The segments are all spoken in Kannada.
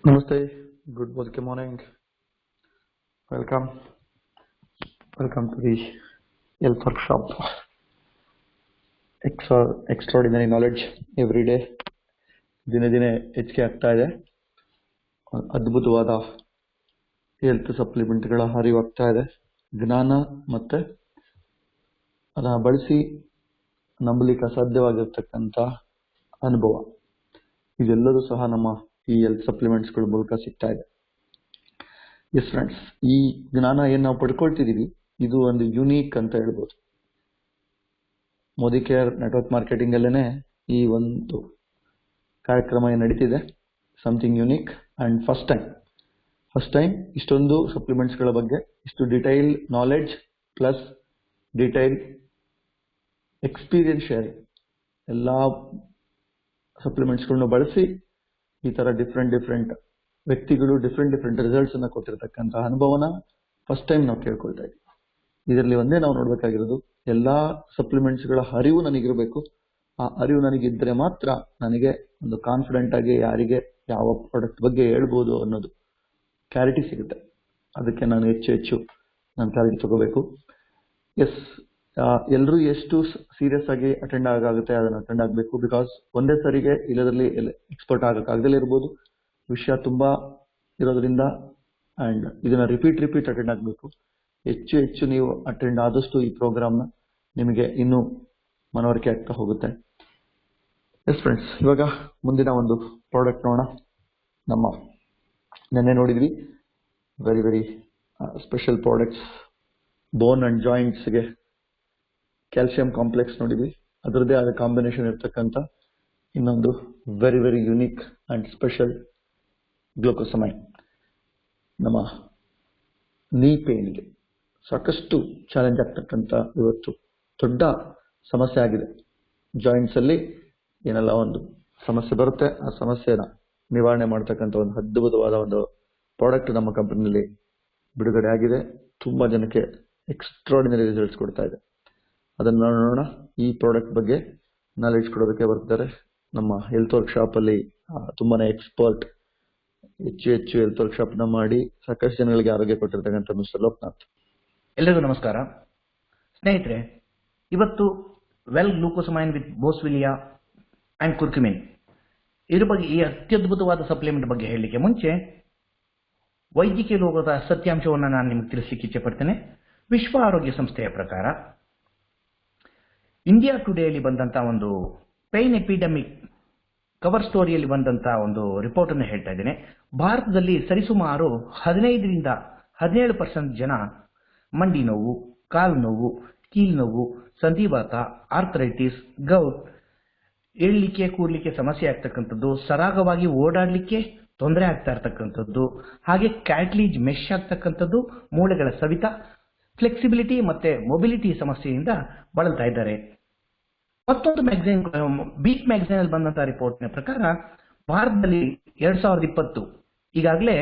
Namaste. Good morning. Welcome. Welcome to the health workshop. Extraordinary knowledge every day. ದಿನೇ ದಿನೇ ಹೆಚ್ಚಿಗೆ ಆಗ್ತಾ ಇದೆ. ಅದ್ಭುತವಾದ ಹೆಲ್ತ್ ಸಪ್ಲಿಮೆಂಟ್ಗಳ ಹರಿವಾಗ್ತಾ ಇದೆ. ಜ್ಞಾನ ಮತ್ತೆ ಅದನ್ನ ಬಳಸಿ ನಂಬಲಿಕ್ಕೆ ಅಸಾಧ್ಯವಾಗಿರ್ತಕ್ಕಂಥ ಅನುಭವ ಇದೆಲ್ಲದೂ ಸಹ ನಮ್ಮ ಈ ಹೆಲ್ತ್ ಸಪ್ಲಿಮೆಂಟ್ಸ್ಗಳ ಮೂಲಕ ಸಿಗ್ತಾ ಇದೆ. ಎಸ್ ಫ್ರೆಂಡ್ಸ್, ಈ ಜ್ಞಾನ ಏನ್ ನಾವು ಪಡ್ಕೊಳ್ತಿದೀವಿ ಇದು ಒಂದು ಯುನೀಕ್ ಅಂತ ಹೇಳ್ಬೋದು. ಮೋದಿ ಕೇರ್ ನೆಟ್ವರ್ಕ್ ಮಾರ್ಕೆಟಿಂಗ್ ಅಲ್ಲೇನೆ ಈ ಒಂದು ಕಾರ್ಯಕ್ರಮ ಏನ್ ನಡೀತಿದೆ, something unique and first time ಇಷ್ಟೊಂದು ಸಪ್ಲಿಮೆಂಟ್ಸ್ಗಳ ಬಗ್ಗೆ ಇಷ್ಟು detail knowledge plus detail experience sharing ಎಲ್ಲಾ ಸಪ್ಲಿಮೆಂಟ್ಸ್ಗಳನ್ನ ಬಳಸಿ ಈ ತರ ಡಿಫ್ರೆಂಟ್ ವ್ಯಕ್ತಿಗಳು ಡಿಫ್ರೆಂಟ್ ರಿಸಲ್ಟ್ಸ್ ಅನ್ನ ಕೊಟ್ಟಿರ್ತಕ್ಕಂಥ ಅನುಭವನ ಫಸ್ಟ್ ಟೈಮ್ ನಾವು ಕೇಳ್ಕೊಳ್ತಾ ಇದ್ದೀವಿ. ಇದರಲ್ಲಿ ಒಂದೇ ನಾವು ನೋಡ್ಬೇಕಾಗಿರೋದು, ಎಲ್ಲಾ ಸಪ್ಲಿಮೆಂಟ್ಸ್ಗಳ ಅರಿವು ನನಗಿರಬೇಕು. ಆ ಅರಿವು ನನಗಿದ್ರೆ ಮಾತ್ರ ನನಗೆ ಒಂದು ಕಾನ್ಫಿಡೆಂಟ್ ಆಗಿ ಯಾರಿಗೆ ಯಾವ ಪ್ರಾಡಕ್ಟ್ ಬಗ್ಗೆ ಹೇಳ್ಬೋದು ಅನ್ನೋದು ಕ್ಲಾರಿಟಿ ಸಿಗುತ್ತೆ. ಅದಕ್ಕೆ ನಾನು ಹೆಚ್ಚು ನಾನು ಕ್ಲಾರಿಟಿ ತಗೋಬೇಕು. ಎಸ್, ಎಲ್ಲರೂ ಎಷ್ಟು ಸೀರಿಯಸ್ ಆಗಿ ಅಟೆಂಡ್ ಆಗುತ್ತೆ ಅದನ್ನ ಅಟೆಂಡ್ ಆಗಬೇಕು. ಬಿಕಾಸ್ ಒಂದೇ ಸರಿಗೆ ಇಲ್ಲದ್ರಲ್ಲಿ ಎಕ್ಸ್ಪರ್ಟ್ ಆಗಕ್ಕಾಗದಲ್ಲೇ ಇರ್ಬೋದು. ವಿಷಯ ತುಂಬಾ ಇರೋದ್ರಿಂದ ಅಂಡ್ ಇದನ್ನ ರಿಪೀಟ್ ಅಟೆಂಡ್ ಆಗಬೇಕು. ಹೆಚ್ಚು ನೀವು ಅಟೆಂಡ್ ಆದಷ್ಟು ಈ ಪ್ರೋಗ್ರಾಮ್ನ ನಿಮಗೆ ಇನ್ನೂ ಮನವರಿಕೆ ಆಗ್ತಾ ಹೋಗುತ್ತೆ. ಎಸ್ ಫ್ರೆಂಡ್ಸ್, ಇವಾಗ ಮುಂದಿನ ಒಂದು ಪ್ರಾಡಕ್ಟ್ ನೋಡೋಣ. ನಮ್ಮ ನೆನ್ನೆ ನೋಡಿದ್ವಿ very special products, bone and ಜಾಯಿಂಟ್ಸ್ಗೆ ಕ್ಯಾಲ್ಸಿಯಂ ಕಾಂಪ್ಲೆಕ್ಸ್ ನೋಡಿದ್ವಿ. ಅದರದ್ದೇ ಆದ ಕಾಂಬಿನೇಷನ್ ಇರ್ತಕ್ಕಂಥ ಇನ್ನೊಂದು very unique and special glucosamine ನಮ್ಮ ನೀ ಪೇನ್ಗೆ ಸಾಕಷ್ಟು ಚಾಲೆಂಜ್ ಆಗ್ತಕ್ಕಂಥ ಇವತ್ತು ದೊಡ್ಡ ಸಮಸ್ಯೆ ಆಗಿದೆ. ಜಾಯಿಂಟ್ಸ್ ಅಲ್ಲಿ ಏನೆಲ್ಲ ಒಂದು ಸಮಸ್ಯೆ ಬರುತ್ತೆ, ಆ ಸಮಸ್ಯೆನ ನಿವಾರಣೆ ಮಾಡ್ತಕ್ಕಂಥ ಒಂದು ಅದ್ಭುತವಾದ ಒಂದು ಪ್ರಾಡಕ್ಟ್ ನಮ್ಮ ಕಂಪನಿಯಲ್ಲಿ ಬಿಡುಗಡೆ ಆಗಿದೆ. ತುಂಬಾ ಜನಕ್ಕೆ ಎಕ್ಸ್ಟ್ರಾರ್ಡಿನರಿ ರಿಸಲ್ಟ್ಸ್ ಕೊಡ್ತಾ ಇದೆ. ಅದನ್ನ ನೋಡೋಣ. ಈ ಪ್ರಾಡಕ್ಟ್ ಬಗ್ಗೆ ನಾಲೆಡ್ಜ್ ಕೊಡೋದಕ್ಕೆ ಬರ್ತಾರೆ ನಮ್ಮ ಹೆಲ್ತ್ ವರ್ಕ್ಶಾಪ್ ಅಲ್ಲಿ ತುಂಬಾನೇ ಎಕ್ಸ್ಪರ್ಟ್, ಹೆಚ್ಚು ಹೆಲ್ತ್ ವರ್ಕ್ಶಾಪ್ ನ ಮಾಡಿ ಸಾಕಷ್ಟು ಜನಗಳಿಗೆ ಆರೋಗ್ಯ ಕೊಟ್ಟಿರ್ತಕ್ಕಂಥ ಮಿಸ್ಟರ್ ಲೋಕನಾಥ್. ಎಲ್ಲರಿಗೂ ನಮಸ್ಕಾರ ಸ್ನೇಹಿತರೆ. ಇವತ್ತು ವೆಲ್ ಗ್ಲೂಕೋಸಮೈನ್ ವಿತ್ ಬೋಸ್ವಿಲಿಯಾ ಅಂಡ್ ಕುರ್ಕ್ಯುಮಿನ್ ಇದ್ರ ಬಗ್ಗೆ, ಈ ಅತ್ಯದ್ಭುತವಾದ ಸಪ್ಲಿಮೆಂಟ್ ಬಗ್ಗೆ ಹೇಳಲಿಕ್ಕೆ ಮುಂಚೆ ವೈದ್ಯಕೀಯ ಲೋಕದ ಸತ್ಯಾಂಶವನ್ನು ನಾನು ನಿಮಗೆ ತಿಳಿಸಲಿಕ್ಕೆ ಇಚ್ಛೆ ಪಡ್ತೇನೆ. ವಿಶ್ವ ಆರೋಗ್ಯ ಸಂಸ್ಥೆಯ ಪ್ರಕಾರ ಇಂಡಿಯಾ ಟುಡೇಯಲ್ಲಿ ಬಂದಂತ ಒಂದು ಪೈನ್ ಎಪಿಡೆಮಿಕ್ ಕವರ್ ಸ್ಟೋರಿಯಲ್ಲಿ ಬಂದಂತ ಒಂದು ರಿಪೋರ್ಟ್ ಅನ್ನು ಹೇಳ್ತಾ ಇದ್ದೇನೆ. ಭಾರತದಲ್ಲಿ ಸರಿಸುಮಾರು 15-17% ಜನ ಮಂಡಿ ನೋವು, ಕಾಲು ನೋವು, ಕೀಲು ನೋವು, ಸಂಧಿವಾತ, ಆರ್ಥರೈಟಿಸ್, ಗೌಟ್, ಏಳ್ಲಿಕ್ಕೆ ಕೂರ್ಲಿಕ್ಕೆ ಸಮಸ್ಯೆ ಆಗ್ತಕ್ಕಂಥದ್ದು, ಸರಾಗವಾಗಿ ಓಡಾಡ್ಲಿಕ್ಕೆ ತೊಂದರೆ ಆಗ್ತಾ ಇರ್ತಕ್ಕಂಥದ್ದು, ಹಾಗೆ ಕ್ಯಾಟ್ಲೀಜ್ ಮೆಶ್ ಆಗ್ತಕ್ಕಂಥದ್ದು, ಮೂಳೆಗಳ ಸವಿತ, ಫ್ಲೆಕ್ಸಿಬಿಲಿಟಿ ಮತ್ತೆ ಮೊಬಿಲಿಟಿ ಸಮಸ್ಯೆಯಿಂದ ಬಳಲ್ತಾ ಇದ್ದಾರೆ. ಮತ್ತೊಂದು ಮ್ಯಾಗಝೈನ್, ಬೀಟ್ ಮ್ಯಾಗಝೈನ್ ಅಲ್ಲಿ ಬಂದಂತಹ ರಿಪೋರ್ಟ್ನ ಪ್ರಕಾರ ಭಾರತದಲ್ಲಿ 2020 ಈಗಾಗಲೇ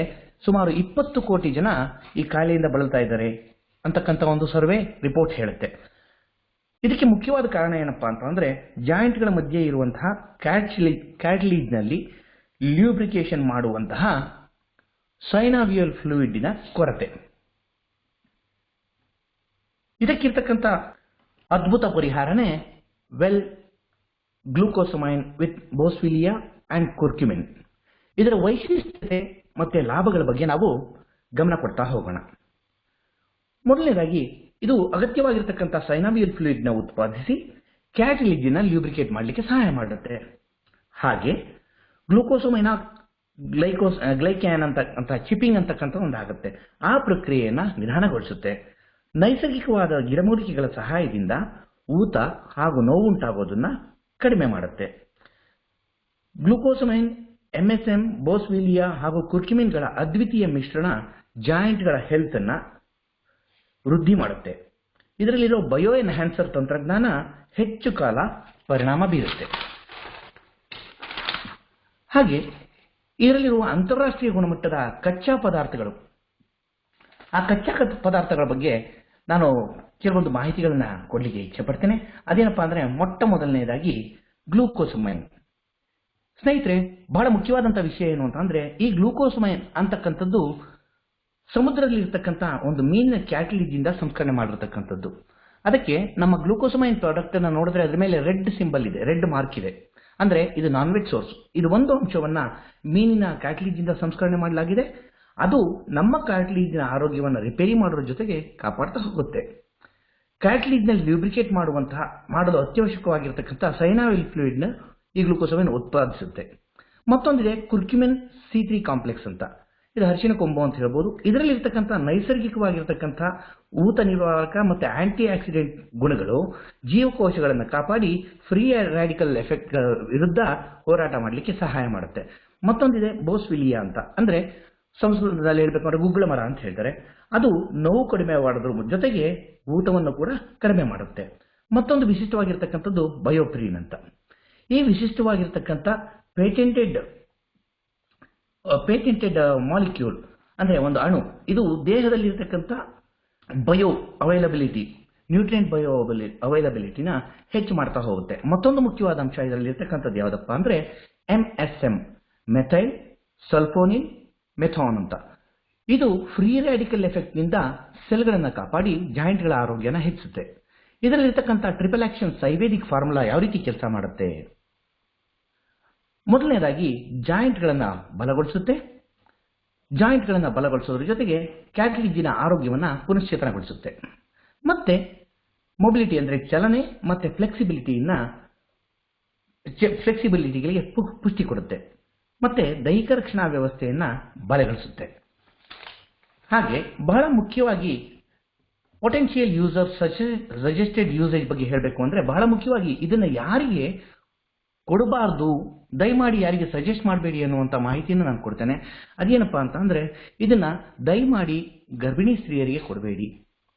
ಸುಮಾರು 20 ಕೋಟಿ ಜನ ಈ ಕಾಯಿಲೆಯಿಂದ ಬಳಲ್ತಾ ಇದ್ದಾರೆ ಅಂತಕ್ಕಂಥ ಒಂದು ಸರ್ವೆ ರಿಪೋರ್ಟ್ ಹೇಳುತ್ತೆ. ಇದಕ್ಕೆ ಮುಖ್ಯವಾದ ಕಾರಣ ಏನಪ್ಪಾ ಅಂತಂದ್ರೆ, ಜಾಯಿಂಟ್ಗಳ ಮಧ್ಯೆ ಇರುವಂತಹ ಕ್ಯಾಟ್ಲೀಜ್ ನಲ್ಲಿ ಲ್ಯೂಬ್ರಿಕೇಶನ್ ಮಾಡುವಂತಹ ಸೈನಾವಿಯಲ್ ಫ್ಲೂಯಿಡ್ನ ಕೊರತೆ. ಇದಕ್ಕಿರ್ತಕ್ಕಂಥ ಅದ್ಭುತ ಪರಿಹಾರನೇ ವೆಲ್ ಗ್ಲೂಕೋಸಮೈನ್ ವಿತ್ ಬೋಸ್ವಿಲಿಯಾ ಅಂಡ್ ಕುರ್ಕ್ಯುಮಿನ್. ಇದರ ವೈಶಿಷ್ಟ್ಯತೆ ಮತ್ತೆ ಲಾಭಗಳ ಬಗ್ಗೆ ನಾವು ಗಮನ ಕೊಡ್ತಾ ಹೋಗೋಣ. ಮೊದಲನೇದಾಗಿ, ಇದು ಅಗತ್ಯವಾಗಿರ್ತಕ್ಕಂಥ ಸೈನಾವಿಯಲ್ ಫ್ಲೂಯಿಡ್ ನ ಉತ್ಪಾದಿಸಿ ಕ್ಯಾಟಲಿಜಿನ ಲ್ಯೂಬ್ರಿಕೇಟ್ ಮಾಡಲಿಕ್ಕೆ ಸಹಾಯ ಮಾಡುತ್ತೆ. ಹಾಗೆ ಗ್ಲೂಕೋಸಮೈನ ಗ್ಲೈಕ್ಯಾನ್ ಅಂತ ಚಿಪ್ಪಿಂಗ್ ಅಂತಕ್ಕಂಥ ಒಂದಾಗುತ್ತೆ. ಆ ಪ್ರಕ್ರಿಯೆಯನ್ನ ನಿಧಾನಗೊಳಿಸುತ್ತೆ. ನೈಸರ್ಗಿಕವಾದ ಗಿಡಮೂಲಿಕೆಗಳ ಸಹಾಯದಿಂದ ಊತ ಹಾಗೂ ನೋವುಂಟಾಗೋದನ್ನ ಕಡಿಮೆ ಮಾಡುತ್ತೆ. ಗ್ಲೂಕೋಸಮೈನ್, MSM, ಬೋಸ್ವಿಲಿಯಾ ಹಾಗೂ ಕುರ್ಕ್ಯುಮಿನ್ಗಳ ಅದ್ವಿತೀಯ ಮಿಶ್ರಣ ಜಾಯಿಂಟ್ಗಳ ಹೆಲ್ತ್ ಅನ್ನ ವೃದ್ಧಿ ಮಾಡುತ್ತೆ. ಇದರಲ್ಲಿರೋ ಬಯೋ ಎನ್ಹ್ಯಾನ್ಸರ್ ತಂತ್ರಜ್ಞಾನ ಹೆಚ್ಚು ಕಾಲ ಪರಿಣಾಮ ಬೀರುತ್ತೆ. ಹಾಗೆ ಇದರಲ್ಲಿರುವ ಅಂತಾರಾಷ್ಟ್ರೀಯ ಗುಣಮಟ್ಟದ ಕಚ್ಚಾ ಪದಾರ್ಥಗಳು, ಆ ಕಚ್ಚಾ ಪದಾರ್ಥಗಳ ಬಗ್ಗೆ ನಾನು ಕೆಲವೊಂದು ಮಾಹಿತಿಗಳನ್ನ ಕೊಡ್ಲಿಕ್ಕೆ ಇಚ್ಛೆ ಪಡ್ತೇನೆ. ಅದೇನಪ್ಪಾ ಅಂದ್ರೆ, ಮೊಟ್ಟ ಮೊದಲನೇದಾಗಿ ಗ್ಲೂಕೋಸಮೈನ್. ಸ್ನೇಹಿತರೆ, ಬಹಳ ಮುಖ್ಯವಾದಂತಹ ವಿಷಯ ಏನು ಅಂತಂದ್ರೆ, ಈ ಗ್ಲೂಕೋಸಮೈನ್ ಅಂತಕ್ಕಂಥದ್ದು ಸಮುದ್ರದಲ್ಲಿ ಇರ್ತಕ್ಕಂಥ ಒಂದು ಮೀನಿನ ಕ್ಯಾಟಲಿಜ್ ಇಂದ ಸಂಸ್ಕರಣೆ ಮಾಡಿರ್ತಕ್ಕಂಥದ್ದು. ಅದಕ್ಕೆ ನಮ್ಮ ಗ್ಲೂಕೋಸಮೈನ್ ಪ್ರಾಡಕ್ಟ್ ಅನ್ನ ನೋಡಿದ್ರೆ ಅದ್ರ ಮೇಲೆ ರೆಡ್ ಸಿಂಬಲ್ ಇದೆ, ರೆಡ್ ಮಾರ್ಕ್ ಇದೆ. ಅಂದ್ರೆ ಇದು ನಾನ್ ವೆಜ್ ಸೋರ್ಸ್. ಇದು ಒಂದು ಅಂಶವನ್ನ ಮೀನಿನ ಕ್ಯಾಟಲಿಜ್ ಇಂದ ಸಂಸ್ಕರಣೆ ಮಾಡಲಾಗಿದೆ. ಅದು ನಮ್ಮ ಕ್ಯಾಟಲಿಜ್ನ ಆರೋಗ್ಯವನ್ನು ರಿಪೇರಿ ಮಾಡೋದ್ರ ಜೊತೆಗೆ ಕಾಪಾಡ್ತಾ ಹೋಗುತ್ತೆ. ಕ್ಯಾಟಲಿಜ್ ನಲ್ಲಿ ಲ್ಯೂಬ್ರಿಕೇಟ್ ಮಾಡಲು ಅತ್ಯವಶ್ಯಕವಾಗಿರ್ತಕ್ಕಂಥ ಸೈನಾವಿಲ್ ಫ್ಲೂಯಿಡ್ ನ ಈ ಗ್ಲೂಕೋಸಮೈನ್ ಉತ್ಪಾದಿಸುತ್ತೆ. ಮತ್ತೊಂದಿದೆ ಕುರ್ಕ್ಯುಮಿನ್ C3 ಕಾಂಪ್ಲೆಕ್ಸ್ ಅಂತ. ಇದು ಅರಿಶಿನ ಕೊಂಬು ಅಂತ ಹೇಳ್ಬೋದು. ಇದರಲ್ಲಿ ಇರ್ತಕ್ಕಂಥ ನೈಸರ್ಗಿಕವಾಗಿರ್ತಕ್ಕಂಥ ಊತ ನಿವಾರಕ ಮತ್ತೆ ಆಂಟಿ ಆಕ್ಸಿಡೆಂಟ್ ಗುಣಗಳು ಜೀವಕೋಶಗಳನ್ನು ಕಾಪಾಡಿ ಫ್ರೀ ರಾಡಿಕಲ್ ಎಫೆಕ್ಟ್ ವಿರುದ್ಧ ಹೋರಾಟ ಮಾಡಲಿಕ್ಕೆ ಸಹಾಯ ಮಾಡುತ್ತೆ. ಮತ್ತೊಂದಿದೆ ಬೋಸ್ವಿಲಿಯಾ ಅಂತ. ಅಂದ್ರೆ ಸಂಸ್ಕೃತದಲ್ಲಿ ಹೇಳ್ಬೇಕಂದ್ರೆ ಗುಗ್ಗಳ ಮರ ಅಂತ ಹೇಳ್ತಾರೆ. ಅದು ನೋವು ಕಡಿಮೆ ಮಾಡೋದ್ರ ಜೊತೆಗೆ ಊತವನ್ನು ಕೂಡ ಕಡಿಮೆ ಮಾಡುತ್ತೆ. ಮತ್ತೊಂದು ವಿಶಿಷ್ಟವಾಗಿರ್ತಕ್ಕಂಥದ್ದು ಬಯೋಪ್ರಿನ್ ಅಂತ. ಈ ವಿಶಿಷ್ಟವಾಗಿರ್ತಕ್ಕಂಥ ಪೇಟೆಂಟೆಡ್ ಮಾಲಿಕ್ಯೂಲ್ ಅಂದ್ರೆ ಒಂದು ಅಣು, ಇದು ದೇಹದಲ್ಲಿ ಇರ್ತಕ್ಕಂಥ ಬಯೋ ಅವೈಲಬಿಲಿಟಿ, ನ್ಯೂಟ್ರಿಯೆಂಟ್ ಬಯೋ ಅವೈಲಬಿಲಿಟಿನ ಹೆಚ್ಚು ಮಾಡ್ತಾ ಹೋಗುತ್ತೆ. ಮತ್ತೊಂದು ಮುಖ್ಯವಾದ ಅಂಶ ಇದರಲ್ಲಿ ಇರ್ತಕ್ಕಂಥದ್ದು ಯಾವುದಪ್ಪ ಅಂದ್ರೆ MSM, ಮೆಥೈಲ್ ಸಲ್ಫೋನಿಲ್ ಮೆಥಾನ್ ಅಂತ. ಇದು ಫ್ರೀ ರಾಡಿಕಲ್ ಎಫೆಕ್ಟ್ ನಿಂದ ಸೆಲ್ಗಳನ್ನು ಕಾಪಾಡಿ ಜಾಯಿಂಟ್ಗಳ ಆರೋಗ್ಯನ ಹೆಚ್ಚಿಸುತ್ತೆ. ಇದರಲ್ಲಿರ್ತಕ್ಕಂಥ ಟ್ರಿಪಲ್ ಆಕ್ಷನ್ ಸೈವೇದಿಕ್ ಫಾರ್ಮುಲಾ ಯಾವ ರೀತಿ ಕೆಲಸ ಮಾಡುತ್ತೆ? ಮೊದಲನೇದಾಗಿ ಜಾಯಿಂಟ್ಗಳನ್ನ ಬಲಗೊಳಿಸುತ್ತೆ. ಜಾಯಿಂಟ್ಗಳನ್ನ ಬಲಗೊಳಿಸೋದ್ರ ಜೊತೆಗೆ ಕ್ಯಾಟಲಿಜ್ಜಿನ ಆರೋಗ್ಯವನ್ನ ಪುನಶ್ಚೇತನಗೊಳಿಸುತ್ತೆ. ಮತ್ತೆ ಮೊಬಿಲಿಟಿ ಅಂದ್ರೆ ಚಲನೆ ಮತ್ತೆ ಫ್ಲೆಕ್ಸಿಬಿಲಿಟಿಗಳಿಗೆ ಪುಷ್ಟಿ ಕೊಡುತ್ತೆ. ಮತ್ತೆ ದೈಹಿಕ ರಕ್ಷಣಾ ವ್ಯವಸ್ಥೆಯನ್ನ ಬಲಗೊಳಿಸುತ್ತೆ. ಹಾಗೆ ಬಹಳ ಮುಖ್ಯವಾಗಿ ಪೊಟೆನ್ಷಿಯಲ್ ಯೂಸರ್ ಸಜೆಸ್ಟೆಡ್ ಯೂಸೇಜ್ ಬಗ್ಗೆ ಹೇಳಬೇಕು ಅಂದ್ರೆ, ಬಹಳ ಮುಖ್ಯವಾಗಿ ಇದನ್ನ ಯಾರಿಗೆ ಕೊಡಬಾರ್ದು, ದಯಮಾಡಿ ಯಾರಿಗೆ ಸಜೆಸ್ಟ್ ಮಾಡಬೇಡಿ ಅನ್ನುವಂಥ ಮಾಹಿತಿಯನ್ನು ನಾನು ಕೊಡ್ತೇನೆ. ಅದೇನಪ್ಪಾ ಅಂತ ಅಂದ್ರೆ, ಇದನ್ನ ದಯಮಾಡಿ ಗರ್ಭಿಣಿ ಸ್ತ್ರೀಯರಿಗೆ ಕೊಡಬೇಡಿ,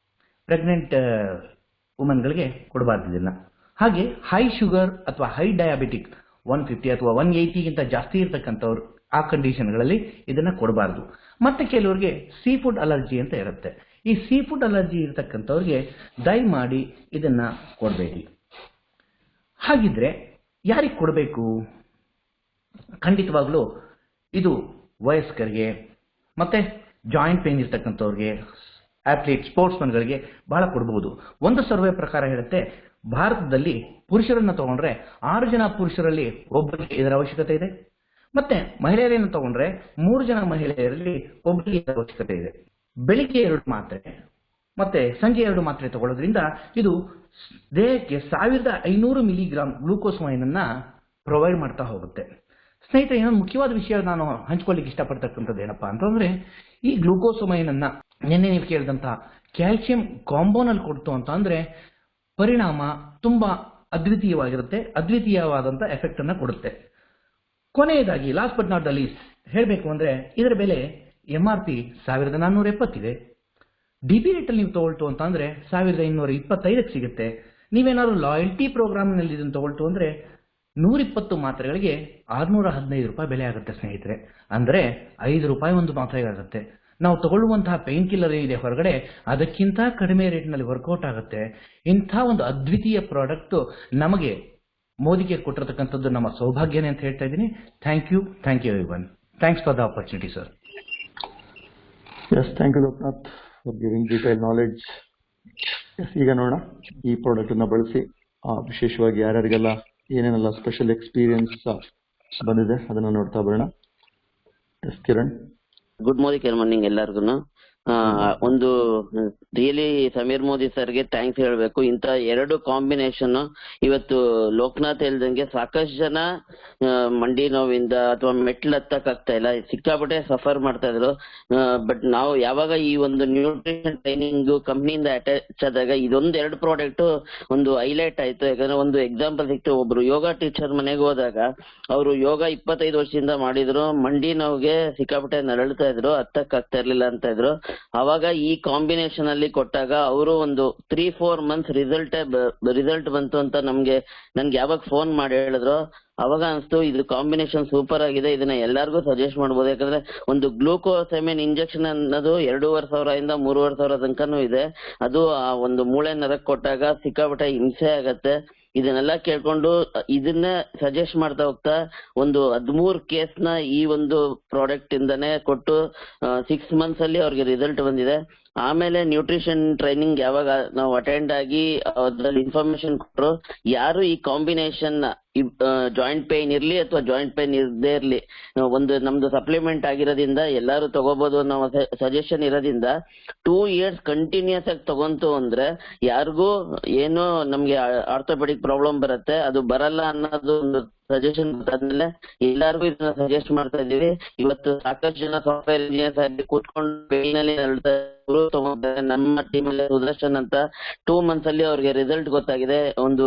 ಪ್ರೆಗ್ನೆಂಟ್ ವುಮನ್ಗಳಿಗೆ ಕೊಡಬಾರ್ದು ಇದನ್ನ. ಹಾಗೆ ಹೈ ಶುಗರ್ ಅಥವಾ ಹೈ ಡಯಾಬಿಟಿಕ್ 150 ಅಥವಾ 180ಗಿಂತ ಜಾಸ್ತಿ ಇರತಕ್ಕಂಥವ್ರು ಆ ಕಂಡೀಷನ್ಗಳಲ್ಲಿ ಇದನ್ನ ಕೊಡಬಾರ್ದು. ಮತ್ತೆ ಕೆಲವರಿಗೆ ಸೀ ಫುಡ್ ಅಲರ್ಜಿ ಅಂತ ಇರುತ್ತೆ. ಈ ಸೀ ಫುಡ್ ಅಲರ್ಜಿ ಇರತಕ್ಕಂಥವ್ರಿಗೆ ದಯಮಾಡಿ ಇದನ್ನ ಕೊಡಬೇಡಿ. ಹಾಗಿದ್ರೆ ಯಾರಿಗೆ ಕೊಡಬೇಕು? ಖಂಡಿತವಾಗ್ಲೂ ಇದು ವಯಸ್ಕರಿಗೆ ಮತ್ತೆ ಜಾಯಿಂಟ್ ಪೇನ್ ಇರ್ತಕ್ಕಂಥವ್ರಿಗೆ, ಅಥ್ಲೀಟ್, ಸ್ಪೋರ್ಟ್ಸ್ಮನ್ಗಳಿಗೆ ಬಹಳ ಕೊಡಬಹುದು. ಒಂದು ಸರ್ವೆ ಪ್ರಕಾರ ಹೇಳುತ್ತೆ, ಭಾರತದಲ್ಲಿ ಪುರುಷರನ್ನ ತಗೊಂಡ್ರೆ 6 ಜನ ಪುರುಷರಲ್ಲಿ ಒಬ್ಬರಿಗೆ ಇದರ ಅವಶ್ಯಕತೆ ಇದೆ. ಮತ್ತೆ ಮಹಿಳೆಯರನ್ನು ತಗೊಂಡ್ರೆ 3 ಜನ ಮಹಿಳೆಯರಲ್ಲಿ ಒಬ್ಬರಿಗೆ ಇದರ ಅವಶ್ಯಕತೆ ಇದೆ. ಬೆಳಿಗ್ಗೆ 2 ಮಾತ್ರೆ ಮತ್ತೆ ಸಂಜೆ 2 ಮಾತ್ರೆ ತಗೊಳ್ಳೋದ್ರಿಂದ ಇದು ದೇಹಕ್ಕೆ 1500 ಮಿಲಿಗ್ರಾಂ ಗ್ಲೂಕೋಸಮೈನ್ ಅನ್ನ ಪ್ರೊವೈಡ್ ಮಾಡ್ತಾ ಹೋಗುತ್ತೆ. ಸ್ನೇಹಿತರೆ, ಇನ್ನೊಂದು ಮುಖ್ಯವಾದ ವಿಷಯ ನಾನು ಹಂಚ್ಕೊಳ್ಳಿಕ್ಕೆ ಇಷ್ಟಪಡ್ತಕ್ಕಂಥದ್ದು ಏನಪ್ಪಾ ಅಂತಂದ್ರೆ, ಈ ಗ್ಲೂಕೋಸಮೈನ್ ಅನ್ನ ನಿನ್ನೆ ನೀವು ಕೇಳಿದಂತಹ ಕ್ಯಾಲ್ಸಿಯಂ ಕಾಂಬೋನಲ್ಲಿ ಕೊಡ್ತು ಅಂತ ಅಂದ್ರೆ ಪರಿಣಾಮ ತುಂಬಾ ಅದ್ವಿತೀಯವಾಗಿರುತ್ತೆ, ಅದ್ವಿತೀಯವಾದಂತಹ ಎಫೆಕ್ಟ್ ಅನ್ನ ಕೊಡುತ್ತೆ. ಕೊನೆಯದಾಗಿ last but not the least ಹೇಳಬೇಕು ಅಂದ್ರೆ, ಇದರ ಬೆಲೆ MRP 1470 ಇದೆ. DP ರೇಟ್ ಅಲ್ಲಿ ನೀವು ತಗೊಳ್ತು ಅಂತ ಅಂದ್ರೆ 1225ಕ್ಕೆ ಸಿಗುತ್ತೆ. ನೀವೇನಾದ್ರು ಲಾಯಲ್ಟಿ ಪ್ರೋಗ್ರಾಮ್ ನಲ್ಲಿ ಇದನ್ನು ತಗೊಳ್ತು ಅಂದ್ರೆ 120 ಮಾತ್ರೆಗಳಿಗೆ 615 ರೂಪಾಯಿ ಬೆಲೆ ಆಗುತ್ತೆ ಸ್ನೇಹಿತರೆ. ಅಂದ್ರೆ 5 ರೂಪಾಯಿ ಒಂದು ಮಾತ್ರೆಗೆ ಆಗುತ್ತೆ. ನಾವು ತಗೊಳ್ಳುವಂತಹ ಪೇನ್ ಕಿಲ್ಲರ್ ಇದೆ ಹೊರಗಡೆ, ಅದಕ್ಕಿಂತ ಕಡಿಮೆ ರೇಟ್ನಲ್ಲಿ ವರ್ಕೌಟ್ ಆಗುತ್ತೆ. ಇಂಥ ಒಂದು ಅದ್ವಿತೀಯ ಪ್ರಾಡಕ್ಟ್ ನಮಗೆ ಮೋದಿಗೆ ಕೊಟ್ಟಿರತಕ್ಕಂಥದ್ದು ನಮ್ಮ ಸೌಭಾಗ್ಯನೇ ಅಂತ ಹೇಳ್ತಾ ಇದ್ದೀನಿ. Thank you everyone. Thanks for the opportunity sir. Yes, thank you Lokanath for giving detail knowledge. ಈಗ ನೋಡೋಣ, ಈ ಪ್ರಾಡಕ್ಟ್ ಅನ್ನ ಬಳಸಿ ವಿಶೇಷವಾಗಿ ಯಾರ್ಯಾರಿಗೆಲ್ಲ ಏನೇನೆಲ್ಲ ಸ್ಪೆಷಲ್ ಎಕ್ಸ್ಪೀರಿಯನ್ಸ್ ಬಂದಿದೆ ಅದನ್ನ ನೋಡ್ತಾ ಬರೋಣ. ಎಸ್ ಕಿರಣ್. ಗುಡ್ ಮಾರ್ನಿಂಗ್ ಎಲ್ಲರಿಗೂ. ಒಂದು ರಿಯಲಿ ಸಮೀರ್ ಮೋದಿ ಸರ್ಗೆ ಥ್ಯಾಂಕ್ಸ್ ಹೇಳ್ಬೇಕು. ಇಂತ 2 ಕಾಂಬಿನೇಷನ್ ಇವತ್ತು ಲೋಕನಾಥ್ ಹೇಳ್ದಂಗೆ ಸಾಕಷ್ಟು ಜನ ಮಂಡಿ ನೋವಿಂದ ಅಥವಾ ಮೆಟ್ಲು ಹತ್ತಕ್ ಆಗ್ತಾ ಇಲ್ಲ, ಸಿಕ್ಕಾಪಟ್ಟೆ ಸಫರ್ ಮಾಡ್ತಾ ಇದ್ರು. ಬಟ್ ನಾವು ಯಾವಾಗ ಈ ಒಂದು ನ್ಯೂಟ್ರಿಷನ್ ಟ್ರೈನಿಂಗ್ ಕಂಪ್ನಿಯಿಂದ ಅಟ್ಯಾಚ್ ಆದಾಗ ಇದೊಂದು 2 ಪ್ರಾಡಕ್ಟ್ ಒಂದು ಹೈಲೈಟ್ ಆಯ್ತು. ಯಾಕಂದ್ರೆ ಒಂದು ಎಕ್ಸಾಂಪಲ್ ಸಿಕ್ತು. ಒಬ್ರು ಯೋಗ ಟೀಚರ್ ಮನೆಗೆ ಹೋದಾಗ ಅವರು ಯೋಗ 25 ವರ್ಷದಿಂದ ಮಾಡಿದ್ರು, ಮಂಡಿ ನೋವಿಗೆ ಸಿಕ್ಕಾಪಟ್ಟೆ ನರಳ್ತಾ ಇದ್ರು, ಹತ್ತಕ್ ಆಗ್ತಾ ಇರ್ಲಿಲ್ಲ ಅಂತ ಇದ್ರು. ಅವಾಗ ಈ ಕಾಂಬಿನೇಷನ್ ಅಲ್ಲಿ ಕೊಟ್ಟಾಗ ಅವರು ಒಂದು 3-4 ಮಂತ್ಸ್ ರಿಸಲ್ಟ್ ಬಂತು ಅಂತ ನನ್ಗೆ ಯಾವಾಗ ಫೋನ್ ಮಾಡಿ ಹೇಳಿದ್ರು, ಅವಾಗ ಅನ್ಸ್ತು ಇದು ಕಾಂಬಿನೇಷನ್ ಸೂಪರ್ ಆಗಿದೆ, ಇದನ್ನ ಎಲ್ಲಾರ್ಗು ಸಜೆಸ್ಟ್ ಮಾಡ್ಬೋದು. ಯಾಕಂದ್ರೆ ಒಂದು ಗ್ಲೂಕೋಸಮೈನ್ ಇಂಜೆಕ್ಷನ್ ಅನ್ನೋದು 2500 3,500 ತನಕನೂ ಇದೆ. ಅದು ಆ ಒಂದು ಮೂಳೆ ನರಕ್ ಕೊಟ್ಟಾಗ ಸಿಕ್ಕಾಪಟ್ಟೆ ಹಿಂಸೆ ಆಗತ್ತೆ. ಇದನ್ನೆಲ್ಲ ಕೇಳ್ಕೊಂಡು ಇದನ್ನ ಸಜೆಸ್ಟ್ ಮಾಡ್ತಾ ಹೋಗ್ತಾ ಒಂದು 13 ಕೇಸ್ನ ಈ ಒಂದು ಪ್ರಾಡಕ್ಟ್ ಇಂದಾನೆ ಕೊಟ್ಟು 6 months ಅಲ್ಲಿ ಅವ್ರಿಗೆ ರಿಸಲ್ಟ್ ಬಂದಿದೆ. ಆಮೇಲೆ ನ್ಯೂಟ್ರಿಷನ್ ಟ್ರೈನಿಂಗ್ ಯಾವಾಗ ನಾವು ಅಟೆಂಡ್ ಆಗಿ ಅದ್ರಲ್ಲಿ ಇನ್ಫಾರ್ಮೇಶನ್ ಕೊಟ್ಟರು, ಯಾರು ಈ ಕಾಂಬಿನೇಷನ್ ಜಾಯಿಂಟ್ ಪೈನ್ ಇರ್ಲಿ ಅಥವಾ ಜಾಯಿಂಟ್ ಪೈನ್ ಇರದೇ ಇರ್ಲಿ, ಒಂದು ನಮ್ದು ಸಪ್ಲಿಮೆಂಟ್ ಆಗಿರೋದ್ರಿಂದ ಎಲ್ಲಾರು ತಗೋಬಹುದು ಅನ್ನೋ ಸಜೆಷನ್ ಇರೋದ್ರಿಂದ 2 years ಕಂಟಿನ್ಯೂಸ್ ಆಗಿ ತಗೊಂತು ಅಂದ್ರೆ ಯಾರಿಗೂ ಏನೋ ನಮ್ಗೆ ಆರ್ಥೋಪೆಡಿಕ್ ಪ್ರಾಬ್ಲಮ್ ಬರುತ್ತೆ ಅದು ಬರಲ್ಲ ಅನ್ನೋದು ಒಂದು ಸಜೆಷನ್ ಗೊತ್ತಾದ್ಮೇಲೆ ಎಲ್ಲಾರ್ಗು ಇದನ್ನ ಸಜೆಸ್ಟ್ ಮಾಡ್ತಾ ಇದೀವಿ. ಇವತ್ತು ಸಾಕಷ್ಟು ಜನ ಸಾಫ್ಟ್ವೇರ್ ಇಂಜಿನಿಯರ್ಸ್ ಆಗಿ ಕೂತ್ಕೊಂಡು ಪೇನ್ ಅಲ್ಲಿ ತಗೊಂಡಿದ್ದಾರೆ. ನಮ್ಮ ಟೀಮ್ ಅಲ್ಲಿ ಸುದರ್ಶನ್ ಅಂತ 2 months ಅಲ್ಲಿ ಅವ್ರಿಗೆ ರಿಸಲ್ಟ್ ಗೊತ್ತಾಗಿದೆ. ಒಂದು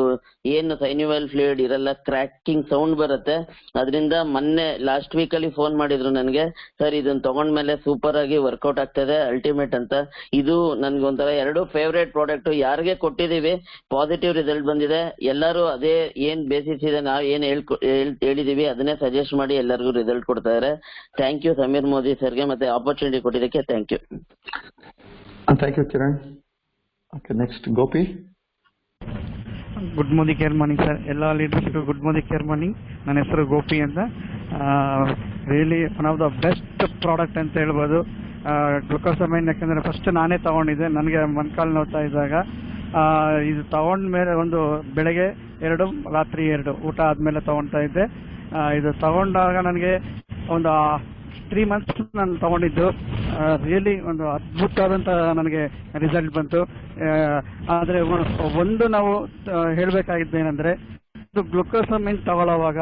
ಏನು ಸೈನ್ಯುವಲ್ ಫ್ಲೂಯಿಡ್ ಇರಲ್ಲ, ಕ್ರ್ಯಾಕಿಂಗ್ ಸೌಂಡ್ ಬರುತ್ತೆ. ಅದರಿಂದ ಮೊನ್ನೆ ಲಾಸ್ಟ್ ವೀಕ್ ಅಲ್ಲಿ ಫೋನ್ ಮಾಡಿದ್ರು ನನಗೆ, ಸರ್ ಇದನ್ನ ತಗೊಂಡ್ಮೇಲೆ ಸೂಪರ್ ಆಗಿ ವರ್ಕೌಟ್ ಆಗ್ತದೆ ಅಲ್ಟಿಮೇಟ್ ಅಂತ. ಇದು ನನ್ಗೆ ಒಂಥರ 2 ಫೇವ್ರೇಟ್ ಪ್ರಾಡಕ್ಟ್ ಯಾರಿಗೆ ಕೊಟ್ಟಿದೀವಿ ಪಾಸಿಟಿವ್ ರಿಸಲ್ಟ್ ಬಂದಿದೆ. ಎಲ್ಲರೂ ಅದೇ ಏನ್ ಬೇಸಿಸ್ ಇದೆ ನಾವು ಏನ್ ಹೇಳಿದೀವಿ ಅದನ್ನೇ ಸಜೆಸ್ಟ್ ಮಾಡಿ ಎಲ್ಲರಿಗೂ ರಿಸಲ್ಟ್ ಕೊಡ್ತಾ ಇದಾರೆ. ಥ್ಯಾಂಕ್ ಯು ಸಮೀರ್ ಮೋದಿ ಸರ್ಗೆ ಮತ್ತೆ ಆಪರ್ಚುನಿಟಿ ಕೊಟ್ಟಿದ್ದಕ್ಕೆ thank you. Thank you Kiran. Okay, next Gopi. Good morning, care morning sir. ಎಲ್ಲ ಲೀಡರ್ಸ್ಗೂ ಗುಡ್ ಮಾರ್ನಿಂಗ್, ಕೇರ್ ಮಾರ್ನಿಂಗ್. ನನ್ನ ಹೆಸರು ಗೋಪಿ ಅಂತ. Really one of the best product ಅಂತ ಹೇಳ್ಬೋದು ಗ್ಲುಕೋಸಮೈನ್. ಯಾಕಂದರೆ ಫಸ್ಟ್ ನಾನೇ ತಗೊಂಡಿದ್ದೆ, ನನಗೆ ಮೊಣಕಾಲು ನೋಡ್ತಾ ಇದ್ದಾಗ. ಇದು ತಗೊಂಡ್ಮೇಲೆ ಒಂದು ಬೆಳಗ್ಗೆ 2 ರಾತ್ರಿ 2 ಊಟ ಆದಮೇಲೆ ತಗೊಳ್ತಾ ಇದ್ದೆ. ಇದು ತಗೊಂಡಾಗ ನನಗೆ ಒಂದು 3 months ನಾನು ತಗೊಂಡಿದ್ದು. ರಿಯಲಿ ಒಂದು ಅದ್ಭುತವಾದಂಥ ನನಗೆ ರಿಸಲ್ಟ್ ಬಂತು. ಆದರೆ ಒಂದು ನಾವು ಹೇಳಬೇಕಾಗಿದ್ದೇನೆಂದರೆ, ಇದು ಗ್ಲುಕೋಸಮೈನ್ ತಗೊಳ್ಳೋವಾಗ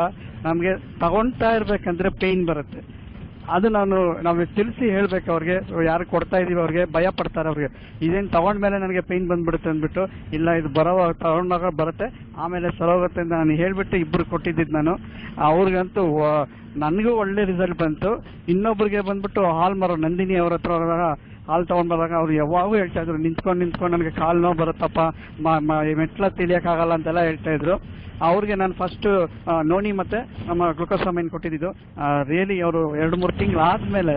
ನಮಗೆ ತಗೊಳ್ತಾ ಇರಬೇಕಂದ್ರೆ ಪೇಯ್ನ್ ಬರುತ್ತೆ. ಅದು ನಾವು ತಿಳಿಸಿ ಹೇಳ್ಬೇಕು ಅವ್ರಿಗೆ, ಯಾರು ಕೊಡ್ತಾ ಇದೀವಿ ಅವ್ರಿಗೆ ಭಯ ಪಡ್ತಾರೆ. ಅವ್ರಿಗೆ ಇದೇನು ತಗೊಂಡ್ಮೇಲೆ ನನಗೆ ಪೇಯ್ನ್ ಬಂದ್ಬಿಡುತ್ತೆ ಅಂದ್ಬಿಟ್ಟು, ಇಲ್ಲ ಇದು ತಗೊಂಡಾಗ ಬರುತ್ತೆ ಆಮೇಲೆ ಸರೋಗುತ್ತೆ ಅಂತ ನಾನು ಹೇಳ್ಬಿಟ್ಟು ಇಬ್ಬರು ಕೊಟ್ಟಿದ್ದಿದ್ದು ನಾನು. ಅವ್ರಿಗಂತೂ ನನಗೂ ಒಳ್ಳೆ ರಿಸಲ್ಟ್ ಬಂತು. ಇನ್ನೊಬ್ರಿಗೆ ಬಂದ್ಬಿಟ್ಟು ಹಾಲು ಮಾರೋ ನಂದಿನಿ ಅವ್ರ ಹತ್ರ ಹಾಲು ತಗೊಂಡ್ಬಂದಾಗ ಅವ್ರು ಯಾವಾಗೂ ಹೇಳ್ತಾ ಇದ್ರು, ನಿಂತ್ಕೊಂಡು ನನಗೆ ಕಾಲು ನೋವು ಬರುತ್ತಪ್ಪ, ಮೆಟ್ಲ ತಿಳಿಯೋಕ್ಕಾಗಲ್ಲ ಅಂತೆಲ್ಲ ಹೇಳ್ತಾ ಇದ್ರು. ಅವ್ರಿಗೆ ನಾನು ಫಸ್ಟ್ ನೋನಿ ಮತ್ತೆ ನಮ್ಮ ಗ್ಲುಕೋಸಮೈನ್ ಕೊಟ್ಟಿದ್ದು. ರಿಯಲಿ ಅವರು 2-3 ತಿಂಗಳು ಆದಮೇಲೆ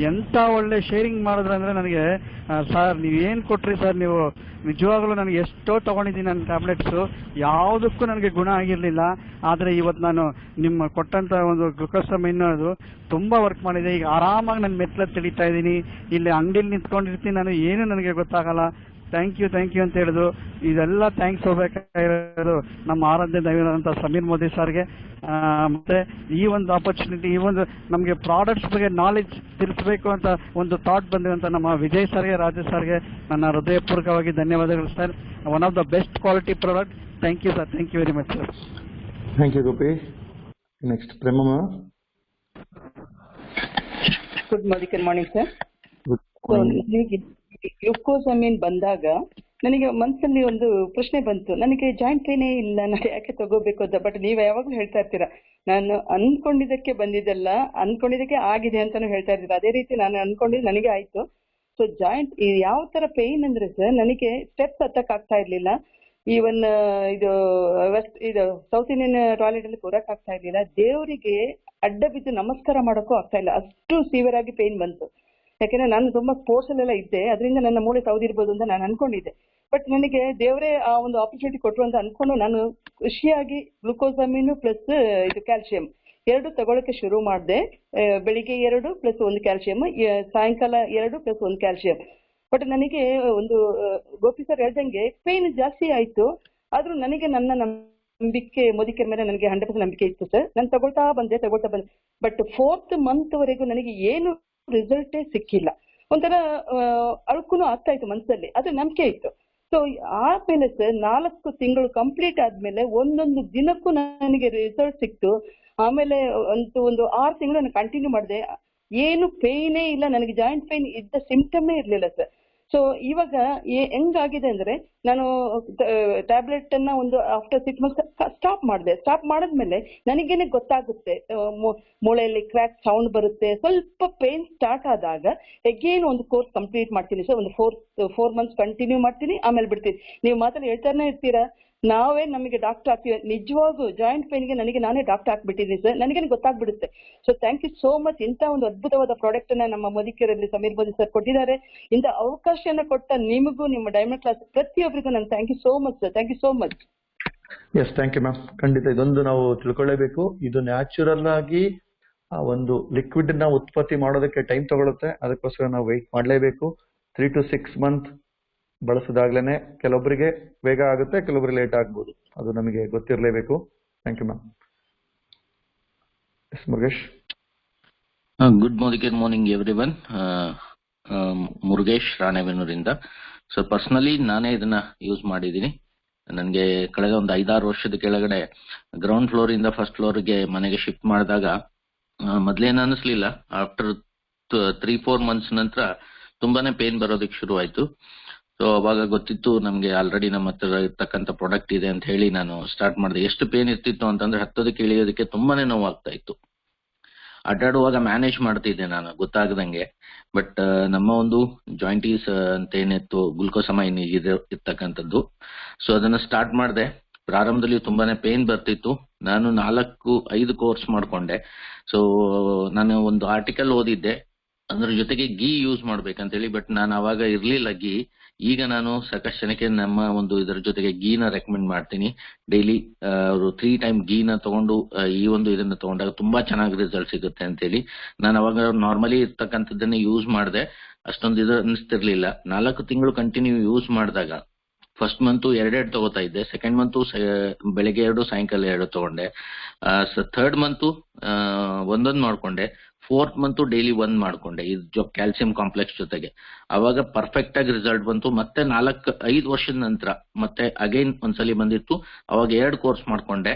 ಎಂಥ ಒಳ್ಳೆ ಶೇರಿಂಗ್ ಮಾಡಿದ್ರು ಅಂದರೆ ನನಗೆ, ಸರ್ ನೀವು ಏನು ಕೊಟ್ರಿ ಸರ್, ನೀವು ನಿಜವಾಗ್ಲೂ ನನಗೆ ಎಷ್ಟೋ ತೊಗೊಂಡಿದ್ದೀನಿ ನನ್ನ ಟ್ಯಾಬ್ಲೆಟ್ಸು, ಯಾವುದಕ್ಕೂ ನನಗೆ ಗುಣ ಆಗಿರಲಿಲ್ಲ. ಆದರೆ ಇವತ್ತು ನಾನು ನಿಮ್ಮ ಕೊಟ್ಟಂಥ ಒಂದು ಗ್ಲುಕೋಸಮೈನ್ ಅದು ತುಂಬ ವರ್ಕ್ ಮಾಡಿದೆ. ಈಗ ಆರಾಮಾಗಿ ನಾನು ಮೆಟ್ಲ ತಿಳಿತಾ ಇದ್ದೀನಿ, ಇಲ್ಲಿ ಅಂಗಡಿಲಿ ನಿಂತ್ಕೊಂಡಿರ್ತೀನಿ ನಾನು, ಏನು ನನಗೆ ಗೊತ್ತಾಗಲ್ಲ. ಥ್ಯಾಂಕ್ ಯು ಅಂತ ಹೇಳಿದ್ರು. ಇದೆಲ್ಲ ಥ್ಯಾಂಕ್ಸ್ ಹೋಗ್ಬೇಕಾಗಿರೋದು ನಮ್ಮ ಆರಾಧ್ಯ ದೈವರಂತ ಸಮೀರ್ ಮೋದಿ ಸರ್ಗೆ. ಮತ್ತೆ ಈ ಒಂದು ಆಪರ್ಚುನಿಟಿ, ಈ ಒಂದು ನಮಗೆ ಪ್ರಾಡಕ್ಟ್ಸ್ ಬಗ್ಗೆ ನಾಲೆಜ್ ತಿಳಿಸಬೇಕು ಅಂತ ಒಂದು ಥಾಟ್ ಬಂದಿರುವಂಥ ನಮ್ಮ ವಿಜಯ್ ಸರ್ಗೆ, ರಾಜೇಶ್ ಸರ್ಗೆ ನನ್ನ ಹೃದಯಪೂರ್ವಕವಾಗಿ ಧನ್ಯವಾದಗಳು sir. One of the best quality product. Thank you sir, thank you very much sir. Thank you Gopi. Next Premamma. Good morning sir. Glucosamine ಬಂದಾಗ ನನಗೆ ಮನಸ್ಸಲ್ಲಿ ಒಂದು ಪ್ರಶ್ನೆ ಬಂತು, ನನಗೆ ಜಾಯಿಂಟ್ ಪೇನೇ ಇಲ್ಲ, ನಾನು ಯಾಕೆ ತಗೋಬೇಕು ಅಂತ. ಬಟ್ ನೀವು ಯಾವಾಗಲೂ ಹೇಳ್ತಾ ಇರ್ತೀರಾ, ನಾನು ಅನ್ಕೊಂಡಿದ್ದಕ್ಕೆ ಬಂದಿದ್ದಲ್ಲ, ಅನ್ಕೊಂಡಿದ್ದಕ್ಕೆ ಆಗಿದೆ ಅಂತಾನು ಹೇಳ್ತಾ ಇರ್ತೀರಾ. ಅದೇ ರೀತಿ ನಾನು ಅನ್ಕೊಂಡಿದ್ದು ನನಗೆ ಆಯ್ತು. ಸೊ ಜಾಯಿಂಟ್ ಯಾವ ತರ ಪೇನ್ ಅಂದ್ರೆ ಸರ್, ನನಗೆ ಸ್ಟೆಪ್ಸ್ ಹತ್ತಕ್ ಆಗ್ತಾ ಇರ್ಲಿಲ್ಲ. ಈವನ್ ಇದು ಸೌತ್ ಇಂಡಿಯನ್ ಟಾಯ್ಲೆಟ್ ಅಲ್ಲಿ ಕೂರಕ್ ಆಗ್ತಾ ಇರ್ಲಿಲ್ಲ. ದೇವರಿಗೆ ಅಡ್ಡ ಬಿದ್ದು ನಮಸ್ಕಾರ ಮಾಡೋಕ್ಕೂ ಆಗ್ತಾ ಇಲ್ಲ, ಅಷ್ಟು ಸಿವಿಯರ್ ಆಗಿ ಪೇನ್ ಬಂತು. ಯಾಕೆಂದ್ರೆ ನಾನು ತುಂಬಾ ಸ್ಪೋರ್ಟ್ಸ್ ಅಲ್ಲೆಲ್ಲ ಇದ್ದೆ, ಅದರಿಂದ ನನ್ನ ಮೂಳೆ ಸೌದಿರ್ಬೋದು ಅಂತ ನಾನು ಅನ್ಕೊಂಡಿದ್ದೆ. ಬಟ್ ನನಗೆ ದೇವರೇ ಆ ಒಂದು ಆಪರ್ಚುನಿಟಿ ಕೊಟ್ಟರು ಅಂತ ಅನ್ಕೊಂಡು ನಾನು ಖುಷಿಯಾಗಿ ಗ್ಲುಕೋಸಮೈನ್ ಪ್ಲಸ್ ಇದು ಕ್ಯಾಲ್ಸಿಯಂ 2 ತಗೊಳಕ್ಕೆ ಶುರು ಮಾಡಿದೆ. ಬೆಳಿಗ್ಗೆ 2 + 1 ಕ್ಯಾಲ್ಸಿಯಂ, ಸಾಯಂಕಾಲ 2 + 1 ಕ್ಯಾಲ್ಸಿಯಂ. ಬಟ್ ನನಗೆ ಒಂದು ಗೋಪಿ ಸರ್ ಹೇಳ್ದಂಗೆ ಪೇನ್ ಜಾಸ್ತಿ ಆಯ್ತು. ಆದ್ರೂ ನನಗೆ ನನ್ನ ನಂಬಿಕೆ ಮೋದಿಕೆ ಮೇಲೆ ನನಗೆ 100% ನಂಬಿಕೆ ಇತ್ತು ಸರ್. ನಾನು ತಗೊಳ್ತಾ ಬಂದೆ. ಬಟ್ 4th month ವರೆಗೂ ನನಗೆ ಏನು ರಿಸಲ್ಟೇ ಸಿಕ್ಕಿಲ್ಲ. ಒಂಥರ ಅಳ್ಕೂನು ಆಗ್ತಾ ಇತ್ತು ಮನಸ್ಸಲ್ಲಿ, ಅದು ನಂಬಿಕೆ ಇತ್ತು. ಸೊ ಆದ್ಮೇಲೆ ಸರ್ 4 ತಿಂಗಳು ಕಂಪ್ಲೀಟ್ ಆದ್ಮೇಲೆ ಒಂದೊಂದು ದಿನಕ್ಕೂ ನನಗೆ ರಿಸಲ್ಟ್ ಸಿಕ್ತು. ಆಮೇಲೆ ಒಂದು 6 ತಿಂಗಳು ನಾನು ಕಂಟಿನ್ಯೂ ಮಾಡಿದೆ. ಏನು ಪೇಯ್ನೇ ಇಲ್ಲ, ನನಗೆ ಜಾಯಿಂಟ್ ಪೇಯ್ನ್ ಇದ್ದ ಸಿಂಪ್ಟಮೇ ಇರಲಿಲ್ಲ ಸರ್. ಸೊ ಇವಾಗ ಹೆಂಗಾಗಿದೆ ಅಂದ್ರೆ, ನಾನು ಟ್ಯಾಬ್ಲೆಟ್ ಅನ್ನ ಒಂದು ಆಫ್ಟರ್ 6 months ಸ್ಟಾಪ್ ಮಾಡಿದೆ. ಸ್ಟಾಪ್ ಮಾಡಿದ್ಮೇಲೆ ನನಗೇನೆ ಗೊತ್ತಾಗುತ್ತೆ, ಮೂಳೆಯಲ್ಲಿ ಕ್ರ್ಯಾಕ್ ಸೌಂಡ್ ಬರುತ್ತೆ. ಸ್ವಲ್ಪ ಪೇನ್ ಸ್ಟಾರ್ಟ್ ಆದಾಗ ಅಗೇನ್ ಒಂದು ಕೋರ್ಸ್ ಕಂಪ್ಲೀಟ್ ಮಾಡ್ತೀನಿ ಸರ್. ಒಂದು 4 months ಕಂಟಿನ್ಯೂ ಮಾಡ್ತೀನಿ, ಆಮೇಲೆ ಬಿಡ್ತೀನಿ. ನೀವು ಮಾತ್ರ ಹೇಳ್ತಾನೆ ಇರ್ತೀರಾ, ನಾವೇ ನಮಗೆ ಡಾಕ್ಟರ್ ಆಗ್ತೀವಿ. ನಿಜವಾಗೂ ಜಾಯಿಂಟ್ ಪೇನ್ಗೆ ನನಗೆ ನಾನೇ ಡಾಕ್ಟರ್ ಹಾಕ್ಬಿಟ್ಟಿದ್ದೀನಿ ಸರ್, ನನಗೇನೆ ಗೊತ್ತಾಗ್ಬಿಡುತ್ತೆ. So thank you so much. ಇಂಥ ಒಂದು ಅದ್ಭುತವಾದ ಪ್ರಾಡಕ್ಟ್ ಅನ್ನ ನಮ್ಮ ಮೋದಿಕೆರಲ್ಲಿ ಸಮೀರ್ ಮೋದಿ ಸರ್ ಕೊಟ್ಟಿದ್ದಾರೆ. ಇಂಥ ಅವಕಾಶನ ಕೊಟ್ಟ ನಿಮಗೂ, ನಿಮ್ಮ ಡೈಮಂಡ್ ಕ್ಲಾಸ್ ಪ್ರತಿಯೊಬ್ಬರಿಗೂ ನಾನು thank you so much sir. Thank you so much. Yes, thank you ma'am. ಖಂಡಿತ ಇದೊಂದು ನಾವು ತಿಳ್ಕೊಳ್ಳೇಬೇಕು. ಇದು ನ್ಯಾಚುರಲ್ ಆಗಿ ಆ ಒಂದು ಲಿಕ್ವಿಡ್ ನ ಉತ್ಪತ್ತಿ ಮಾಡೋದಕ್ಕೆ ಟೈಮ್ ತಗೊಳುತ್ತೆ. ಅದಕ್ಕೋಸ್ಕರ ನಾವು ವೆಯ್ಟ್ ಮಾಡಲೇಬೇಕು. 3 to 6 months ಬಳಸಿದಾಗ್ಲೇನೆ ಕೆಲವೊಬ್ಬರಿಗೆ ಬೇಗ ಆಗುತ್ತೆ, ಕೆಲವೊಬ್ಬರಿಗೆ ಲೇಟ್ ಆಗ್ಬೋದು. ಅದು ನಮಗೆ ಗೊತ್ತಿರಲೇಬೇಕು. Thank you ma'am. Yes Murugesh. Good morning everyone. Murugesh ರಾಣೆಬೆನ್ನೂರಿಂದ. ಸೊ ಪರ್ಸನಲಿ ನಾನೇ ಇದನ್ನ ಯೂಸ್ ಮಾಡಿದ್ದೀನಿ. ನನಗೆ ಕಳೆದ ಒಂದು 5-6 ವರ್ಷದ ಕೆಳಗಡೆ ಗ್ರೌಂಡ್ ಫ್ಲೋರ್ ಇಂದ ಫಸ್ಟ್ ಫ್ಲೋರ್ಗೆ ಮನೆಗೆ ಶಿಫ್ಟ್ ಮಾಡಿದಾಗ ಮೊದ್ಲೇನು ಅನಿಸ್ಲಿಲ್ಲ. ಆಫ್ಟರ್ 3-4 months ನಂತರ ತುಂಬಾನೇ ಪೇನ್ ಬರೋದಕ್ಕೆ ಶುರು ಆಯ್ತು. ಸೊ ಅವಾಗ ಗೊತ್ತಿತ್ತು ನಮ್ಗೆ ಆಲ್ರೆಡಿ ನಮ್ಮ ಹತ್ರ ಇರ್ತಕ್ಕಂಥ ಪ್ರಾಡಕ್ಟ್ ಇದೆ ಅಂತ ಹೇಳಿ ನಾನು ಸ್ಟಾರ್ಟ್ ಮಾಡಿದೆ. ಎಷ್ಟು ಪೇನ್ ಇರ್ತಿತ್ತು ಅಂತಂದ್ರೆ ಹತ್ತೋದಕ್ಕೆ ಇಳಿಯೋದಕ್ಕೆ ತುಂಬಾನೇ ನೋವಾಗ್ತಾ ಇತ್ತು. ಅಡ್ಡಾಡುವಾಗ ಮ್ಯಾನೇಜ್ ಮಾಡ್ತಿದ್ದೆ ನಾನು ಗೊತ್ತಾಗದಂಗೆ. ಬಟ್ ನಮ್ಮ ಒಂದು ಜಾಯಿಂಟೀಸ್ ಅಂತ ಏನಿತ್ತು, ಗ್ಲುಕೋಸಮೈನ್ ಇರ್ತಕ್ಕಂಥದ್ದು. ಸೊ ಅದನ್ನ ಸ್ಟಾರ್ಟ್ ಮಾಡಿದೆ. ಪ್ರಾರಂಭದಲ್ಲಿ ತುಂಬಾನೇ ಪೇನ್ ಬರ್ತಿತ್ತು. ನಾನು 4-5 ಕೋರ್ಸ್ ಮಾಡ್ಕೊಂಡೆ. ಸೊ ನಾನು ಒಂದು ಆರ್ಟಿಕಲ್ ಓದಿದ್ದೆ ಅದ್ರ ಜೊತೆಗೆ ಗೀ ಯೂಸ್ ಮಾಡ್ಬೇಕಂತ ಹೇಳಿ. ಬಟ್ ನಾನು ಅವಾಗ ಇರ್ಲಿಲ್ಲ ಗೀ. ಈಗ ನಾನು ಸಾಕಷ್ಟು ಜನಕ್ಕೆ ನಮ್ಮ ಒಂದು ಇದರ ಜೊತೆಗೆ ಗೀನ ರೆಕಮೆಂಡ್ ಮಾಡ್ತೀನಿ. ಡೈಲಿ ಅವರು 3 times ಗೀನ ತಗೊಂಡು ಈ ಒಂದು ಇದನ್ನ ತಗೊಂಡಾಗ ತುಂಬಾ ಚೆನ್ನಾಗಿ ರಿಸಲ್ಟ್ ಸಿಗುತ್ತೆ ಅಂತ ಹೇಳಿ ನಾನು ಅವಾಗ ನಾರ್ಮಲಿ ಇರ್ತಕ್ಕಂಥದ್ದನ್ನೇ ಯೂಸ್ ಮಾಡಿದೆ. ಅಷ್ಟೊಂದು ಇದು ಅನಿಸ್ತಿರ್ಲಿಲ್ಲ. 4 ತಿಂಗಳು ಕಂಟಿನ್ಯೂ ಯೂಸ್ ಮಾಡಿದಾಗ ಫಸ್ಟ್ ಮಂತ್ 2 ತಗೋತಾ ಇದ್ದೆ. ಸೆಕೆಂಡ್ ಮಂತ್ ಬೆಳಗ್ಗೆ 2, ಸಾಯಂಕಾಲ 2 ತಗೊಂಡೆ. ಥರ್ಡ್ ಮಂತ್ 1 ಮಾಡ್ಕೊಂಡೆ. 4th ಮಂತ್ ಡೈಲಿ 1 ಮಾಡ್ಕೊಂಡೆ. ಇದು ಕ್ಯಾಲ್ಸಿಯಂ ಕಾಂಪ್ಲೆಕ್ಸ್ ಜೊತೆಗೆ. ಅವಾಗ ಪರ್ಫೆಕ್ಟ್ ಆಗಿ ರಿಸಲ್ಟ್ ಬಂತು. ಮತ್ತೆ 4-5 ವರ್ಷದ ನಂತರ ಮತ್ತೆ ಅಗೈನ್ ಒಂದ್ಸಲಿ ಬಂದಿತ್ತು. ಅವಾಗ 2 ಕೋರ್ಸ್ ಮಾಡ್ಕೊಂಡೆ.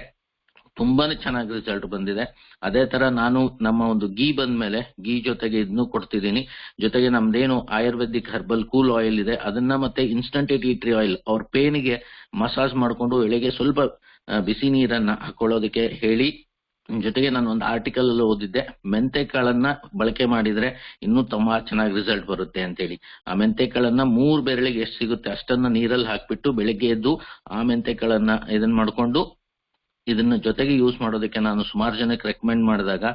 ತುಂಬಾನೇ ಚೆನ್ನಾಗಿ ರಿಸಲ್ಟ್ ಬಂದಿದೆ. ಅದೇ ತರ ನಾನು ನಮ್ಮ ಒಂದು ಗೀ ಬಂದ್ಮೇಲೆ ಗೀ ಜೊತೆಗೆ ಇದನ್ನು ಕೊಡ್ತಿದ್ದೀನಿ. ಜೊತೆಗೆ ನಮ್ದೇನು ಆಯುರ್ವೇದಿಕ್ ಹರ್ಬಲ್ ಕೂಲ್ ಆಯಿಲ್ ಇದೆ ಅದನ್ನ ಮತ್ತೆ ಇನ್ಸ್ಟಂಟ್ ಟೀ ಟ್ರೀ ಆಯಿಲ್ ಅವ್ರ ಪೇನಿಗೆ ಮಸಾಜ್ ಮಾಡ್ಕೊಂಡು ಎಳೆಗೆ ಸ್ವಲ್ಪ ಬಿಸಿ ನೀರನ್ನ ಹಾಕೊಳ್ಳೋದಕ್ಕೆ ಹೇಳಿ. ಜೊತೆಗೆ ನಾನು ಒಂದು ಆರ್ಟಿಕಲ್ ಓದಿದ್ದೆ, ಮೆಂತೆ ಕಾಳನ್ನ ಬಳಕೆ ಮಾಡಿದ್ರೆ ಇನ್ನೂ ತುಂಬಾ ಚೆನ್ನಾಗಿ ರಿಸಲ್ಟ್ ಬರುತ್ತೆ ಅಂತೇಳಿ. ಆ ಮೆಂತೆ ಕಾಳನ್ನ 3 ಬೆರಳಿಗೆ ಎಷ್ಟು ಸಿಗುತ್ತೆ ಅಷ್ಟನ್ನ ನೀರಲ್ಲಿ ಹಾಕ್ಬಿಟ್ಟು ಬೆಳಿಗ್ಗೆ ಎದ್ದು ಆ ಮೆಂತೆ ಕಾಳನ್ನ ಇದನ್ನ ಮಾಡ್ಕೊಂಡು ಇದನ್ನ ಜೊತೆಗೆ ಯೂಸ್ ಮಾಡೋದಕ್ಕೆ ನಾನು ಸುಮಾರು ಜನಕ್ಕೆ ರೆಕಮೆಂಡ್ ಮಾಡಿದಾಗ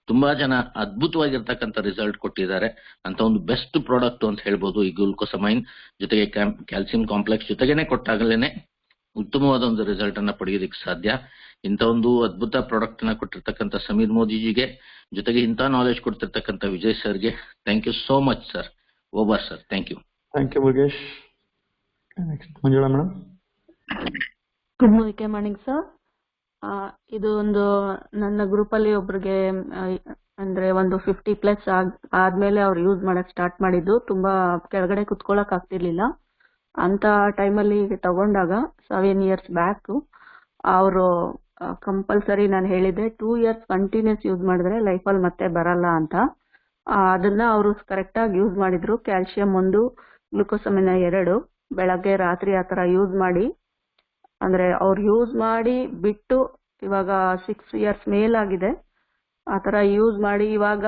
ತುಂಬಾ ಜನ ಅದ್ಭುತವಾಗಿರ್ತಕ್ಕಂಥ ರಿಸಲ್ಟ್ ಕೊಟ್ಟಿದ್ದಾರೆ. ಅಂತ ಒಂದು ಬೆಸ್ಟ್ ಪ್ರಾಡಕ್ಟ್ ಅಂತ ಹೇಳ್ಬೋದು ಈ ಗ್ಲುಕೋಸಮೈನ್. ಜೊತೆಗೆ ಕ್ಯಾಲ್ಸಿಯಂ ಕಾಂಪ್ಲೆಕ್ಸ್ ಜೊತೆಗೇನೆ ಕೊಟ್ಟಾಗಲೇನೆ ಉತ್ತಮವಾದ ಒಂದು ರಿಸಲ್ಟ್ ಅನ್ನ ಪಡೆಯೋದಕ್ಕೆ ಸಾಧ್ಯ. ಇಂಥ ಒಂದು ಅದ್ಭುತ ಪ್ರಾಡಕ್ಟ್ ನ ಕೊಟ್ಟಿರ್ತಕ್ಕಂಥ ಸಮೀರ್ ಮೋದಿಜಿಗೆ, ಜೊತೆಗೆ ಇಂಥ ನಾಲೆಜ್ ಕೊಡ್ತಿರ್ತಕ್ಕಂಥ ವಿಜಯ್ ಸರ್ಗೆ thank you so much sir. Over sir. Thank you. Thank you Murugesh. Next Manjula madam. Good morning sir. ಇದು ಒಂದು ನನ್ನ ಗ್ರೂಪಲ್ಲಿ ಒಬ್ರಿಗೆ ಅಂದ್ರೆ ಒಂದು 50+ ಆದ್ಮೇಲೆ ಅವ್ರು ಯೂಸ್ ಮಾಡಕ್ ಸ್ಟಾರ್ಟ್ ಮಾಡಿದ್ದು. ತುಂಬಾ ಕೆಳಗಡೆ ಕುತ್ಕೊಳಕ್ ಆಗ್ತಿರ್ಲಿಲ್ಲ. ಅಂತ ಟೈಮಲ್ಲಿ ತಗೊಂಡಾಗ 7 years ಬ್ಯಾಕ್ ಅವರು ಕಂಪಲ್ಸರಿ ನಾನು ಹೇಳಿದ್ದೆ 2 years ಕಂಟಿನ್ಯೂಸ್ ಯೂಸ್ ಮಾಡಿದ್ರೆ ಲೈಫಲ್ಲಿ ಮತ್ತೆ ಬರಲ್ಲ ಅಂತ. ಅದನ್ನ ಅವರು ಕರೆಕ್ಟಾಗಿ ಯೂಸ್ ಮಾಡಿದ್ರು. ಕ್ಯಾಲ್ಸಿಯಂ 1, ಗ್ಲುಕೋಸಮಿನ್ 2 ಬೆಳಗ್ಗೆ ರಾತ್ರಿ ಆ ಥರ ಯೂಸ್ ಮಾಡಿ, ಅಂದ್ರೆ ಅವ್ರು ಯೂಸ್ ಮಾಡಿ ಬಿಟ್ಟು ಇವಾಗ 6 years ಮೇಲಾಗಿದೆ. ಆ ಥರ ಯೂಸ್ ಮಾಡಿ ಇವಾಗ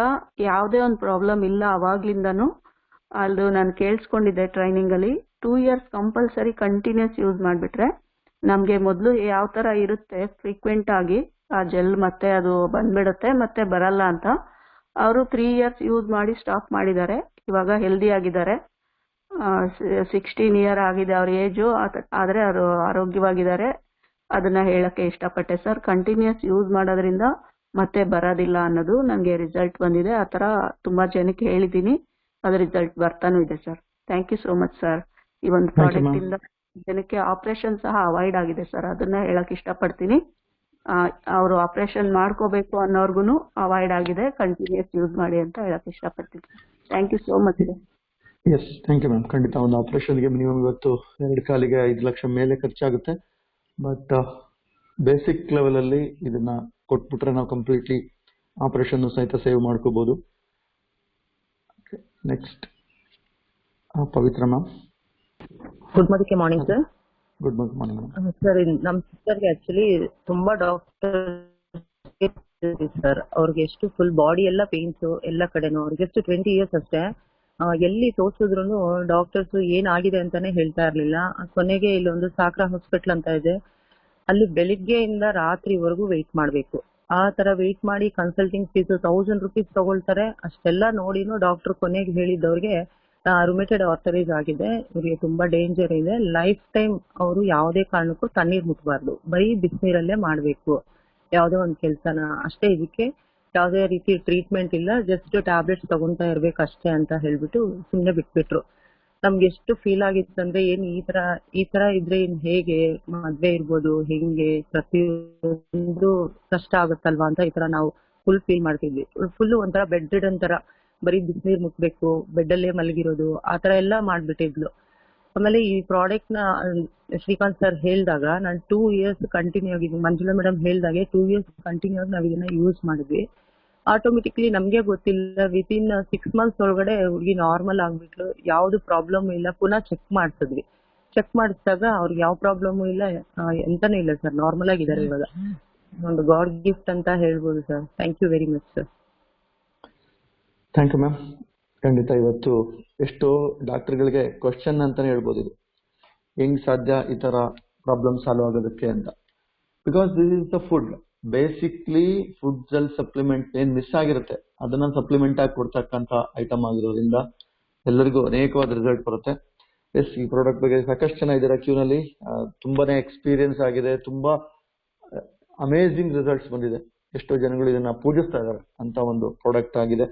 ಯಾವುದೇ ಒಂದು ಪ್ರಾಬ್ಲಮ್ ಇಲ್ಲ ಅವಾಗ್ಲಿಂದನೂ. ಅದು ನಾನು ಕೇಳಿಸ್ಕೊಂಡಿದ್ದೆ ಟ್ರೈನಿಂಗಲ್ಲಿ. 2 years ಕಂಪಲ್ಸರಿ ಕಂಟಿನ್ಯೂಸ್ ಯೂಸ್ ಮಾಡಿಬಿಟ್ರೆ ನಮಗೆ ಮೊದಲು ಯಾವ ಥರ ಇರುತ್ತೆ ಫ್ರೀಕ್ವೆಂಟ್ ಆಗಿ ಆ ಜೆಲ್ ಮತ್ತೆ ಅದು ಬಂದ್ಬಿಡುತ್ತೆ ಮತ್ತೆ ಬರಲ್ಲ ಅಂತ. ಅವರು 3 years ಯೂಸ್ ಮಾಡಿ ಸ್ಟಾಪ್ ಮಾಡಿದ್ದಾರೆ. ಇವಾಗ ಹೆಲ್ದಿ ಆಗಿದ್ದಾರೆ. 16 year ಆಗಿದೆ ಅವ್ರ ಏಜು, ಆದರೆ ಅವರು ಆರೋಗ್ಯವಾಗಿದ್ದಾರೆ. ಅದನ್ನ ಹೇಳಕ್ಕೆ ಇಷ್ಟಪಟ್ಟೆ ಸರ್. ಕಂಟಿನ್ಯೂಸ್ ಯೂಸ್ ಮಾಡೋದ್ರಿಂದ ಮತ್ತೆ ಬರೋದಿಲ್ಲ ಅನ್ನೋದು ನನಗೆ ರಿಸಲ್ಟ್ ಬಂದಿದೆ. ಆ ಥರ ತುಂಬ ಜನಕ್ಕೆ ಹೇಳಿದ್ದೀನಿ, ಅದು ರಿಸಲ್ಟ್ ಬರ್ತಾನೂ ಇದೆ sir. Thank you so much sir. ಈ ಒಂದು ಪ್ರಾಡಕ್ಟ್ ಇಂದ ಜನಕ್ಕೆ ಆಪರೇಷನ್ ಸಹ ಅವಾಯ್ಡ್ ಆಗಿದೆ ಸರ್. ಅದನ್ನ ಹೇಳಕ್ ಇಷ್ಟಪಡ್ತೀನಿ. ಅವರು ಆಪರೇಷನ್ ಮಾಡ್ಕೋಬೇಕು ಅನ್ನೋರ್ಗು ಅವಾಯ್ಡ್ ಆಗಿದೆ. ಕಂಟಿನ್ಯೂಸ್ ಯೂಸ್ ಮಾಡಿ ಅಂತ ಹೇಳಕ್ ಇಷ್ಟಪಡ್ತೀನಿ. Thank you so much sir. Yes, thank you ma'am. ಖಂಡಿತ ಒಂದು ಆಪರೇಷನ್ಗೆ ಮಿನಿಮಮ್ ಇವತ್ತು 2 ಕಾಲಿಗೆ 5 ಲಕ್ಷ ಮೇಲೆ ಖರ್ಚಾಗುತ್ತೆ. ಬಟ್ ಬೇಸಿಕ್ ಲೆವೆಲ್ ಅಲ್ಲಿ ಇದನ್ನ ಕೊಟ್ಬಿಟ್ರೆ ನಾವು ಕಂಪ್ಲೀಟ್ಲಿ ಆಪರೇಷನ್ ಸಹಿತ ಸೇವ್ ಮಾಡ್ಕೋಬಹುದು. Next Pavitra ma'am. Good morning sir. Good morning sir, ನಮ್ಮ ಸಿಸ್ಟರ್ಗೆ ಆಕ್ಚುಲಿ ತುಂಬಾ ಡಾಕ್ಟರ್ ಸರ್. ಅವ್ರಿಗೆ ಎಷ್ಟು ಫುಲ್ ಬಾಡಿ ಎಲ್ಲ ಪೇನ್ಸ್ ಎಲ್ಲ ಕಡೆನೂ. ಅವ್ರಿಗೆ ಎಷ್ಟು 20 years ಅಷ್ಟೇ. ಎಲ್ಲಿ ತೋರ್ಸಿದ್ರು ಡಾಕ್ಟರ್ಸ್ ಏನಾಗಿದೆ ಅಂತಾನೆ ಹೇಳ್ತಾ ಇರ್ಲಿಲ್ಲ. ಕೊನೆಗೆ ಇಲ್ಲೊಂದು ಸಾಕ್ರಾ ಹಾಸ್ಪಿಟಲ್ ಅಂತ ಇದೆ, ಅಲ್ಲಿ ಬೆಳಿಗ್ಗೆಯಿಂದ ರಾತ್ರಿವರೆಗೂ ವೆಯ್ಟ್ ಮಾಡ್ಬೇಕು. ಆ ತರ ವೆಯ್ಟ್ ಮಾಡಿ ಕನ್ಸಲ್ಟಿಂಗ್ ಫೀಸ್ 1000 rupees ತಗೊಳ್ತಾರೆ. ಅಷ್ಟೆಲ್ಲ ನೋಡಿನೂ ಡಾಕ್ಟರ್ ಕೊನೆಗೆ ಹೇಳಿದ್ದವ್ರಿಗೆ ರುಮೆಟೆಡ್ ಆರ್ಥರೈಸ್ ಆಗಿದೆ, ಇವರಿಗೆ ತುಂಬಾ ಡೇಂಜರ್ ಇದೆ. ಲೈಫ್ ಟೈಮ್ ಅವರು ಯಾವುದೇ ಕಾರಣಕ್ಕೂ ತಣ್ಣೀರ್ ಮುಟ್ಬಾರ್ದು, ಬರೀ ಬಿಸಿನೀರಲ್ಲೇ ಮಾಡ್ಬೇಕು ಯಾವುದೇ ಒಂದು ಕೆಲ್ಸನ ಅಷ್ಟೇ. ಇದಕ್ಕೆ ಯಾವುದೇ ರೀತಿ ಟ್ರೀಟ್ಮೆಂಟ್ ಇಲ್ಲ, ಜಸ್ಟ್ ಟ್ಯಾಬ್ಲೆಟ್ಸ್ ತಗೊಂತಾ ಇರ್ಬೇಕಷ್ಟೇ ಅಂತ ಹೇಳ್ಬಿಟ್ಟು ಸುಮ್ನೆ ಬಿಟ್ಬಿಟ್ರು. ನಮ್ಗೆ ಎಷ್ಟು ಫೀಲ್ ಆಗಿತ್ತು ಅಂದ್ರೆ ಏನ್ ಈ ತರ ಇದ್ರೆ ಇನ್ ಹೇಗೆ ಮದ್ವೆ ಇರ್ಬೋದು, ಹೆಂಗೆ ಪ್ರತಿಯೊಂದು ಕಷ್ಟ ಆಗುತ್ತಲ್ವಾ ಅಂತ ಈ ತರ ನಾವು ಫುಲ್ ಫೀಲ್ ಮಾಡ್ತಿದ್ವಿ. ಫುಲ್ ಒಂಥರ ಬೆಡ್ ರಿಡನ್ ತರ, ಬರೀ ಬಿಸಿನೀರ್ ಮುಟ್ಬೇಕು, ಬೆಡ್ ಅಲ್ಲೇ ಮಲಗಿರೋದು, ಆ ತರ ಎಲ್ಲಾ ಮಾಡ್ಬಿಟ್ಟಿದ್ಲು. ಆಮೇಲೆ ಈ ಪ್ರಾಡಕ್ಟ್ ನ ಶ್ರೀಕಾಂತ್ ಸರ್ ಹೇಳಿದಾಗ ನಾನು 2 years ಕಂಟಿನ್ಯೂ ಆಗಿ, ಮಂಜುಳಾ ಮೇಡಮ್ ಹೇಳ್ದಾಗೆ 2 years ಕಂಟಿನ್ಯೂ ಆಗಿ ನಾವ್ ಇದನ್ನ ಯೂಸ್ ಮಾಡಿದ್ವಿ. ಆಟೋಮೆಟಿಕ್ಲಿ ನಮ್ಗೆ ಗೊತ್ತಿಲ್ಲ, ವಿತಿನ್ 6 months ಒಳಗಡೆ ಹುಡುಗಿ ನಾರ್ಮಲ್ ಆಗ್ಬಿಟ್ಲು, ಯಾವ್ದು ಪ್ರಾಬ್ಲಮ್ ಇಲ್ಲ. ಪುನಃ ಚೆಕ್ ಮಾಡಿಸಿದ್ವಿ, ಚೆಕ್ ಮಾಡಿಸಿದಾಗ ಅವ್ರಿಗೆ ಯಾವ ಪ್ರಾಬ್ಲಮ್ ಇಲ್ಲ, ಎಂತಾನು ಇಲ್ಲ ಸರ್, ನಾರ್ಮಲ್ ಆಗಿದ್ದಾರೆ ಇವಾಗ. ಒಂದು ಗಾಡ್ ಗಿಫ್ಟ್ ಅಂತ ಹೇಳ್ಬೋದು sir. Thank you very much sir. Thank you ma'am. ಖಂಡಿತ ಇವತ್ತು ಎಷ್ಟೋ ಡಾಕ್ಟರ್ಗಳಿಗೆ ಕ್ವಶನ್ ಅಂತಾನೆ ಹೇಳ್ಬೋದು, ಇದು ಹೆಂಗ್ ಸಾಧ್ಯ ಈ ತರ ಪ್ರಾಬ್ಲಮ್ ಸಾಲ್ವ್ ಆಗೋದಕ್ಕೆ ಅಂತ. Because this is the food. Basically foods ಅಲ್ಲಿ ಸಪ್ಲಿಮೆಂಟ್ ಏನ್ ಮಿಸ್ ಆಗಿರುತ್ತೆ ಅದನ್ನ ಸಪ್ಲಿಮೆಂಟ್ ಆಗಿ ಕೊಡ್ತಕ್ಕಂತ ಐಟಮ್ ಆಗಿರೋದ್ರಿಂದ ಎಲ್ಲರಿಗೂ ಅನೇಕವಾದ ರಿಸಲ್ಟ್ ಬರುತ್ತೆ. ಎಸ್, ಈ ಪ್ರಾಡಕ್ಟ್ ಬಗ್ಗೆ ಸಾಕಷ್ಟು ಜನ ಇದ್ದಾರೆ ಕ್ಯೂನಲ್ಲಿ, ತುಂಬಾನೇ ಎಕ್ಸ್ಪೀರಿಯನ್ಸ್ ಆಗಿದೆ, ತುಂಬಾ ಅಮೇಝಿಂಗ್ ರಿಸಲ್ಟ್ಸ್ ಬಂದಿದೆ. ಎಷ್ಟೋ ಜನಗಳು ಇದನ್ನ ಪೂಜಿಸ್ತಾ ಇದ್ದಾರೆ ಅಂತ ಒಂದು ಪ್ರಾಡಕ್ಟ್ ಆಗಿದೆ.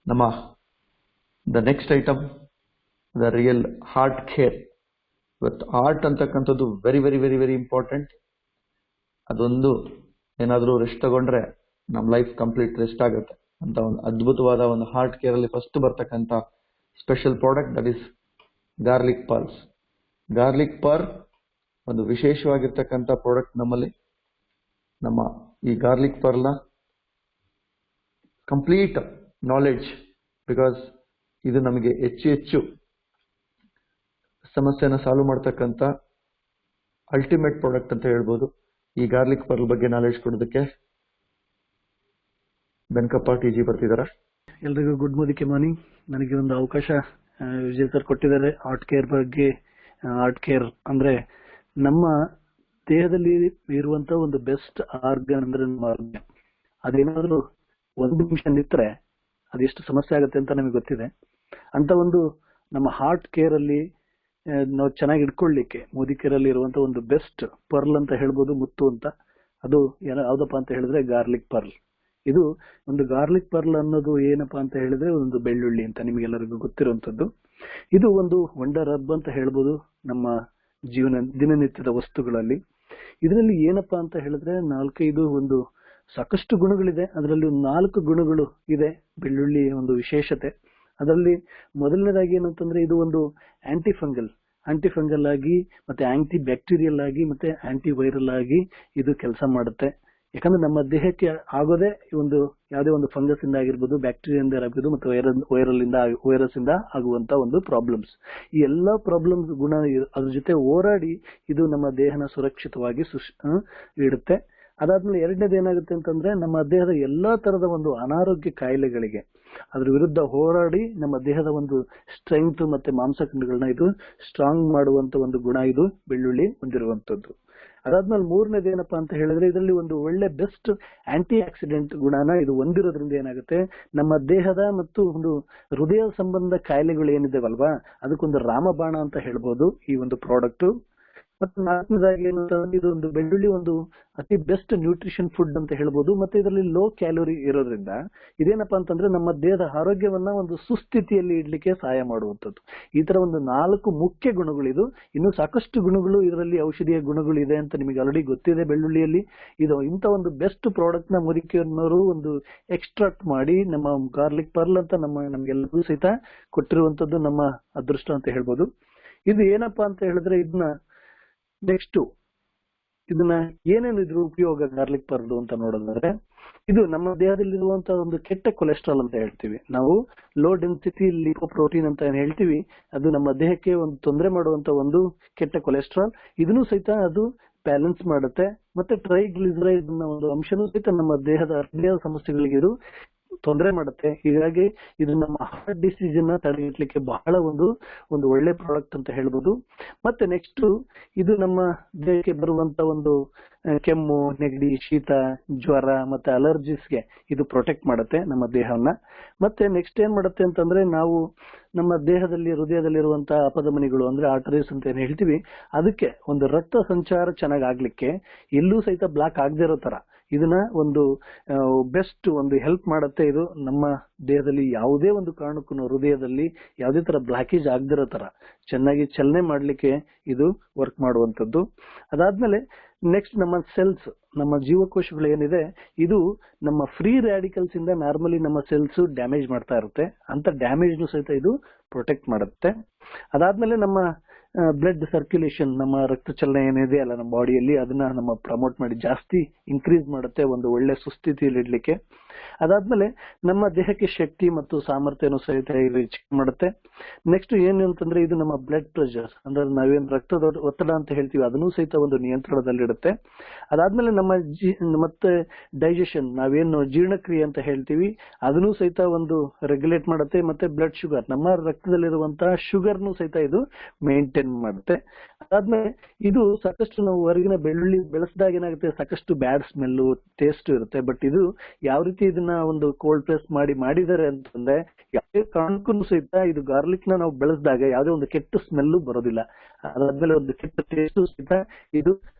ನಮ್ಮ the next item, the real heart care. ಇವತ್ತು ಹಾರ್ಟ್ ಅಂತಕ್ಕಂಥದ್ದು very very very very important. ಅದೊಂದು ಏನಾದ್ರೂ ರೆಸ್ಟ್ ತಗೊಂಡ್ರೆ ನಮ್ ಲೈಫ್ ಕಂಪ್ಲೀಟ್ ರೆಸ್ಟ್ ಆಗುತ್ತೆ ಅಂತ ಒಂದು ಅದ್ಭುತವಾದ ಒಂದು ಹಾರ್ಟ್ ಕೇರ್ ಅಲ್ಲಿ ಫಸ್ಟ್ ಬರ್ತಕ್ಕಂಥ special product, that is garlic pearls. Garlic per ಒಂದು ವಿಶೇಷವಾಗಿರ್ತಕ್ಕಂಥ ಪ್ರಾಡಕ್ಟ್ ನಮ್ಮಲ್ಲಿ. ನಮ್ಮ ಈ ಗಾರ್ಲಿಕ್ ಪರ್ಲ್ನ ಕಂಪ್ಲೀಟ್ ನಾಲೆಡ್ಜ್, ಬಿಕಾಸ್ ಇದು ನಮಗೆ ಹೆಚ್ಚು ಸಮಸ್ಯೆನ ಸಾಲ್ವ್ ಮಾಡ್ತಕ್ಕಂಥ ಅಲ್ಟಿಮೇಟ್ ಪ್ರಾಡಕ್ಟ್ ಅಂತ ಹೇಳ್ಬೋದು. ಈ ಗಾರ್ಲಿಕ್ ಪರ್ಲ್ ಬಗ್ಗೆ ನಾಲೆಡ್ಜ್ ಕೊಡೋದಕ್ಕೆ ಬೆನ್ಕಪ್ಪ ಟಿಜಿ ಬರ್ತಿದಾರ. ಎಲ್ರಿಗೂ ಗುಡ್ ಮಾರ್ನಿಂಗ್. ನನಗೆ ಒಂದು ಅವಕಾಶ ವಿಜಯ್ ಸರ್ ಕೊಟ್ಟಿದ್ದಾರೆ ಹಾರ್ಟ್ ಕೇರ್ ಬಗ್ಗೆ. ಹಾರ್ಟ್ ಕೇರ್ ಅಂದ್ರೆ ನಮ್ಮ ದೇಹದಲ್ಲಿ ಇರುವಂತ ಒಂದು ಬೆಸ್ಟ್ ಆರ್ಗನ್ ಅಂದ್ರೆ ನಮ್ಮ ಆರೋಗ್ಯ. ಅದೇನಾದ್ರೂ 1 ನಿಮಿಷ ನಿಂತ್ರೆ ಅದೆಷ್ಟು ಸಮಸ್ಯೆ ಆಗುತ್ತೆ ಅಂತ ನಮಗೆ ಗೊತ್ತಿದೆ. ಅಂತ ಒಂದು ನಮ್ಮ ಹಾರ್ಟ್ ಕೇರ್ ಅಲ್ಲಿ ನಾವು ಚೆನ್ನಾಗಿ ಇಟ್ಕೊಳ್ಳಿಕ್ಕೆ ಮೋದಿ ಕೇರ್ ಅಲ್ಲಿ ಇರುವಂತ ಒಂದು ಬೆಸ್ಟ್ ಪರ್ಲ್ ಅಂತ ಹೇಳ್ಬೋದು, ಮುತ್ತು ಅಂತ. ಅದು ಯಾವ್ದಪ್ಪ ಅಂತ ಹೇಳಿದ್ರೆ ಗಾರ್ಲಿಕ್ ಪರ್ಲ್. ಇದು ಒಂದು ಗಾರ್ಲಿಕ್ ಪರ್ಲ್ ಅನ್ನೋದು ಏನಪ್ಪಾ ಅಂತ ಹೇಳಿದ್ರೆ ಒಂದು ಬೆಳ್ಳುಳ್ಳಿ ಅಂತ ನಿಮ್ಗೆಲ್ಲರಿಗೂ ಗೊತ್ತಿರುವಂತದ್ದು. ಇದು ಒಂದು ವಂಡರ್ ಹರ್ಬ್ ಅಂತ ಹೇಳ್ಬೋದು ನಮ್ಮ ದಿನನಿತ್ಯದ ವಸ್ತುಗಳಲ್ಲಿ. ಇದರಲ್ಲಿ ಏನಪ್ಪಾ ಅಂತ ಹೇಳಿದ್ರೆ 4-5 ಒಂದು ಸಾಕಷ್ಟು ಗುಣಗಳಿದೆ. ಅದರಲ್ಲಿ 4 ಗುಣಗಳು ಇದೆ ಬೆಳ್ಳುಳ್ಳಿ ಒಂದು ವಿಶೇಷತೆ. ಅದರಲ್ಲಿ ಮೊದಲನೇದಾಗಿ ಏನಂತಂದ್ರೆ ಇದು ಒಂದು ಆಂಟಿಫಂಗಲ್ ಆಗಿ ಮತ್ತೆ ಆಂಟಿ ಬ್ಯಾಕ್ಟೀರಿಯಲ್ ಆಗಿ ಮತ್ತೆ ಆಂಟಿ ವೈರಲ್ ಆಗಿ ಇದು ಕೆಲಸ ಮಾಡುತ್ತೆ. ಯಾಕಂದ್ರೆ ನಮ್ಮ ದೇಹಕ್ಕೆ ಆಗೋದೇ ಒಂದು ಯಾವುದೇ ಒಂದು ಫಂಗಸ್ ಇಂದ ಆಗಿರ್ಬೋದು, ಬ್ಯಾಕ್ಟೀರಿಯಿಂದ ಆಗಿರ್ಬೋದು, ಮತ್ತೆ ವೈರಸ್ ಇಂದ ಆಗುವಂತ ಒಂದು ಪ್ರಾಬ್ಲಮ್ಸ್. ಈ ಎಲ್ಲಾ ಪ್ರಾಬ್ಲಮ್ಸ್ ಗುಣ ಅದ್ರ ಜೊತೆ ಹೋರಾಡಿ ಇದು ನಮ್ಮ ದೇಹನ ಸುರಕ್ಷಿತವಾಗಿ ಇಡುತ್ತೆ. ಅದಾದ್ಮೇಲೆ ಎರಡನೇದು ಏನಾಗುತ್ತೆ ಅಂತಂದ್ರೆ ನಮ್ಮ ದೇಹದ ಎಲ್ಲಾ ತರದ ಒಂದು ಅನಾರೋಗ್ಯ ಕಾಯಿಲೆಗಳಿಗೆ ಅದ್ರ ವಿರುದ್ಧ ಹೋರಾಡಿ ನಮ್ಮ ದೇಹದ ಒಂದು ಸ್ಟ್ರೆಂಗ್ತ್ ಮತ್ತೆ ಮಾಂಸಖಂಡಗಳನ್ನ ಇದು ಸ್ಟ್ರಾಂಗ್ ಮಾಡುವಂತ ಒಂದು ಗುಣ ಇದು ಬೆಳ್ಳುಳ್ಳಿ ಹೊಂದಿರುವಂತದ್ದು. ಅದಾದ್ಮೇಲೆ ಮೂರನೇದು ಏನಪ್ಪಾ ಅಂತ ಹೇಳಿದ್ರೆ ಇದರಲ್ಲಿ ಒಂದು ಒಳ್ಳೆ ಬೆಸ್ಟ್ ಆಂಟಿ ಆಕ್ಸಿಡೆಂಟ್ ಗುಣನ ಇದು ಹೊಂದಿರೋದ್ರಿಂದ ಏನಾಗುತ್ತೆ ನಮ್ಮ ದೇಹದ ಮತ್ತು ಒಂದು ಹೃದಯ ಸಂಬಂಧ ಕಾಯಿಲೆಗಳು ಏನಿದಾವಲ್ವಾ ಅದಕ್ಕೊಂದು ರಾಮಬಾಣ ಅಂತ ಹೇಳ್ಬೋದು ಈ ಒಂದು ಪ್ರಾಡಕ್ಟ್. ಮತ್ತೆ ನಾಲ್ಕನೇದಾಗಿ ಏನಂತಂದ್ರೆ ಇದು ಒಂದು ಬೆಳ್ಳುಳ್ಳಿ ಒಂದು ಅತಿ ಬೆಸ್ಟ್ ನ್ಯೂಟ್ರಿಷನ್ ಫುಡ್ ಅಂತ ಹೇಳ್ಬೋದು. ಮತ್ತೆ ಇದರಲ್ಲಿ ಲೋ ಕ್ಯಾಲೋರಿ ಇರೋದ್ರಿಂದ ಇದೇನಪ್ಪಾ ಅಂತಂದ್ರೆ ನಮ್ಮ ದೇಹದ ಆರೋಗ್ಯವನ್ನ ಒಂದು ಸುಸ್ಥಿತಿಯಲ್ಲಿ ಇಡ್ಲಿಕ್ಕೆ ಸಹಾಯ ಮಾಡುವಂಥದ್ದು. ಈ ತರ ಒಂದು 4 ಮುಖ್ಯ ಗುಣಗಳಿದು. ಇನ್ನು ಸಾಕಷ್ಟು ಗುಣಗಳು ಇದರಲ್ಲಿ ಔಷಧೀಯ ಗುಣಗಳು ಇದೆ ಅಂತ ನಿಮಗೆ ಆಲ್ರೆಡಿ ಗೊತ್ತಿದೆ ಬೆಳ್ಳುಳ್ಳಿಯಲ್ಲಿ. ಇದು ಇಂಥ ಒಂದು ಬೆಸ್ಟ್ ಪ್ರಾಡಕ್ಟ್ ನ ಮುರಿಕೆಯನ್ನವರು ಒಂದು ಎಕ್ಸ್ಟ್ರಾಕ್ಟ್ ಮಾಡಿ ನಮ್ಮ ಗಾರ್ಲಿಕ್ ಪರ್ಲ್ ಅಂತ ನಮ್ಗೆಲ್ಲರಿಗೂ ಸಹಿತ ಕೊಟ್ಟಿರುವಂತದ್ದು ನಮ್ಮ ಅದೃಷ್ಟ ಅಂತ ಹೇಳ್ಬೋದು. ಇದು ಏನಪ್ಪಾ ಅಂತ ಹೇಳಿದ್ರೆ ನೆಕ್ಸ್ಟ್ ಇದನ್ನ ಏನೇನು ಇದ್ರ ಉಪಯೋಗ ಗಾರ್ಲಿಕ್ ಪರ್ಲ್ ಅಂತ ನೋಡೋದಾದ್ರೆ ಇದು ನಮ್ಮ ದೇಹದಲ್ಲಿರುವಂತಹ ಒಂದು ಕೆಟ್ಟ ಕೊಲೆಸ್ಟ್ರಾಲ್ ಅಂತ ಹೇಳ್ತೀವಿ ನಾವು, ಲೋ ಡೆನ್ಸಿಟಿ ಲಿಪೋಪ್ರೋಟೀನ್ ಅಂತ ಏನ್ ಹೇಳ್ತೀವಿ, ಅದು ನಮ್ಮ ದೇಹಕ್ಕೆ ಒಂದು ತೊಂದರೆ ಮಾಡುವಂತ ಒಂದು ಕೆಟ್ಟ ಕೊಲೆಸ್ಟ್ರಾಲ್. ಇದನ್ನು ಸಹಿತ ಅದು ಬ್ಯಾಲೆನ್ಸ್ ಮಾಡುತ್ತೆ. ಮತ್ತೆ ಟ್ರೈಗ್ಲಿಸರೈಡ್ ಒಂದು ಅಂಶನೂ ಸಹಿತ ನಮ್ಮ ದೇಹದ ಸಮಸ್ಯೆಗಳಿಗೆ ಇದು ತೊಂದರೆ ಮಾಡುತ್ತೆ. ಹೀಗಾಗಿ ಇದು ನಮ್ಮ ಹಾರ್ಟ್ ಡಿಸೀಸ್ ನ ತಡೆಗಟ್ಟಲಿಕ್ಕೆ ಬಹಳ ಒಂದು ಒಳ್ಳೆ ಪ್ರಾಡಕ್ಟ್ ಅಂತ ಹೇಳ್ಬೋದು. ಮತ್ತೆ ನೆಕ್ಸ್ಟ್ ಇದು ನಮ್ಮ ದೇಹಕ್ಕೆ ಬರುವಂತ ಒಂದು ಕೆಮ್ಮು, ನೆಗಡಿ, ಶೀತ, ಜ್ವರ ಮತ್ತೆ ಅಲರ್ಜಿಸ್ಗೆ ಇದು ಪ್ರೊಟೆಕ್ಟ್ ಮಾಡುತ್ತೆ ನಮ್ಮ ದೇಹವನ್ನ. ಮತ್ತೆ ನೆಕ್ಸ್ಟ್ ಏನ್ ಮಾಡುತ್ತೆ ಅಂತಂದ್ರೆ, ನಾವು ನಮ್ಮ ದೇಹದಲ್ಲಿ ಹೃದಯದಲ್ಲಿರುವಂತಹ ಅಪಧಮನಿಗಳು ಅಂದ್ರೆ ಆರ್ಟರೀಸ್ ಅಂತ ಏನ್ ಹೇಳ್ತೀವಿ, ಅದಕ್ಕೆ ಒಂದು ರಕ್ತ ಸಂಚಾರ ಚೆನ್ನಾಗಿ ಆಗ್ಲಿಕ್ಕೆ ಎಲ್ಲೂ ಸಹಿತ ಬ್ಲಾಕ್ ಆಗದೆ ಇರೋ ತರ ಇದನ್ನ ಒಂದು ಬೆಸ್ಟ್ ಒಂದು ಹೆಲ್ಪ್ ಮಾಡುತ್ತೆ. ಇದು ನಮ್ಮ ದೇಹದಲ್ಲಿ ಯಾವುದೇ ಒಂದು ಕಾರಣಕ್ಕೂ ಹೃದಯದಲ್ಲಿ ಯಾವುದೇ ತರ ಬ್ಲಾಕೇಜ್ ಆಗದಿರೋ ತರ ಚೆನ್ನಾಗಿ ಚಲನೆ ಮಾಡ್ಲಿಕ್ಕೆ ಇದು ವರ್ಕ್ ಮಾಡುವಂತದ್ದು. ಅದಾದ್ಮೇಲೆ ನೆಕ್ಸ್ಟ್ ನಮ್ಮ ಸೆಲ್ಸ್, ನಮ್ಮ ಜೀವಕೋಶಗಳು ಏನಿದೆ, ಇದು ನಮ್ಮ ಫ್ರೀ ರ್ಯಾಡಿಕಲ್ಸ್ ಇಂದ ನಾರ್ಮಲಿ ನಮ್ಮ ಸೆಲ್ಸ್ ಡ್ಯಾಮೇಜ್ ಮಾಡ್ತಾ ಇರುತ್ತೆ. ಅಂತ ಡ್ಯಾಮೇಜ್ ಸಹಿತ ಇದು ಪ್ರೊಟೆಕ್ಟ್ ಮಾಡುತ್ತೆ. ಅದಾದ್ಮೇಲೆ ನಮ್ಮ ಬ್ಲಡ್ ಸರ್ಕ್ಯುಲೇಷನ್, ನಮ್ಮ ರಕ್ತ ಚಲನೆ ಏನಿದೆ ಅಲ್ಲ ನಮ್ಮ ಬಾಡಿಯಲ್ಲಿ, ಅದನ್ನ ನಮ್ಮ ಪ್ರಮೋಟ್ ಮಾಡಿ ಜಾಸ್ತಿ ಇನ್ಕ್ರೀಸ್ ಮಾಡುತ್ತೆ ಒಂದು ಒಳ್ಳೆ ಸುಸ್ಥಿತಿಯಲ್ಲಿ ಇಡ್ಲಿಕ್ಕೆ. ಅದಾದ್ಮೇಲೆ ನಮ್ಮ ದೇಹಕ್ಕೆ ಶಕ್ತಿ ಮತ್ತು ಸಾಮರ್ಥ್ಯನೂ ಸಹಿತ ಇದು ಹೆಚ್ಚು ಮಾಡುತ್ತೆ. ನೆಕ್ಸ್ಟ್ ಏನು ಅಂತಂದ್ರೆ, ಇದು ನಮ್ಮ ಬ್ಲಡ್ ಪ್ರೆಷರ್ ಅಂದ್ರೆ ನಾವೇನ್ ರಕ್ತದ ಒತ್ತಡ ಅಂತ ಹೇಳ್ತೀವಿ ಅದನ್ನೂ ಸಹಿತ ಒಂದು ನಿಯಂತ್ರಣದಲ್ಲಿಡುತ್ತೆ. ಅದಾದ್ಮೇಲೆ ನಮ್ಮ ಮತ್ತೆ ಡೈಜೆಷನ್, ನಾವೇನು ಜೀರ್ಣಕ್ರಿಯೆ ಅಂತ ಹೇಳ್ತೀವಿ, ಅದನ್ನೂ ಸಹಿತ ಒಂದು ರೆಗ್ಯುಲೇಟ್ ಮಾಡುತ್ತೆ. ಮತ್ತೆ ಬ್ಲಡ್ ಶುಗರ್, ನಮ್ಮ ರಕ್ತದಲ್ಲಿರುವಂತಹ ಶುಗರ್ನು ಸಹಿತ ಇದು ಮೇಂಟೈನ್ ಮಾಡುತ್ತೆ. ಅದಾದ್ಮೇಲೆ ಇದು ಸಾಕಷ್ಟು ನಾವು ಹೊರಗಿನ ಬೆಳ್ಳುಳ್ಳಿ ಬೆಳೆಸಿದಾಗ ಏನಾಗುತ್ತೆ, ಸಾಕಷ್ಟು ಬ್ಯಾಡ್ ಸ್ಮೆಲ್ಲು, ಟೇಸ್ಟ್ ಇರುತ್ತೆ. ಬಟ್ ಇದು ಯಾವ ರೀತಿ ಇದನ್ನ ಒಂದು ಕೋಲ್ಡ್ ಪ್ರೆಸ್ ಮಾಡಿದ್ದಾರೆ ಅಂತಂದ್ರೆ, ಯಾವುದೇ ಕಾರಣಕ್ಕೂ ಸಹಿತ ಇದು ಗಾರ್ಲಿಕ್ ನ ನಾವು ಬೆಳೆಸಿದಾಗ ಯಾವುದೇ ಒಂದು ಕೆಟ್ಟ ಸ್ಮೆಲ್ಲು ಬರೋದಿಲ್ಲ. ಅದಾದ್ಮೇಲೆ ಒಂದು ಕೆಟ್ಟ ಟೇಸ್ಟ್ ಸಹಿತ ಇದು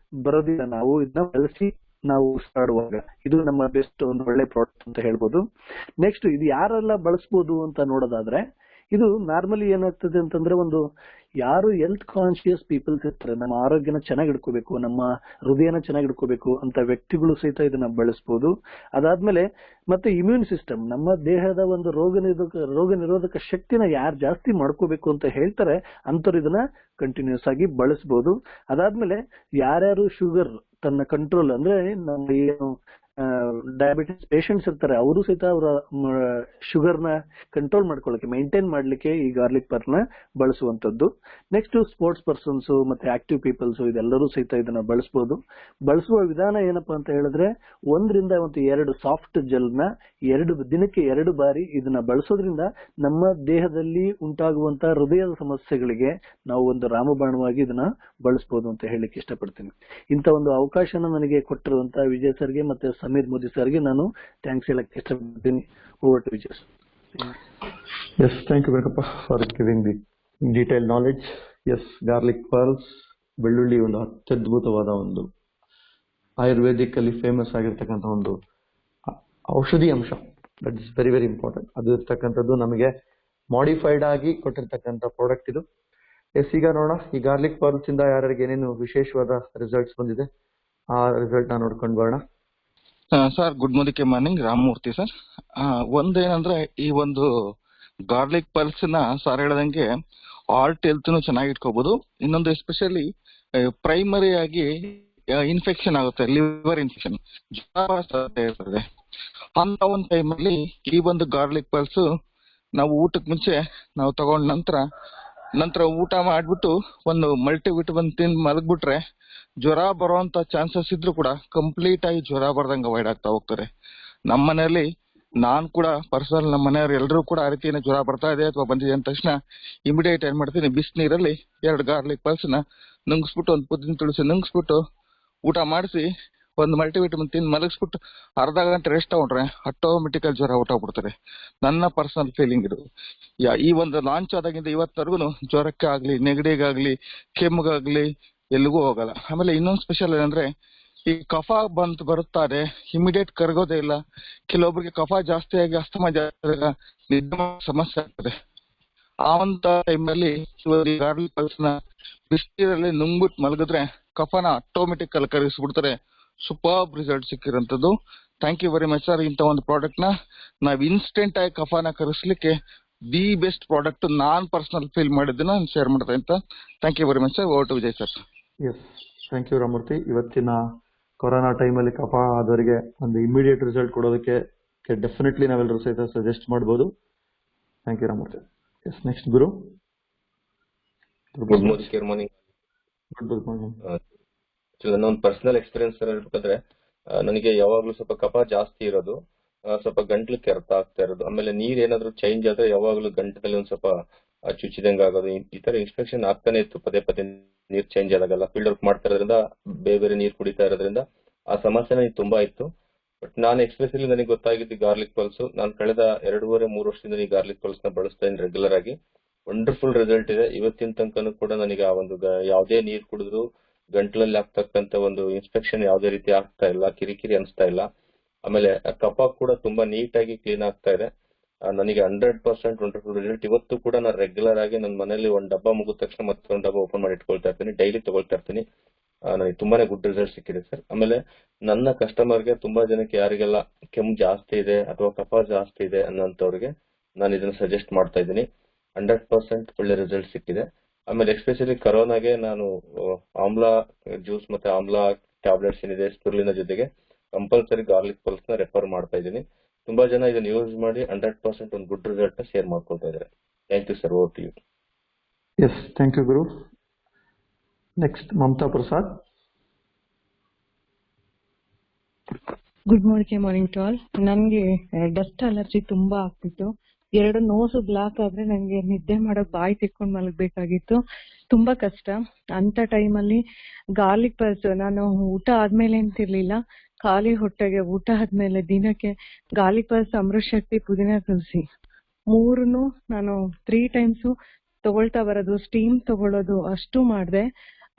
ಬರೋದಿಲ್ಲ. ನಾವು ಇದನ್ನ ಬೆಳೆಸಿ ನಾವು ಆಡುವಾಗ ಇದು ನಮ್ಮ ಬೆಸ್ಟ್ ಒಂದು ಒಳ್ಳೆ ಪ್ರಾಡಕ್ಟ್ ಅಂತ ಹೇಳ್ಬೋದು. ನೆಕ್ಸ್ಟ್ ಇದು ಯಾರೆಲ್ಲ ಬಳಸಬಹುದು ಅಂತ ನೋಡೋದಾದ್ರೆ, ಇದು ನಾರ್ಮಲಿ ಏನಾಗ್ತದೆ ಅಂತಂದ್ರೆ, ಒಂದು ಯಾರು ಹೆಲ್ತ್ ಕಾನ್ಶಿಯಸ್ ಪೀಪಲ್ಸ್ ಇರ್ತಾರೆ, ನಮ್ಮ ಆರೋಗ್ಯನ ಚೆನ್ನಾಗಿ ಇಟ್ಕೋಬೇಕು, ನಮ್ಮ ಹೃದಯನ ಚೆನ್ನಾಗಿ ಇಟ್ಕೋಬೇಕು ಅಂತ ವ್ಯಕ್ತಿಗಳು ಸಹಿತ ಇದನ್ನ ಬಳಸಬಹುದು. ಅದಾದ್ಮೇಲೆ ಮತ್ತೆ ಇಮ್ಯೂನ್ ಸಿಸ್ಟಮ್, ನಮ್ಮ ದೇಹದ ಒಂದು ರೋಗ ನಿರೋಧಕ ಶಕ್ತಿನ ಯಾರು ಜಾಸ್ತಿ ಮಾಡ್ಕೋಬೇಕು ಅಂತ ಹೇಳ್ತಾರೆ ಅಂತವ್ರು ಇದನ್ನ ಕಂಟಿನ್ಯೂಸ್ ಆಗಿ ಬಳಸಬಹುದು. ಅದಾದ್ಮೇಲೆ ಯಾರ್ಯಾರು ಶುಗರ್ ತನ್ನ ಕಂಟ್ರೋಲ್ ಅಂದ್ರೆ ನಮ್ಮ ಏನು ಡಯಾಬಿಟಿಸ್ ಪೇಷಂಟ್ಸ್ ಇರ್ತಾರೆ, ಅವರು ಸಹಿತ ಅವರ ಶುಗರ್ನ ಕಂಟ್ರೋಲ್ ಮಾಡ್ಕೊಳ್ಳಕ್ಕೆ, ಮೇಂಟೈನ್ ಮಾಡ್ಲಿಕ್ಕೆ ಈ ಗಾರ್ಲಿಕ್ ಪರ್ನ ಬಳಸುವಂತದ್ದು. ನೆಕ್ಸ್ಟ್ ಸ್ಪೋರ್ಟ್ಸ್ ಪರ್ಸನ್ಸ್ ಮತ್ತೆ ಆಕ್ಟಿವ್ ಪೀಪಲ್ಸ್ ಇದೆಲ್ಲರೂ ಸಹಿತ ಇದನ್ನ ಬಳಸಬಹುದು. ಬಳಸುವ ವಿಧಾನ ಏನಪ್ಪಾ ಅಂತ ಹೇಳಿದ್ರೆ, 1-2 ಸಾಫ್ಟ್ ಜೆಲ್ನ ದಿನಕ್ಕೆ 2 ಬಾರಿ ಇದನ್ನ ಬಳಸೋದ್ರಿಂದ ನಮ್ಮ ದೇಹದಲ್ಲಿ ಉಂಟಾಗುವಂತ ಹೃದಯದ ಸಮಸ್ಯೆಗಳಿಗೆ ನಾವು ಒಂದು ರಾಮಬಾಣವಾಗಿ ಇದನ್ನ ಬಳಸಬಹುದು ಅಂತ ಹೇಳಲಿಕ್ಕೆ ಇಷ್ಟಪಡ್ತೀನಿ. ಇಂಥ ಒಂದು ಅವಕಾಶನ ನನಗೆ ಕೊಟ್ಟಿರುವಂತ ವಿಜಯ್ ಸರ್ಗೆ ಮತ್ತೆ ಸಮೀರ್ ಮೋದಿ ಸರ್ಗೆ ನಾನು ಥ್ಯಾಂಕ್ಸ್ ಹೇಳಕ್ಕೆ ಇಷ್ಟಪಡ್ತೀನಿ. Over to Vijay sir. Yes, thank you Venkappa for giving the detailed knowledge. Yes, garlic pearls, ಬೆಳ್ಳುಳ್ಳಿ ಒಂದು ಅತ್ಯದ್ಭುತವಾದ ಒಂದು ಆಯುರ್ವೇದಿಕಲ್ಲಿ ಫೇಮಸ್ ಆಗಿರ್ತಕ್ಕಂಥ ಒಂದು ಔಷಧಿ ಅಂಶ. That is very very important. ಅದು ಇರ್ತಕ್ಕಂಥದ್ದು ನಮಗೆ ಮಾಡಿಫೈಡ್ ಆಗಿ ಕೊಟ್ಟಿರ್ತಕ್ಕಂಥ ಪ್ರಾಡಕ್ಟ್ ಇದು. ಎಸ್, ಈಗ ನೋಡೋಣ ಈ ಗಾರ್ಲಿಕ್ ಪರ್ಲ್ಸ್ ಇಂದ ಯಾರ್ಯಾರಿಗೆ ಏನೇನು ವಿಶೇಷವಾದ ರಿಸಲ್ಟ್ಸ್ ಬಂದಿದೆ, ಆ ರಿಸಲ್ಟ್ ನ ನೋಡ್ಕೊಂಡು ಬರೋಣ. Sir, good morning, Ramamurthy sir. ಒಂದೇನಂದ್ರೆ, ಈ ಒಂದು ಗಾರ್ಲಿಕ್ ಪಲ್ಸ್ ನ ಸರ್ ಹೇಳ್ದಂಗೆ ಹಾರ್ಟ್ ಹೆಲ್ತ್ ಚೆನ್ನಾಗಿ ಇಟ್ಕೋಬಹುದು. ಇನ್ನೊಂದು ಎಸ್ಪೆಷಲಿ ಪ್ರೈಮರಿ ಆಗಿ ಇನ್ಫೆಕ್ಷನ್ ಆಗುತ್ತೆ, ಲಿವರ್ ಇನ್ಫೆಕ್ಷನ್ ಇರ್ತದೆ. ಅಂತ ಒಂದು ಟೈಮಲ್ಲಿ ಈ ಒಂದು ಗಾರ್ಲಿಕ್ ಪಲ್ಸ್ ನಾವು ಊಟಕ್ಕೆ ಮುಂಚೆ ನಾವು ತಗೊಂಡ ನಂತರ ಊಟ ಮಾಡ್ಬಿಟ್ಟು ಒಂದು ಮಲ್ಟಿವಿಟಮಿನ್ ತಿಂದು ಮಲಗ್ಬಿಟ್ರೆ ಜ್ವರ ಬರುವಂತ ಚಾನ್ಸಸ್ ಇದ್ರು ಕೂಡ ಕಂಪ್ಲೀಟ್ ಆಗಿ ಜ್ವರ ಬರ್ದಂಗೆ ಅವಾಯ್ಡ್ ಆಗ್ತಾ ಹೋಗ್ತಾರೆ. ನಮ್ಮ ಮನೆಯಲ್ಲಿ ನಾನ್ ಕೂಡ ಪರ್ಸನಲ್, ನಮ್ಮ ಮನೆಯವ್ರು ಎಲ್ಲರೂ ಕೂಡ ಆ ರೀತಿಯ ಜ್ವರ ಬರ್ತಾ ಇದೆ ಅಥವಾ ಬಂದಿದೆ ಅಂದ ತಕ್ಷಣ ಇಮಿಡಿಯೇಟ್ ಏನ್ ಮಾಡ್ತೀನಿ, ಬಿಸಿನೀರಲ್ಲಿ 2 ಗಾರ್ಲಿಕ್ ಪಲ್ಸ್ ನ ನುಂಗಿಸ್ಬಿಟ್ಟು, ಒಂದು ಪುದೀನ ತುಳಸಿ ನುಂಗಿಸ್ಬಿಟ್ಟು ಊಟ ಮಾಡಿಸಿ ಒಂದು ಮಲ್ಟಿವಿಟಮಿನ್ ತಿಂದು ಮಲಗಿಸ್ಬಿಟ್ಟು ಅರ್ಧ ಗಂಟೆ ರೆಸ್ಟ್ ತಗೊಂಡ್ರೆ ಆಟೋಮೆಟಿಕಲ್ ಜ್ವರ ಹೊಟ್ಟೋಗ್ಬಿಡ್ತಾರೆ. ನನ್ನ ಪರ್ಸನಲ್ ಫೀಲಿಂಗ್ ಇದು. ಈ ಒಂದು ಲಾಂಚ್ ಆದಾಗಿಂದ ಇವತ್ತವರೆಗೂ ಜ್ವರಕ್ಕೆ ಆಗ್ಲಿ, ನೆಗಡಿಗಾಗ್ಲಿ, ಕೆಮ್ಮಿಗಾಗ್ಲಿ ಎಲ್ಲಿಗೂ ಹೋಗಲ್ಲ. ಆಮೇಲೆ ಇನ್ನೊಂದು ಸ್ಪೆಷಲ್ ಏನಂದ್ರೆ, ಈ ಕಫ ಬರುತ್ತಾರೆ, ಇಮಿಡಿಯೇಟ್ ಕರಗೋದೇ ಇಲ್ಲ. ಕೆಲವೊಬ್ಬರಿಗೆ ಕಫ ಜಾಸ್ತಿ ಆಗಿ ಅಸ್ತಮ ಜಾಸ್ತಿ ನಿದ್ದೆ ಸಮಸ್ಯೆ ಆಗ್ತದೆ. ಆ ಒಂದು ಟೈಮಲ್ಲಿ ಗಾರ್ಲಿಕ್ ಪಲ್ಸ್ ನ ಬಿಸಿನೀರಲ್ಲಿ ನುಂಗ್ಬಿಟ್ಟು ಮಲಗಿದ್ರೆ ಕಫನ ಆಟೋಮೆಟಿಕ್ ಅಲ್ಲಿ ಕರಗಿಸ್ಬಿಡ್ತಾರೆ. ಸೂಪರ್ ರಿಸಲ್ಟ್ ಸಿಕ್ಕಿರೋಂಥದ್ದು. Thank you very much sir. ಇಂಥ ಒಂದು ಪ್ರಾಡಕ್ಟ್ ನ ನಾವ್ ಇನ್ಸ್ಟೆಂಟ್ ಆಗಿ ಕಫನ ಕರೆಸ್ಲಿಕ್ಕೆ ದಿ ಬೆಸ್ಟ್ ಪ್ರಾಡಕ್ಟ್ ನಾನ್ ಪರ್ಸನಲ್ ಫೀಲ್ ಮಾಡಿದ್ದನ್ನ ಶೇರ್ ಮಾಡ್ತಾ ಅಂತ. Thank you very much sir. Over to Vijay sir. Yes, thank you Ramamurthy. ಇವತ್ತಿನ ಕೊರೋನಾ ಟೈಮಲ್ಲಿ ಕಫ ಆದವರಿಗೆ ಒಂದು ಇಮಿಡಿಯೇಟ್ ರಿಸಲ್ಟ್ ಕೊಡೋದಕ್ಕೆ ಡೆಫಿನೆಟ್ಲಿ ನಾವೆಲ್ಲರೂ ಸಹಿತ ಸಜೆಸ್ಟ್ ಮಾಡ್ಬೋದು. Thank you Ramamurthy. Yes, next Guru. Good morning. Good morning. ನನ್ನ ಒಂದು ಪರ್ಸನಲ್ ಎಕ್ಸ್ಪೀರಿಯನ್ಸ್ ಹೇಳ್ಬೇಕಾದ್ರೆ, ನನಗೆ ಯಾವಾಗ್ಲೂ ಸ್ವಲ್ಪ ಕಫ ಜಾಸ್ತಿ ಇರೋದು. ಸ್ವಲ್ಪ ಗಂಟ್ಲು ಕೆರೆತ ಆಗ್ತಾ ಇರೋದು, ಆಮೇಲೆ ನೀರ್ ಏನಾದ್ರು ಚೇಂಜ್ ಆದ್ರೆ ಯಾವಾಗ್ಲೂ ಗಂಟದಲ್ಲಿ ಒಂದ್ ಸ್ವಲ್ಪ ಚುಚ್ಚಿದಂಗ ಆಗೋದು, ಈ ತರ ಇನ್ಫೆಕ್ಷನ್ ಆಗ್ತಾನೆ ಇತ್ತು. ಪದೇ ಪದೇ ನೀರ್ ಚೇಂಜ್ ಆದಾಗಲ್ಲ, ಫೀಲ್ಡ್ ವರ್ಕ್ ಮಾಡ್ತಾ ಇರೋದ್ರಿಂದ ಬೇರೆ ಬೇರೆ ನೀರ್ ಕುಡಿತಾ ಇರೋದ್ರಿಂದ ಆ ಸಮಸ್ಯೆ ನನಗೆ ತುಂಬಾ ಇತ್ತು. ಬಟ್ ನಾನು ಎಕ್ಸ್ಪೆಷಲಿ ನನಗೆ ಗೊತ್ತಾಗಿದ್ದು ಗಾರ್ಲಿಕ್ ಪಲ್ಸ್. ನಾನು ಕಳೆದ 2.5-3 ವರ್ಷದಿಂದ ಈ ಗಾರ್ಲಿಕ್ ಪಲ್ಸ್ ನ ಬಳಸ್ತಾ ಇದ್ದೀನಿ ರೆಗ್ಯುಲರ್ ಆಗಿ. ವಂಡರ್ಫುಲ್ ರಿಸಲ್ಟ್ ಇದೆ. ಇವತ್ತಿನ ತನಕನೂ ಕೂಡ ನನಗೆ ಆ ಒಂದು ಯಾವುದೇ ನೀರ್ ಕುಡಿದ್ರು ಗಂಟ್ಲಲ್ಲಿ ಆಗ್ತಕ್ಕಂತ ಒಂದು ಇನ್ಫೆಕ್ಷನ್ ಯಾವುದೇ ರೀತಿ ಆಗ್ತಾ ಇಲ್ಲ, ಕಿರಿಕಿರಿ ಅನಿಸ್ತಾ ಇಲ್ಲ. ಆಮೇಲೆ ಕಫ ಕೂಡ ತುಂಬಾ ನೀಟಾಗಿ ಕ್ಲೀನ್ ಆಗ್ತಾ ಇದೆ. ನನಗೆ 100% ವಂಡರ್ಫುಲ್ ರಿಸಲ್ಟ್. ಇವತ್ತು ಕೂಡ ನಾನು ರೆಗ್ಯುಲರ್ ಆಗಿ ನನ್ನ ಮನೇಲಿ ಒಂದ್ ಡಬ್ಬ ಮುಗಿದ ತಕ್ಷಣ ಮತ್ತೊಂದು ಡಬ್ಬ ಓಪನ್ ಮಾಡಿ ಇಟ್ಕೊಳ್ತಾ ಇರ್ತೀನಿ, ಡೈಲಿ ತಗೊಳ್ತಾ ಇರ್ತೀನಿ. ನನಗೆ ತುಂಬಾನೇ ಗುಡ್ ರಿಸಲ್ಟ್ ಸಿಕ್ಕಿದೆ ಸರ್. ಆಮೇಲೆ ನನ್ನ ಕಸ್ಟಮರ್ಗೆ ತುಂಬಾ ಜನಕ್ಕೆ ಯಾರಿಗೆಲ್ಲ ಕೆಮ್ಮು ಜಾಸ್ತಿ ಇದೆ ಅಥವಾ ಕಫ ಜಾಸ್ತಿ ಇದೆ ಅನ್ನೋಂಥವ್ರಿಗೆ ನಾನು ಇದನ್ನ ಸಜೆಸ್ಟ್ ಮಾಡ್ತಾ ಇದ್ದೀನಿ. 100% ಒಳ್ಳೆ ರಿಸಲ್ಟ್ ಸಿಕ್ಕಿದೆ. ಆಮೇಲೆ ಎಸ್ಪೆಷಲಿ ಕರೋನಾಗೆ ನಾನು ಆಮ್ಲಾ ಜ್ಯೂಸ್ ಮತ್ತೆ ಆಮ್ಲಾ ಟ್ಯಾಬ್ಲೆಟ್ಸ್ ಏನಿದೆ ಸ್ಪಿರುಲಿನ ಜೊತೆಗೆ ಕಂಪಲ್ಸರಿ ಗಾರ್ಲಿಕ್ ಪಲ್ಸ್ ನ ರೆಫರ್ ಮಾಡ್ತಾ ಇದ್ದೀನಿ. ತುಂಬಾ ಜನ ಇದನ್ನ ಯೂಸ್ ಮಾಡಿ 100% ಒಂದು ಗುಡ್ ರಿಸಲ್ಟ್ ನ ಶೇರ್ ಮಾಡ್ಕೊಳ್ತಾ ಇದ್ದಾರೆ. Thank you sir. Over to you. Yes, thank you Guru. Next Mamata Prasad. Good morning to all. ನನಗೆ ಡಸ್ಟ್ ಅಲರ್ಜಿ ತುಂಬಾ ಆಗ್ತಿತ್ತು. 2 ನೋಸು ಬ್ಲಾಕ್ ಆದ್ರೆ ನನಗೆ ನಿದ್ದೆ ಮಾಡೋಕ್ ಬಾಯಿ ತಿಕ್ಕೊಂಡು ಮಲಗಬೇಕಾಗಿತ್ತು. ತುಂಬಾ ಕಷ್ಟ. ಅಂತ ಟೈಮಲ್ಲಿ ಗಾರ್ಲಿಕ್ ಪಲ್ಸ್ ನಾನು ಊಟ ಆದ್ಮೇಲೆ ಅಂತಿರ್ಲಿಲ್ಲ, ಖಾಲಿ ಹೊಟ್ಟೆಗೆ ಊಟ ಆದ್ಮೇಲೆ ದಿನಕ್ಕೆ ಗಾರ್ಲಿಕ್ ಪಲ್ಸ್, ಅಮೃತ ಶಕ್ತಿ, ಪುದೀನ, ತುಳಸಿ 3 ನಾನು 3 ಟೈಮ್ಸ್ ತಗೊಳ್ತಾ ಬರೋದು, ಸ್ಟೀಮ್ ತಗೊಳ್ಳೋದು ಅಷ್ಟು ಮಾಡಿದೆ.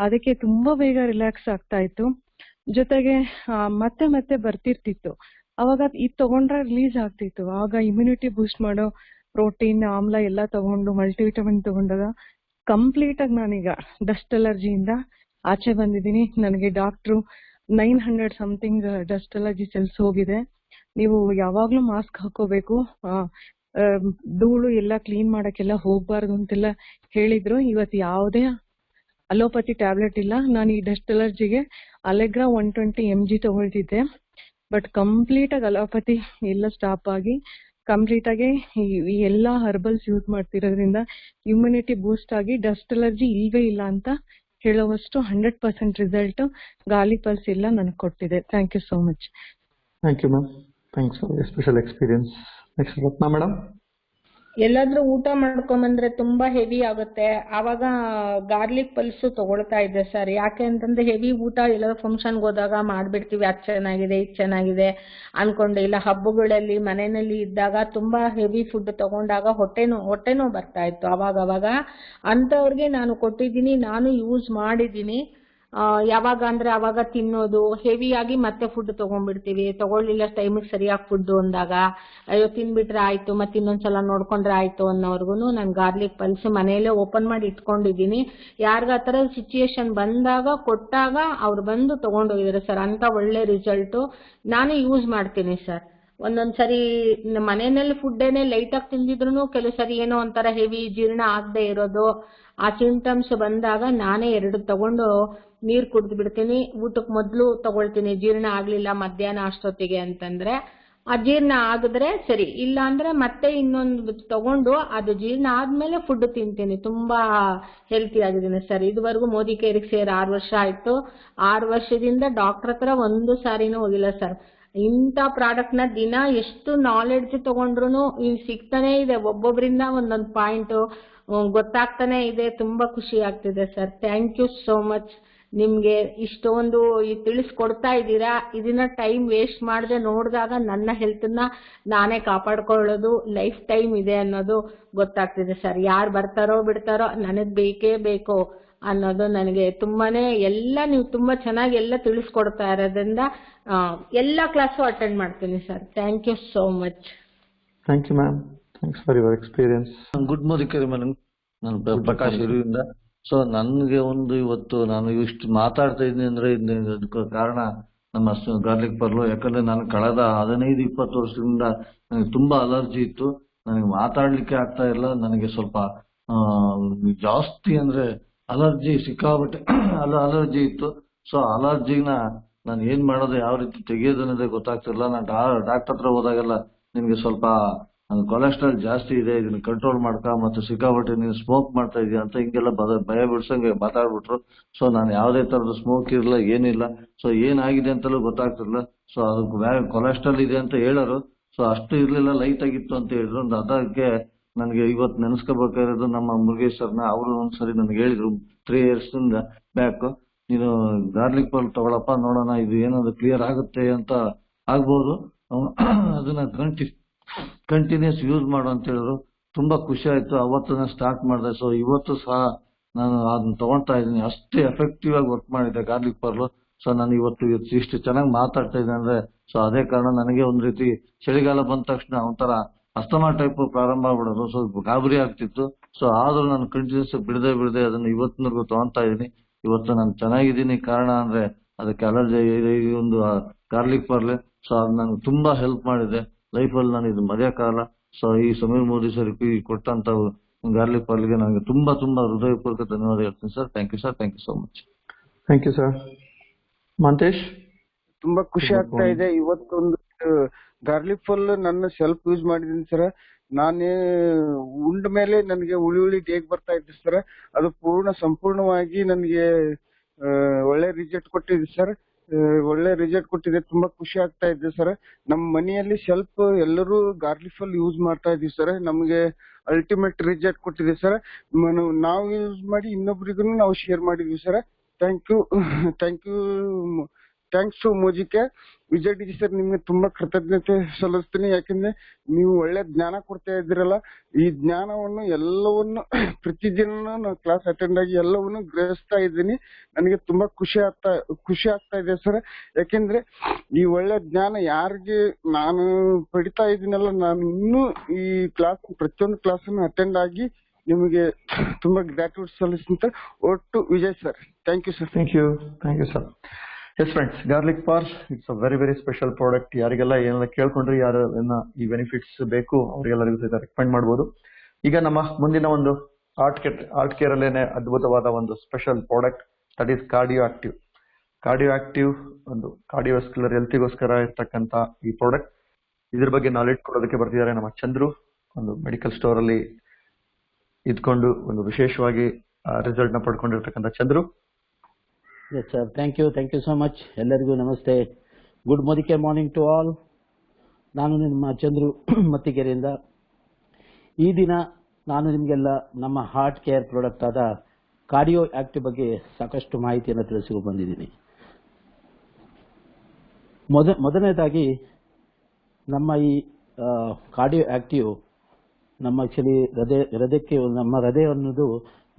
ಅದಕ್ಕೆ ತುಂಬಾ ಬೇಗ ರಿಲ್ಯಾಕ್ಸ್ ಆಗ್ತಾ ಇತ್ತು. ಜೊತೆಗೆ ಮತ್ತೆ ಮತ್ತೆ ಬರ್ತಿರ್ತಿತ್ತು. ಅವಾಗ ಇದು ತಗೊಂಡ್ರೆ ರಿಲೀಸ್ ಆಗ್ತಿತ್ತು. ಆಗ ಇಮ್ಯುನಿಟಿ ಬೂಸ್ಟ್ ಮಾಡೋ ಪ್ರೋಟೀನ್, ಆಮ್ಲ ಎಲ್ಲ ತಗೊಂಡು ಮಲ್ಟಿವಿಟಮಿನ್ ತಗೊಂಡಾಗ ಕಂಪ್ಲೀಟ್ ಆಗಿ ನಾನೀಗ ಡಸ್ಟ್ ಅಲರ್ಜಿಯಿಂದ ಆಚೆ ಬಂದಿದ್ದೀನಿ. ನನಗೆ doctor 900 something dust allergy cells ಹೋಗಿದೆ, ನೀವು ಯಾವಾಗ್ಲೂ ಮಾಸ್ಕ್ ಹಾಕೋಬೇಕು, ಧೂಳು ಎಲ್ಲ ಕ್ಲೀನ್ ಮಾಡಕ್ಕೆಲ್ಲ ಹೋಗ್ಬಾರ್ದು ಅಂತೆಲ್ಲ ಹೇಳಿದ್ರು. ಇವತ್ತು ಯಾವುದೇ ಅಲೋಪತಿ ಟ್ಯಾಬ್ಲೆಟ್ ಇಲ್ಲ. ನಾನು ಈ ಡಸ್ಟ್ ಅಲರ್ಜಿಗೆ ಅಲೆಗ್ರಾ 120 mg ತಗೊಳ್ತಿದ್ದೆ. ಬಟ್ ಕಂಪ್ಲೀಟ್ ಆಗಿ ಅಲೋಪತಿ ಎಲ್ಲ ಸ್ಟಾಪ್ ಆಗಿ ಕಂಪ್ಲೀಟ್ ಆಗಿ ಈ ಎಲ್ಲಾ ಹರ್ಬಲ್ಸ್ ಯೂಸ್ ಮಾಡ್ತಿರೋದ್ರಿಂದ ಇಮ್ಯುನಿಟಿ ಬೂಸ್ಟ್ ಆಗಿ ಡಸ್ಟ್ ಅಲರ್ಜಿ ಇಲ್ವೇ ಇಲ್ಲ ಅಂತ ಹೇಳುವಷ್ಟು 100% ರಿಸಲ್ಟ್ ಗಾರ್ಲಿಕ್ ಪಲ್ಸ್ ಎಲ್ಲ ನನಗೆ ಕೊಟ್ಟಿದೆ. Thank you so much. Thank you ma'am. Thanks for special experience. Next Ratna madam. ಎಲ್ಲಾದ್ರೂ ಊಟ ಮಾಡ್ಕೊಂಬಂದ್ರೆ ತುಂಬಾ ಹೆವಿ ಆಗುತ್ತೆ, ಆವಾಗ ಗಾರ್ಲಿಕ್ ಪಲ್ಸ್ ತಗೊಳ್ತಾ ಇದ್ದೆ ಸರ್. ಯಾಕೆ ಅಂತಂದ್ರೆ ಹೆವಿ ಊಟ ಎಲ್ಲಾದ್ರೂ ಫಂಕ್ಷನ್ಗೆ ಹೋದಾಗ ಮಾಡ್ಬಿಡ್ತೀವಿ, ಅದು ಚೆನ್ನಾಗಿದೆ ಇದು ಚೆನ್ನಾಗಿದೆ ಅನ್ಕೊಂಡು, ಇಲ್ಲ ಹಬ್ಬಗಳಲ್ಲಿ ಮನೆಯಲ್ಲಿ ಇದ್ದಾಗ ತುಂಬಾ ಹೆವಿ ಫುಡ್ ತಗೊಂಡಾಗ ಹೊಟ್ಟೆನೋ ಬರ್ತಾ ಇತ್ತು ಅವಾಗ. ಅಂತವ್ರಿಗೆ ನಾನು ಕೊಟ್ಟಿದ್ದೀನಿ, ನಾನು ಯೂಸ್ ಮಾಡಿದ್ದೀನಿ. ಯಾವಾಗ ಅಂದ್ರೆ ಅವಾಗ ತಿನ್ನೋದು ಹೆವಿಯಾಗಿ ಮತ್ತೆ ಫುಡ್ ತಗೊಂಡ್ಬಿಡ್ತೀವಿ, ತಗೊಳ್ಳಿಲ್ಲ ಟೈಮಿಗೆ ಸರಿಯಾಗಿ ಫುಡ್ ಅಂದಾಗ ಅಯ್ಯೋ ತಿನ್ಬಿಟ್ರೆ ಆಯ್ತು ಮತ್ತೆ ಇನ್ನೊಂದ್ಸಲ ನೋಡ್ಕೊಂಡ್ರೆ ಆಯ್ತು ಅನ್ನೋರ್ಗು ನಾನು ಗಾರ್ಲಿಕ್ ಪಲ್ಸ್ ಮನೆಯಲ್ಲೇ ಓಪನ್ ಮಾಡಿ ಇಟ್ಕೊಂಡಿದ್ದೀನಿ. ಯಾರಿಗ ಆ ಥರ ಸಿಚುಯೇಷನ್ ಬಂದಾಗ ಕೊಟ್ಟಾಗ ಅವ್ರು ಬಂದು ತಗೊಂಡೋಗಿದ್ದಾರೆ ಸರ್. ಅಂತ ಒಳ್ಳೆ ರಿಸಲ್ಟು ನಾನು ಯೂಸ್ ಮಾಡ್ತೀನಿ ಸರ್. ಒಂದೊಂದ್ಸರಿ ಮನೆಯಲ್ಲಿ ಫುಡ್ಡೇನೆ ಲೈಟಾಗಿ ತಿಂದಿದ್ರು ಕೆಲವು ಸರಿ ಏನೋ ಒಂಥರ ಹೆವಿ ಜೀರ್ಣ ಆಗದೆ ಇರೋದು, ಆ ಸಿಂಟಮ್ಸ್ ಬಂದಾಗ ನಾನೇ 2 ತಗೊಂಡು ನೀರ್ ಕುಡ್ದು ಬಿಡ್ತೀನಿ. ಊಟಕ್ಕೆ ಮೊದಲು ತಗೊಳ್ತೀನಿ, ಜೀರ್ಣ ಆಗ್ಲಿಲ್ಲ ಮಧ್ಯಾಹ್ನ ಅಷ್ಟೊತ್ತಿಗೆ ಅಂತಂದ್ರೆ ಆ ಜೀರ್ಣ ಆಗಿದ್ರೆ ಸರಿ, ಇಲ್ಲ ಅಂದ್ರೆ ಮತ್ತೆ ಇನ್ನೊಂದು ತಗೊಂಡು ಅದು ಜೀರ್ಣ ಆದ್ಮೇಲೆ ಫುಡ್ ತಿಂತೀನಿ. ತುಂಬಾ ಹೆಲ್ತಿ ಆಗಿದ್ದೀನಿ ಸರ್. ಇದುವರೆಗೂ ಮೋದಿ ಕೇರಿಗೆ ಸೇರಿ 6 ವರ್ಷ ಆಯ್ತು. 6 ವರ್ಷದಿಂದ ಡಾಕ್ಟರ್ ಹತ್ರ ಒಂದು ಸಾರಿನೂ ಹೋಗಿಲ್ಲ ಸರ್. ಇಂಥ ಪ್ರಾಡಕ್ಟ್ ನ ದಿನ ಎಷ್ಟು ನಾಲೆಡ್ಜ್ ತಗೊಂಡ್ರು ಸಿಗ್ತಾನೆ ಇದೆ, ಒಬ್ಬೊಬ್ಬರಿಂದ ಒಂದೊಂದು ಪಾಯಿಂಟ್ ಗೊತ್ತಾಗ್ತಾನೆ ಇದೆ. ತುಂಬಾ ಖುಷಿ ಆಗ್ತಿದೆ sir. Thank you so much. ನಿಮ್ಗೆ ಇಷ್ಟೊಂದು ತಿಳಿಸ್ಕೊಡ್ತಾ ಇದ್ದೀರಾ. ಇದನ್ನ ಟೈಮ್ ವೇಸ್ಟ್ ಮಾಡದೆ ನೋಡಿದಾಗ ನನ್ನ ಹೆಲ್ತ್ ನ ನಾನೇ ಕಾಪಾಡ್ಕೊಳ್ಳೋದು ಲೈಫ್ ಟೈಮ್ ಇದೆ ಅನ್ನೋದು ಗೊತ್ತಾಗ್ತಿದೆ ಸರ್. ಯಾರು ಬರ್ತಾರೋ ಬಿಡ್ತಾರೋ ನನಗ್ ಬೇಕೇ ಬೇಕು ಅನ್ನೋದು ನನಗೆ ತುಂಬಾನೇ ಎಲ್ಲ ನೀವು ತುಂಬಾ ಚೆನ್ನಾಗಿ ಎಲ್ಲ ತಿಳಿಸ್ಕೊಡ್ತಾ ಇರೋದ್ರಿಂದ ಎಲ್ಲ ಕ್ಲಾಸು ಅಟೆಂಡ್ ಮಾಡ್ತೀನಿ sir. Thank you so much. Thank you ma'am. Thanks for your experience. Good morning madam. ನಾನು ಪ್ರಕಾಶ್ ಹಿರಿಯಿಂದ. ಸೊ ನನಗೆ ಇವತ್ತು ನಾನು ಇಷ್ಟು ಮಾತಾಡ್ತಾ ಇದ್ದೀನಿ ಅಂದ್ರೆ ಇದಕ್ಕೆ ಕಾರಣ ನಮ್ಮ ಗಾರ್ಲಿಕ್ ಪರ್ಲು. ಯಾಕಂದ್ರೆ ನಾನು ಕಳೆದ 15-20 ವರ್ಷದಿಂದ ನನಗೆ ತುಂಬಾ ಅಲರ್ಜಿ ಇತ್ತು. ನನಗೆ ಮಾತಾಡ್ಲಿಕ್ಕೆ ಆಗ್ತಾ ಇಲ್ಲ. ನನಗೆ ಸ್ವಲ್ಪ ಜಾಸ್ತಿ ಅಂದ್ರೆ ಅಲರ್ಜಿ ಸಿಕ್ಕಾಬಟ್ಟೆ ಅಲರ್ಜಿ ಇತ್ತು. ಸೊ ಅಲರ್ಜಿನ ನಾನು ಏನ್ ಮಾಡೋದು, ಯಾವ ರೀತಿ ತೆಗೆಯೋದು ಅನ್ನೋದೇ ಗೊತ್ತಾಗ್ತಿರ್ಲಿಲ್ಲ. ನಾನು ಡಾಕ್ಟರ್ ಹತ್ರ ಹೋದಾಗೆಲ್ಲ ನಿನ್ಗೆ ಸ್ವಲ್ಪ ಕೊಲೆಸ್ಟ್ರಾಲ್ ಜಾಸ್ತಿ ಇದೆ, ಇದನ್ನ ಕಂಟ್ರೋಲ್ ಮಾಡ್ಕ, ಮತ್ತೆ ಸಿಕ್ಕಾಬಟ್ಟೆ ನೀನು ಸ್ಮೋಕ್ ಮಾಡ್ತಾ ಇದೀಯ ಅಂತ ಹಿಂಗೆಲ್ಲ ಭಯ ಬಿಡ್ಸಂಗೆ ಮಾತಾಡ್ಬಿಟ್ರು. ಸೊ ನಾನು ಯಾವುದೇ ತರದ ಸ್ಮೋಕ್ ಇರಲಿಲ್ಲ, ಏನಿಲ್ಲ. ಸೊ ಏನಾಗಿದೆ ಅಂತಲೂ ಗೊತ್ತಾಗ್ತಿರ್ಲಿಲ್ಲ. ಸೊ ಅದಕ್ಕೆ ಕೊಲೆಸ್ಟ್ರಾಲ್ ಇದೆ ಅಂತ ಹೇಳೋರು. ಸೊ ಅಷ್ಟು ಇರ್ಲಿಲ್ಲ, ಲೈಟ್ ಆಗಿತ್ತು ಅಂತ ಹೇಳಿದ್ರು. ಅದಕ್ಕೆ ನನಗೆ ಇವತ್ತು ನೆನೆಸ್ಕೋಬೇಕಾಗಿರೋದು ನಮ್ಮ ಮುರುಗೇಶ್ ಸರ್ನ. ಅವರು ಒಂದ್ಸರಿ ನನಗೆ ಹೇಳಿದ್ರು 3 years ಬ್ಯಾಕ್, ನೀನು ಗಾರ್ಲಿಕ್ ಪರ್ಲ್ ತಗೊಳಪ್ಪ, ನೋಡೋಣ ಇದು ಏನಾದ್ರು ಕ್ಲಿಯರ್ ಆಗುತ್ತೆ ಅಂತ ಆಗ್ಬೋದು, ಅದನ್ನ ಕಂಟಿನ್ಯೂಸ್ ಯೂಸ್ ಮಾಡು ಅಂತ ಹೇಳಿದ್ರು. ತುಂಬಾ ಖುಷಿ ಆಯ್ತು. ಅವತ್ತು ನಾನು ಸ್ಟಾರ್ಟ್ ಮಾಡಿದೆ. ಸೊ ಇವತ್ತು ಸಹ ನಾನು ಅದನ್ನ ತಗೊಳ್ತಾ ಇದ್ದೀನಿ. ಅಷ್ಟೇ ಎಫೆಕ್ಟಿವ್ ಆಗಿ ವರ್ಕ್ ಮಾಡಿದೆ ಗಾರ್ಲಿಕ್ ಪರ್ಲ್. ಸೊ ನಾನು ಇವತ್ತು ಇಷ್ಟು ಚೆನ್ನಾಗಿ ಮಾತಾಡ್ತಾ ಇದ್ದೆ ಅಂದ್ರೆ ಸೊ ಅದೇ ಕಾರಣ. ನನಗೆ ಒಂದ್ ರೀತಿ ಚಳಿಗಾಲ ಬಂದ ತಕ್ಷಣ ಒಂಥರ ಅಸ್ತಮಾ ಟೈಪ್ ಪ್ರಾರಂಭ ಆಗ್ಬಿಡೋದು, ಸ್ವಲ್ಪ ಗಾಬರಿ ಆಗ್ತಿತ್ತು. ಸೊ ಆದ್ರೂ ನಾನು ಕಂಟಿನ್ಯೂಸ್ ಬಿಡದೆ ಅದನ್ನ ಇವತ್ತಿನವರೆಗೂ ತಗೊಂತಾ ಇದ್ದೀನಿ. ಇವತ್ತು ನಾನು ಚೆನ್ನಾಗಿದ್ದೀನಿ. ಕಾರಣ ಅಂದ್ರೆ ಅದಕ್ಕೆ ಅಲರ್ಜಿ ಈ ಒಂದು ಗಾರ್ಲಿಕ್ ಪರ್ಲೆ. ಸೊ ಅದು ನನಗೆ ತುಂಬಾ ಹೆಲ್ಪ್ ಮಾಡಿದೆ ಲೈಫಲ್ಲಿ. ನಾನು ಇದು ಮರೆಯಕ್ಕಾಗಲ್ಲ. ಸೊ ಈ ಸಮೀರ್ ಮೋದಿ ಸರ್ ಕೊಟ್ಟಂತ ಗಾರ್ಲಿಕ್ ಪರ್ಲ್ಗೆ ನನಗೆ ತುಂಬಾ ಹೃದಯಪೂರ್ವಕ ಧನ್ಯವಾದ ಹೇಳ್ತೀನಿ sir. Thank you sir, thank you so much. Thank you sir. Mantesh, ತುಂಬಾ ಖುಷಿ ಆಗ್ತಾ ಇದೆ. ಇವತ್ತೊಂದು ಗಾರ್ಲಿಕ್ ಪರ್ಲ್ ನನ್ನ ಸೆಲ್ಫ್ ಯೂಸ್ ಮಾಡಿದೀನಿ ಸರ್. ನಾನೇ ಉಂಡ ಮೇಲೆ ನನಗೆ ಉಳಿ ಹೇಗ್ ಬರ್ತಾ ಇತ್ತು ಸರ್, ಅದು ಸಂಪೂರ್ಣವಾಗಿ ನನಗೆ ಒಳ್ಳೆ ರಿಸಲ್ಟ್ ಕೊಟ್ಟಿದೆ ಸರ್. ಒಳ್ಳೆ ರಿಸಲ್ಟ್ ಕೊಟ್ಟಿದೆ. ತುಂಬಾ ಖುಷಿ ಆಗ್ತಾ ಇದೆ ಸರ್. ನಮ್ಮ ಮನೆಯಲ್ಲಿ ಸ್ವಲ್ಪ ಎಲ್ಲರೂ ಗಾರ್ಲಿಕ್ ಪರ್ಲ್ ಯೂಸ್ ಮಾಡ್ತಾ ಇದೀವಿ ಸರ್. ನಮಗೆ ಅಲ್ಟಿಮೇಟ್ ರಿಸಲ್ಟ್ ಕೊಟ್ಟಿದೆ ಸರ್. ನಾವು ಯೂಸ್ ಮಾಡಿ ಇನ್ನೊಬ್ರಿಗೂ ನಾವು ಶೇರ್ ಮಾಡಿದ್ವಿ ಸರ್. ಥ್ಯಾಂಕ್ಸ್ ಟು ಮೋಜಿಕೆ ವಿಜಯ್ ಡಿ ಸರ್. ನಿಮ್ಗೆ ತುಂಬಾ ಕೃತಜ್ಞತೆ ಸಲ್ಲಿಸ್ತೀನಿ. ಯಾಕಂದ್ರೆ ನೀವು ಒಳ್ಳೆ ಜ್ಞಾನ ಕೊಡ್ತಾ ಇದ್ದೀರಲ್ಲ, ಈ ಜ್ಞಾನವನ್ನು ಎಲ್ಲವನ್ನು ಪ್ರತಿದಿನ ನಾನು ಕ್ಲಾಸ್ ಅಟೆಂಡ್ ಆಗಿ ಎಲ್ಲವನ್ನು ಗ್ರಹಿಸ್ತಾ ಇದ್ದೀನಿ. ನನಗೆ ತುಂಬಾ ಖುಷಿ ಆಗ್ತಾ ಇದೆ ಸರ್. ಯಾಕೆಂದ್ರೆ ಈ ಒಳ್ಳೆ ಜ್ಞಾನ ಯಾರಿಗೆ ನಾನು ಪಡಿತಾ ಇದ್ದೀನಲ್ಲ, ನಾನು ಇನ್ನೂ ಈ ಪ್ರತಿಯೊಂದು ಕ್ಲಾಸ್ ಅನ್ನು ಅಟೆಂಡ್ ಆಗಿ ನಿಮಗೆ ತುಂಬಾ ಗ್ರಾಟ್ಯೂಡ್ ಸಲ್ಲಿಸ್ತೀನಿ. ಒಟ್ಟು Vijay sir, thank you sir. Thank you sir. Yes friends, garlic pearl it's a very special product. ಯಾರಿಗೆಲ್ಲ ಏನೆಲ್ಲ ಕೇಳ್ಕೊಂಡ್ರೆ ಯಾರೆಲ್ಲ ಈ ಬೆನಿಫಿಟ್ಸ್ ಬೇಕು ಅವರಿಗೆಲ್ಲರಿಗೂ ಸಹಿತ ರೆಕಮೆಂಡ್ ಮಾಡ್ಬೋದು. ಈಗ ನಮ್ಮ ಮುಂದಿನ ಒಂದು ಆರ್ಟ್ ಕೇರ್ ಅಲ್ಲೇನೆ ಅದ್ಭುತವಾದ ಒಂದು special product, that is cardio active ಒಂದು ಕಾರ್ಡಿಯೋಸ್ಕ್ಯುಲರ್ ಹೆಲ್ತಿಗೋಸ್ಕರ ಇರ್ತಕ್ಕಂಥ ಈ ಪ್ರಾಡಕ್ಟ್. ಇದ್ರ ಬಗ್ಗೆ ನಾಲೆಡ್ಜ್ ಕೊಡೋದಕ್ಕೆ ಬರ್ತಿದ್ದಾರೆ ನಮ್ಮ ಚಂದ್ರು. ಒಂದು ಮೆಡಿಕಲ್ ಸ್ಟೋರ್ ಅಲ್ಲಿ ಇದ್ಕೊಂಡು ಒಂದು ವಿಶೇಷವಾಗಿ ರಿಸಲ್ಟ್ ನ ಪಡ್ಕೊಂಡಿರ್ತಕ್ಕಂಥ Chandru. Yes sir, thank you so much. ಎಲ್ಲರಿಗೂ ನಮಸ್ತೆ. Good morning to all. ನಾನು ನಿಮ್ಮ ಚಂದ್ರು ಮತ್ತಿಗೆರೆಯಿಂದ. ಈ ದಿನ ನಾನು ನಿಮಗೆಲ್ಲ ನಮ್ಮ ಹಾರ್ಟ್ ಕೇರ್ ಪ್ರಾಡಕ್ಟ್ ಆದ ಕಾರ್ಡಿಯೋ ಆಕ್ಟಿವ್ ಬಗ್ಗೆ ಸಾಕಷ್ಟು ಮಾಹಿತಿಯನ್ನು ತಿಳಿಸಿಕೊಂಡು ಬಂದಿದ್ದೀನಿ. ಮೊದಲನೇದಾಗಿ ನಮ್ಮ ಈ ಕಾರ್ಡಿಯೋ ಆಕ್ಟಿವ್ ನಮ್ಮ ಆಕ್ಚುಲಿ ಹೃದಯಕ್ಕೆ, ನಮ್ಮ ಹೃದಯ ಅನ್ನೋದು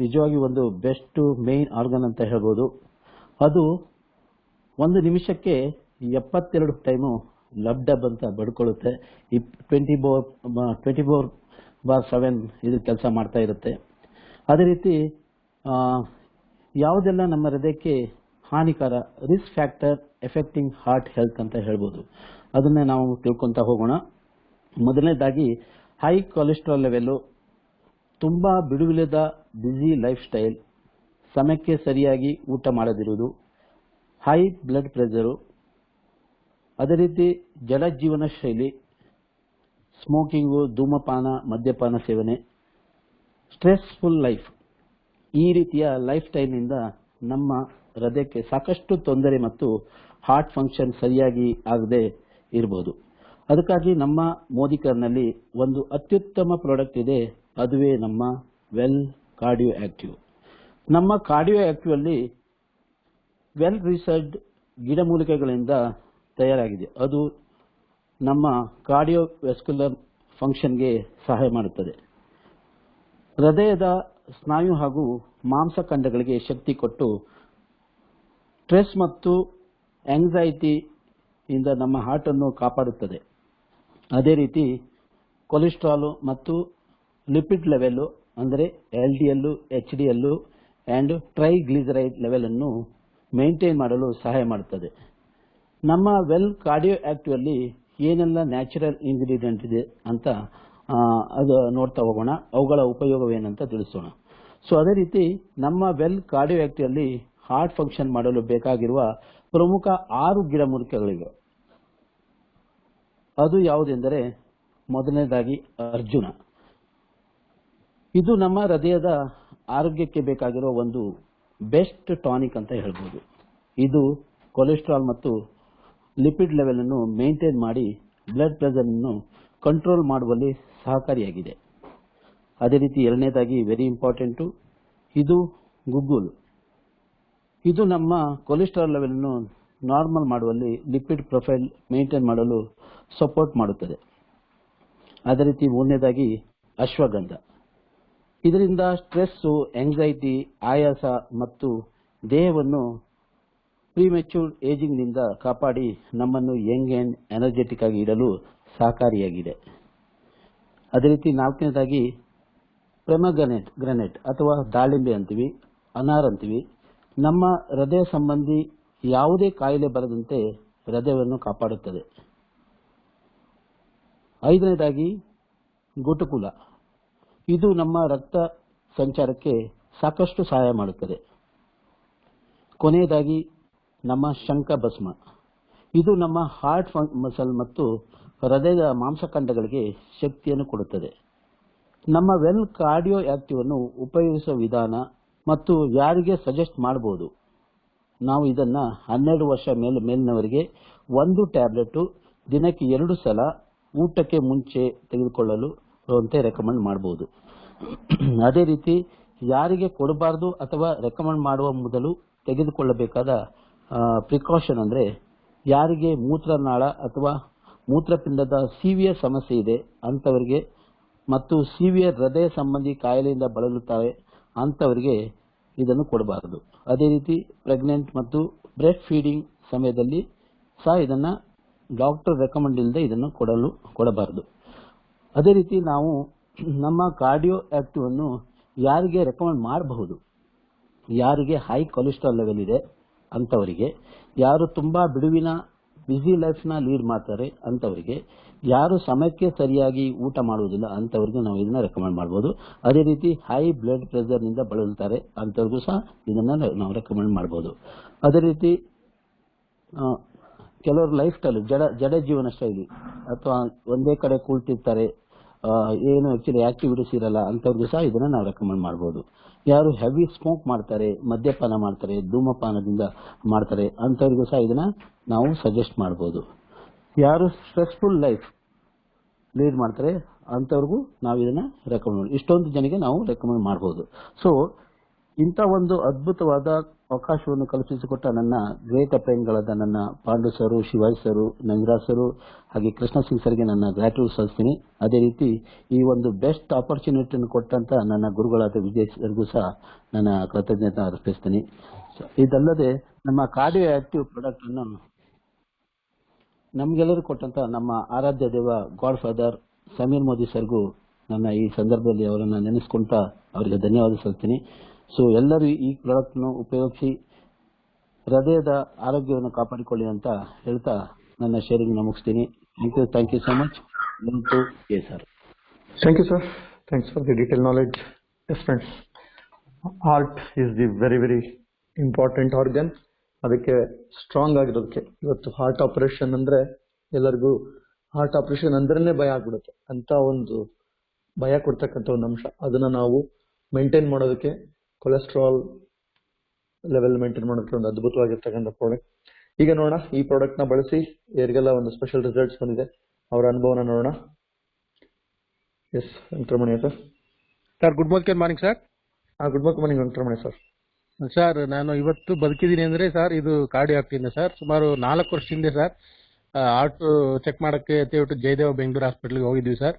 ನಿಜವಾಗಿ ಒಂದು ಬೆಸ್ಟ್ ಮೇನ್ ಆರ್ಗನ್ ಅಂತ ಹೇಳ್ಬೋದು. ಅದು 1 ನಿಮಿಷಕ್ಕೆ 72 ಟೈಮು ಲಬ್ಡಬ್ ಅಂತ ಬಡ್ಕೊಳ್ಳುತ್ತೆ. 24/7 ಇದು ಕೆಲಸ ಮಾಡ್ತಾ ಇರುತ್ತೆ. ಅದೇ ರೀತಿ ಯಾವುದೆಲ್ಲ ನಮ್ಮ ಹೃದಯಕ್ಕೆ ಹಾನಿಕಾರ, risk factor affecting heart health ಅಂತ ಹೇಳ್ಬೋದು, ಅದನ್ನೇ ನಾವು ತಿಳ್ಕೊತಾ ಹೋಗೋಣ. ಮೊದಲನೇದಾಗಿ ಹೈ ಕೊಲೆಸ್ಟ್ರಾಲ್ ಲೆವೆಲ್ಲು, ತುಂಬ ಬಿಡುವಿಲ್ಲದ ಬ್ಯುಸಿ ಲೈಫ್ ಸ್ಟೈಲ್, ಸಮಯಕ್ಕೆ ಸರಿಯಾಗಿ ಊಟ ಮಾಡದಿರುವುದು, ಹೈ ಬ್ಲಡ್ ಪ್ರೆಷರು, ಅದೇ ರೀತಿ ಜಡ ಜೀವನ ಶೈಲಿ, ಸ್ಮೋಕಿಂಗು, ಧೂಮಪಾನ, ಮದ್ಯಪಾನ ಸೇವನೆ, ಸ್ಟ್ರೆಸ್ಫುಲ್ ಲೈಫ್, ಈ ರೀತಿಯ ಲೈಫ್ ಸ್ಟೈಲ್ನಿಂದ ನಮ್ಮ ಹೃದಯಕ್ಕೆ ಸಾಕಷ್ಟು ತೊಂದರೆ ಮತ್ತು ಹಾರ್ಟ್ ಫಂಕ್ಷನ್ ಸರಿಯಾಗಿ ಆಗದೆ ಇರ್ಬೋದು. ಅದಕ್ಕಾಗಿ ನಮ್ಮ ಮೋದಿಕರ್ನಲ್ಲಿ ಒಂದು ಅತ್ಯುತ್ತಮ ಪ್ರಾಡಕ್ಟ್ ಇದೆ, ಅದುವೇ ನಮ್ಮ ವೆಲ್ ಕಾರ್ಡಿಯೋ ಆಕ್ಟಿವ್. ನಮ್ಮ ಕಾರ್ಡಿಯೋ ಆಕ್ಟಿವ್ ಅಲ್ಲಿ ವೆಲ್ ರಿಸರ್ಚ್ಡ್ ಗಿಡಮೂಲಿಕೆಗಳಿಂದ ತಯಾರಾಗಿದೆ. ಅದು ನಮ್ಮ ಕಾರ್ಡಿಯೋವ್ಯಾಸ್ಕ್ಯುಲರ್ ಫಂಕ್ಷನ್ಗೆ ಸಹಾಯ ಮಾಡುತ್ತದೆ. ಹೃದಯದ ಸ್ನಾಯು ಹಾಗೂ ಮಾಂಸಖಂಡಗಳಿಗೆ ಶಕ್ತಿ ಕೊಟ್ಟು ಸ್ಟ್ರೆಸ್ ಮತ್ತು ಆಂಗ್ಸೈಟಿಯಿಂದ ನಮ್ಮ ಹಾರ್ಟ್ ಅನ್ನು ಕಾಪಾಡುತ್ತದೆ. ಅದೇ ರೀತಿ ಕೊಲೆಸ್ಟ್ರಾಲ್ ಮತ್ತು ಲಿಪಿಡ್ ಲೆವೆಲ್ ಅಂದರೆ LDL, HDL and triglyceride level ಅನ್ನು ಮೇಂಟೈನ್ ಮಾಡಲು ಸಹಾಯ ಮಾಡುತ್ತದೆ. ನಮ್ಮ ವೆಲ್ ಕಾರ್ಡಿಯೋ ಆಕ್ಟಿವ್ ಅಲ್ಲಿ ಏನೆಲ್ಲ ನ್ಯಾಚುರಲ್ ಇಂಗ್ರೀಡಿಯೆಂಟ್ ಇದೆ ಅಂತ ಅದು ನೋಡ್ತಾ ಹೋಗೋಣ, ಅವುಗಳ ಉಪಯೋಗವೇನಂತ ತಿಳಿಸೋಣ. ಸೊ ಅದೇ ರೀತಿ ನಮ್ಮ ವೆಲ್ ಕಾರ್ಡಿಯೋ ಆಕ್ಟಿವ್ ಅಲ್ಲಿ ಹಾರ್ಟ್ ಫಂಕ್ಷನ್ ಮಾಡಲು ಬೇಕಾಗಿರುವ ಪ್ರಮುಖ 6 ಗಿಡಮೂಲಿಕೆಗಳಿವೆ. ಅದು ಯಾವುದೆಂದರೆ, ಮೊದಲನೇದಾಗಿ ಅರ್ಜುನ. ಇದು ನಮ್ಮ ಹೃದಯದ ಆರೋಗ್ಯಕ್ಕೆ ಬೇಕಾಗಿರೋ ಒಂದು ಬೆಸ್ಟ್ ಟಾನಿಕ್ ಅಂತ ಹೇಳ್ಬೋದು. ಇದು ಕೊಲೆಸ್ಟ್ರಾಲ್ ಮತ್ತು ಲಿಪಿಡ್ ಲೆವೆಲ್ ಅನ್ನು ಮೇಂಟೈನ್ ಮಾಡಿ ಬ್ಲಡ್ ಪ್ರೆಷರ್ ಅನ್ನು ಕಂಟ್ರೋಲ್ ಮಾಡುವಲ್ಲಿ ಸಹಕಾರಿಯಾಗಿದೆ. ಅದೇ ರೀತಿ ಎರಡನೇದಾಗಿ ವೆರಿ ಇಂಪಾರ್ಟೆಂಟು, ಇದು ಗುಗ್ಗುಲು. ಇದು ನಮ್ಮ ಕೊಲೆಸ್ಟ್ರಾಲ್ ಲೆವೆಲ್ ಅನ್ನು ನಾರ್ಮಲ್ ಮಾಡುವಲ್ಲಿ, ಲಿಪಿಡ್ ಪ್ರೊಫೈಲ್ ಮೇಂಟೈನ್ ಮಾಡಲು ಸಪೋರ್ಟ್ ಮಾಡುತ್ತದೆ. ಅದೇ ರೀತಿ ಮೂರನೇದಾಗಿ ಅಶ್ವಗಂಧ. ಇದರಿಂದ ಸ್ಟ್ರೆಸ್ಸು, ಆಂಗ್ಸೈಟಿ, ಆಯಾಸ ಮತ್ತು ದೇಹವನ್ನು ಪ್ರಿಮೆಚ್ಯೂರ್ ಏಜಿಂಗ್ನಿಂದ ಕಾಪಾಡಿ ನಮ್ಮನ್ನು ಯಂಗ್ ಆ್ಯಂಡ್ ಎನರ್ಜೆಟಿಕ್ ಆಗಿ ಇಡಲು ಸಹಕಾರಿಯಾಗಿದೆ. ಅದೇ ರೀತಿ ನಾಲ್ಕನೇದಾಗಿ ಗ್ರೆನೇಟ್ ಅಥವಾ ದಾಳಿಂಬೆ ಅಂತೀವಿ, ಅನಾರ್ ಅಂತೀವಿ. ನಮ್ಮ ಹೃದಯ ಸಂಬಂಧಿ ಯಾವುದೇ ಕಾಯಿಲೆ ಬರದಂತೆ ಹೃದಯವನ್ನು ಕಾಪಾಡುತ್ತದೆ. ಐದನೇದಾಗಿ ಗುಟುಕುಲ. ಇದು ನಮ್ಮ ರಕ್ತ ಸಂಚಾರಕ್ಕೆ ಸಾಕಷ್ಟು ಸಹಾಯ ಮಾಡುತ್ತದೆ. ಕೊನೆಯದಾಗಿ ನಮ್ಮ ಶಂಖಭಸ್ಮ. ಇದು ನಮ್ಮ ಹಾರ್ಟ್ ಮಸಲ್ ಮತ್ತು ಹೃದಯದ ಮಾಂಸಖಂಡಗಳಿಗೆ ಶಕ್ತಿಯನ್ನು ಕೊಡುತ್ತದೆ. ನಮ್ಮ ವೆಲ್ ಕಾರ್ಡಿಯೋ ಆಕ್ಟಿವ್ ಅನ್ನು ಉಪಯೋಗಿಸುವ ವಿಧಾನ ಮತ್ತು ಯಾರಿಗೆ ಸಜೆಸ್ಟ್ ಮಾಡಬಹುದು, ನಾವು ಇದನ್ನ 12 ವರ್ಷ ಮೇಲಿನವರಿಗೆ 1 ಟ್ಯಾಬ್ಲೆಟ್ ದಿನಕ್ಕೆ 2 ಸಲ ಊಟಕ್ಕೆ ಮುಂಚೆ ತೆಗೆದುಕೊಳ್ಳಲು ಅಂತ ರೆಕಮೆಂಡ್ ಮಾಡಬಹುದು. ಅದೇ ರೀತಿ ಯಾರಿಗೆ ಕೊಡಬಾರದು ಅಥವಾ ರೆಕಮೆಂಡ್ ಮಾಡುವ ಮೊದಲು ತೆಗೆದುಕೊಳ್ಳಬೇಕಾದ ಪ್ರಿಕಾಷನ್ ಅಂದ್ರೆ, ಯಾರಿಗೆ ಮೂತ್ರನಾಳ ಅಥವಾ ಮೂತ್ರಪಿಂಡದ ಸಿವಿಯರ್ ಸಮಸ್ಯೆ ಇದೆ ಅಂತವರಿಗೆ ಮತ್ತು ಸಿವಿಯರ್ ಹೃದಯ ಸಂಬಂಧಿ ಕಾಯಿಲೆಯಿಂದ ಬಳಲುತ್ತಾರೆ ಅಂತವರಿಗೆ ಇದನ್ನು ಕೊಡಬಾರದು. ಅದೇ ರೀತಿ ಪ್ರೆಗ್ನೆಂಟ್ ಮತ್ತು ಬ್ರೆಸ್ಟ್ ಫೀಡಿಂಗ್ ಸಮಯದಲ್ಲಿ ಸಹ ಇದನ್ನ ಡಾಕ್ಟರ್ ರೆಕಮೆಂಡ್ ಇಲ್ಲದೆ ಇದನ್ನು ಕೊಡಬಾರದು. ಅದೇ ರೀತಿ ನಾವು ನಮ್ಮ ಕಾರ್ಡಿಯೋ ಆಕ್ಟಿವ್ ಅನ್ನು ಯಾರಿಗೆ ರೆಕಮೆಂಡ್ ಮಾಡಬಹುದು, ಯಾರಿಗೆ ಹೈ ಕೊಲೆಸ್ಟ್ರಾಲ್ ಲೆವೆಲ್ ಇದೆ ಅಂತವರಿಗೆ, ಯಾರು ತುಂಬಾ ಬಿಡುವಿನ ಬ್ಯುಸಿ ಲೈಫ್ನ ಲೀಡ್ ಮಾಡ್ತಾರೆ ಅಂತವರಿಗೆ, ಯಾರು ಸಮಯಕ್ಕೆ ಸರಿಯಾಗಿ ಊಟ ಮಾಡುವುದಿಲ್ಲ ಅಂತವರಿಗೆ ನಾವು ಇದನ್ನ ರೆಕಮೆಂಡ್ ಮಾಡಬಹುದು. ಅದೇ ರೀತಿ ಹೈ ಬ್ಲಡ್ ಪ್ರೆಷರ್ ನಿಂದ ಬಳಲುತ್ತಾರೆ ಅಂತವ್ರಿಗೂ ಸಹ ಇದನ್ನ ನಾವು ರೆಕಮೆಂಡ್ ಮಾಡಬಹುದು. ಅದೇ ರೀತಿ ಕೆಲವರು ಲೈಫ್ ಸ್ಟೈಲ್ ಜಡ ಜೀವನ ಶೈಲಿ ಅಥವಾ ಒಂದೇ ಕಡೆ ಕೂಳ್ತಿರ್ತಾರೆ, ಏನು ಆಕ್ಚುಲಿ ಆಕ್ಟಿವಿಟೀಸ್ ಇರಲ್ಲ ಅಂತವ್ರಿಗೂ ಸಹ ಇದನ್ನ ನಾವು ರೆಕಮೆಂಡ್ ಮಾಡಬಹುದು. ಯಾರು ಹೆವಿ ಸ್ಮೋಕ್ ಮಾಡ್ತಾರೆ, ಮದ್ಯಪಾನ ಮಾಡ್ತಾರೆ, ಧೂಮಪಾನದಿಂದ ಮಾಡ್ತಾರೆ ಅಂತವ್ರಿಗೂ ಸಹ ಇದನ್ನ ನಾವು ಸಜೆಸ್ಟ್ ಮಾಡಬಹುದು. ಯಾರು ಸ್ಟ್ರೆಸ್ಫುಲ್ ಲೈಫ್ ಲೀಡ್ ಮಾಡ್ತಾರೆ ಅಂತವ್ರಿಗೂ ನಾವು ಇದನ್ನ ರೆಕಮೆಂಡ್ ಇಷ್ಟೊಂದು ಜನಕ್ಕೆ ನಾವು ರೆಕಮೆಂಡ್ ಮಾಡಬಹುದು. ಸೊ ಇಂಥ ಒಂದು ಅದ್ಭುತವಾದ ಅವಕಾಶವನ್ನು ಕಲ್ಪಿಸಿಕೊಟ್ಟ ನನ್ನ ಗ್ರೇಟ್ ಅಪ್ಲೈನ್ಗಳಾದ ನನ್ನ ಪಾಂಡು ಸರು, ಶಿವಾಜ್ ಸರು, ನಂಜರಾಜ್ ಸರು ಹಾಗೆ ಕೃಷ್ಣ ಸಿಂಗ್ ಸರ್ಗೆ ನನ್ನ ಗ್ರಾಟ್ಯೂಡ್ ಸಲ್ಲಿಸ್ತೀನಿ. ಅದೇ ರೀತಿ ಈ ಒಂದು ಬೆಸ್ಟ್ ಆಪರ್ಚುನಿಟಿಯನ್ನು ಕೊಟ್ಟಂತ ನನ್ನ ಗುರುಗಳಾದ ವಿಜಯ್ ಸರ್ಗೂ ಸಹ ನನ್ನ ಕೃತಜ್ಞತೆ ಅರ್ಪಿಸ್ತೀನಿ. ಇದಲ್ಲದೆ ನಮ್ಮ ಕಾರ್ಡಿಯೋ ಆಕ್ಟಿವ್ ಪ್ರಾಡಕ್ಟ್ ಅನ್ನು ನಮ್ಗೆಲ್ಲರೂ ಕೊಟ್ಟಂತ ನಮ್ಮ ಆರಾಧ್ಯ ದೇವ ಗಾಡ್ ಫಾದರ್ ಸಮೀರ್ ಮೋದಿ ಸರ್ಗೂ ನನ್ನ ಈ ಸಂದರ್ಭದಲ್ಲಿ ಅವರನ್ನ ನೆನೆಸ್ಕೊಂತ ಅವರಿಗೆ ಧನ್ಯವಾದ ಸಲ್ಲಿಸ್ತೀನಿ. ಸೊ ಎಲ್ಲರೂ ಈ ಪ್ರಾಡಕ್ಟ್ ನು ಉಪಯೋಗಿಸಿ ಹೃದಯದ ಆರೋಗ್ಯವನ್ನು ಕಾಪಾಡಿಕೊಳ್ಳಿ ಅಂತ ಹೇಳ್ತಾ ನನ್ನ ಶೇರಿಂಗ್ ಮುಗಿಸ್ತೀನಿ. Thank you so much. Sir thank you sir, thanks for the detail knowledge. Yes friends, heart is the very very important organ. ಅದಕ್ಕೆ ಸ್ಟ್ರಾಂಗ್ ಆಗಿರೋದಕ್ಕೆ ಇವತ್ತು ಹಾರ್ಟ್ ಆಪರೇಷನ್ ಅಂದ್ರೆ ಎಲ್ಲರಿಗೂ ಹಾರ್ಟ್ ಆಪರೇಷನ್ ಅಂದ್ರೇನೆ ಭಯ ಆಗ್ಬಿಡುತ್ತೆ. ಅಂತ ಒಂದು ಭಯ ಕೊಡ್ತಕ್ಕಂಥ ಒಂದು ಅಂಶ, ಅದನ್ನ ನಾವು ಮೇಂಟೈನ್ ಮಾಡೋದಕ್ಕೆ, ಕೊಲೆಸ್ಟ್ರಾಲ್ ಲೆವೆಲ್ ಮೇಂಟೈನ್ ಮಾಡೋದಕ್ಕೆ ಒಂದು ಅದ್ಭುತವಾಗಿರ್ತಕ್ಕಂಥ ಪ್ರಾಡಕ್ಟ್. ಈಗ ನೋಡೋಣ, ಈ ಪ್ರಾಡಕ್ಟ್ ನ ಬಳಸಿ ಯಾರಿಗೆಲ್ಲ ಒಂದು ಸ್ಪೆಷಲ್ ರಿಸಲ್ಟ್ಸ್ ಬಂದಿದೆ ಅವರ ಅನುಭವನ ನೋಡೋಣ. Yes, Venkataramanaiah sir. Sir good morning sir. Good morning Venkataramanaiah sir. Sir ನಾನು ಇವತ್ತು ಬದುಕಿದ್ದೀನಿ ಅಂದ್ರೆ ಸರ್ ಇದು ಕಾರ್ಡಿಯೋ ಆಗ್ತಿದೆ ಸರ್. ಸುಮಾರು 4 ವರ್ಷ ಹಿಂದೆ ಸರ್ ಹಾರ್ಟ್ ಚೆಕ್ ಮಾಡಕ್ಕೆ ಅಂತ ಹೇಳ್ಬಿಟ್ಟು ಜಯದೇವ ಬೆಂಗಳೂರು ಹಾಸ್ಪಿಟಲ್ಗೆ ಹೋಗಿದ್ವಿ ಸರ್.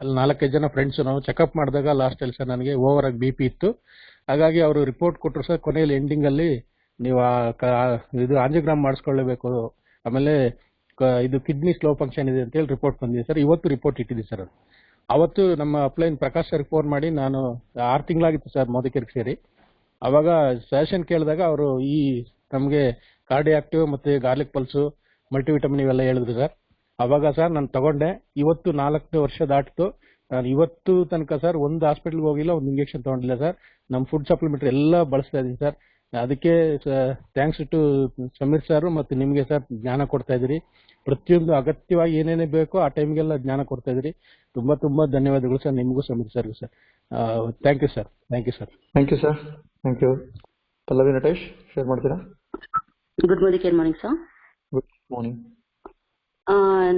ಅಲ್ಲಿ 4-5 ಜನ ಫ್ರೆಂಡ್ಸ್ ನಾವು ಚೆಕಪ್ ಮಾಡಿದಾಗ ಲಾಸ್ಟ್ ಅಲ್ಲಿ ಸರ್ ನನಗೆ ಓವರ್ ಆಗಿ BP ಇತ್ತು. ಹಾಗಾಗಿ ಅವರು ರಿಪೋರ್ಟ್ ಕೊಟ್ಟರು ಸರ್. ಕೊನೆಯಲ್ಲಿ ಎಂಡಿಂಗ್ ಅಲ್ಲಿ ನೀವು ಇದು ಆಂಜಿಯೋಗ್ರಾಮ್ ಮಾಡಿಸ್ಕೊಳ್ಳೇಬೇಕು, ಆಮೇಲೆ ಇದು ಕಿಡ್ನಿ ಸ್ಲೋ ಫಂಕ್ಷನ್ ಇದೆ ಅಂತ ಹೇಳಿ ರಿಪೋರ್ಟ್ ಬಂದಿದೆ ಸರ್. ಇವತ್ತು ರಿಪೋರ್ಟ್ ಇಟ್ಟಿದ್ದೀವಿ ಸರ್. ಅವತ್ತು ನಮ್ಮ ಅಪ್ಲೈನ್ ಪ್ರಕಾಶ್ ಸರ್ ಫೋನ್ ಮಾಡಿ, ನಾನು 6 ತಿಂಗಳಾಗಿತ್ತು ಸರ್ ಮೋದಿಕೇರಿಗೆ ಸೇರಿ. ಅವಾಗ ಸಜೆಷನ್ ಕೇಳಿದಾಗ ಅವರು ಈ ನಮಗೆ ಕಾರ್ಡಿ ಆಕ್ಟಿವ್ ಮತ್ತೆ ಗಾರ್ಲಿಕ್ ಪಲ್ಸು ಮಲ್ಟಿವಿಟಮಿನ್ ಇವೆಲ್ಲ ಹೇಳಿದ್ರು ಸರ್. ಅವಾಗ ಸರ್ ನಾನು ತಗೊಂಡೆ. ಇವತ್ತು 4ನೇ ವರ್ಷ ದಾಟಿತು. ನಾನು ಇವತ್ತು ತನಕ ಸರ್ ಒಂದು ಹಾಸ್ಪಿಟಲ್ಗೆ ಹೋಗಿಲ್ಲ, ಒಂದು ಇಂಜೆಕ್ಷನ್ ತಗೊಂಡಿಲ್ಲ ಸರ್. ನಮ್ಮ ಫುಡ್ ಸಪ್ಲಿಮೆಂಟರಿ ಎಲ್ಲ ಬಳಸ್ತಾ ಇದ್ದೀನಿ ಸರ್. ಅದಕ್ಕೆ ಥ್ಯಾಂಕ್ಸ್ ಟು ಸಮೀರ್ ಸರ್ ಮತ್ತು ನಿಮಗೆ ಸರ್ ಜ್ಞಾನ ಕೊಡ್ತಾ ಇದ್ದೀರಿ. ಪ್ರತಿಯೊಂದು ಅಗತ್ಯವಾಗಿ ಏನೇನೇ ಬೇಕೋ ಆ ಟೈಮ್ಗೆಲ್ಲ ಜ್ಞಾನ ಕೊಡ್ತಾ ಇದ್ದೀರಿ. ತುಂಬಾ ತುಂಬಾ ಧನ್ಯವಾದಗಳು ಸರ್ ನಿಮಗೂ ಸಮೀರ್ ಸರ್ಗೂ sir. Thank you sir. Thank you sir. Thank you sir. Thank you. Pallavi Natesh share ಮಾಡ್ತೀರಾ? Good morning sir. Good morning.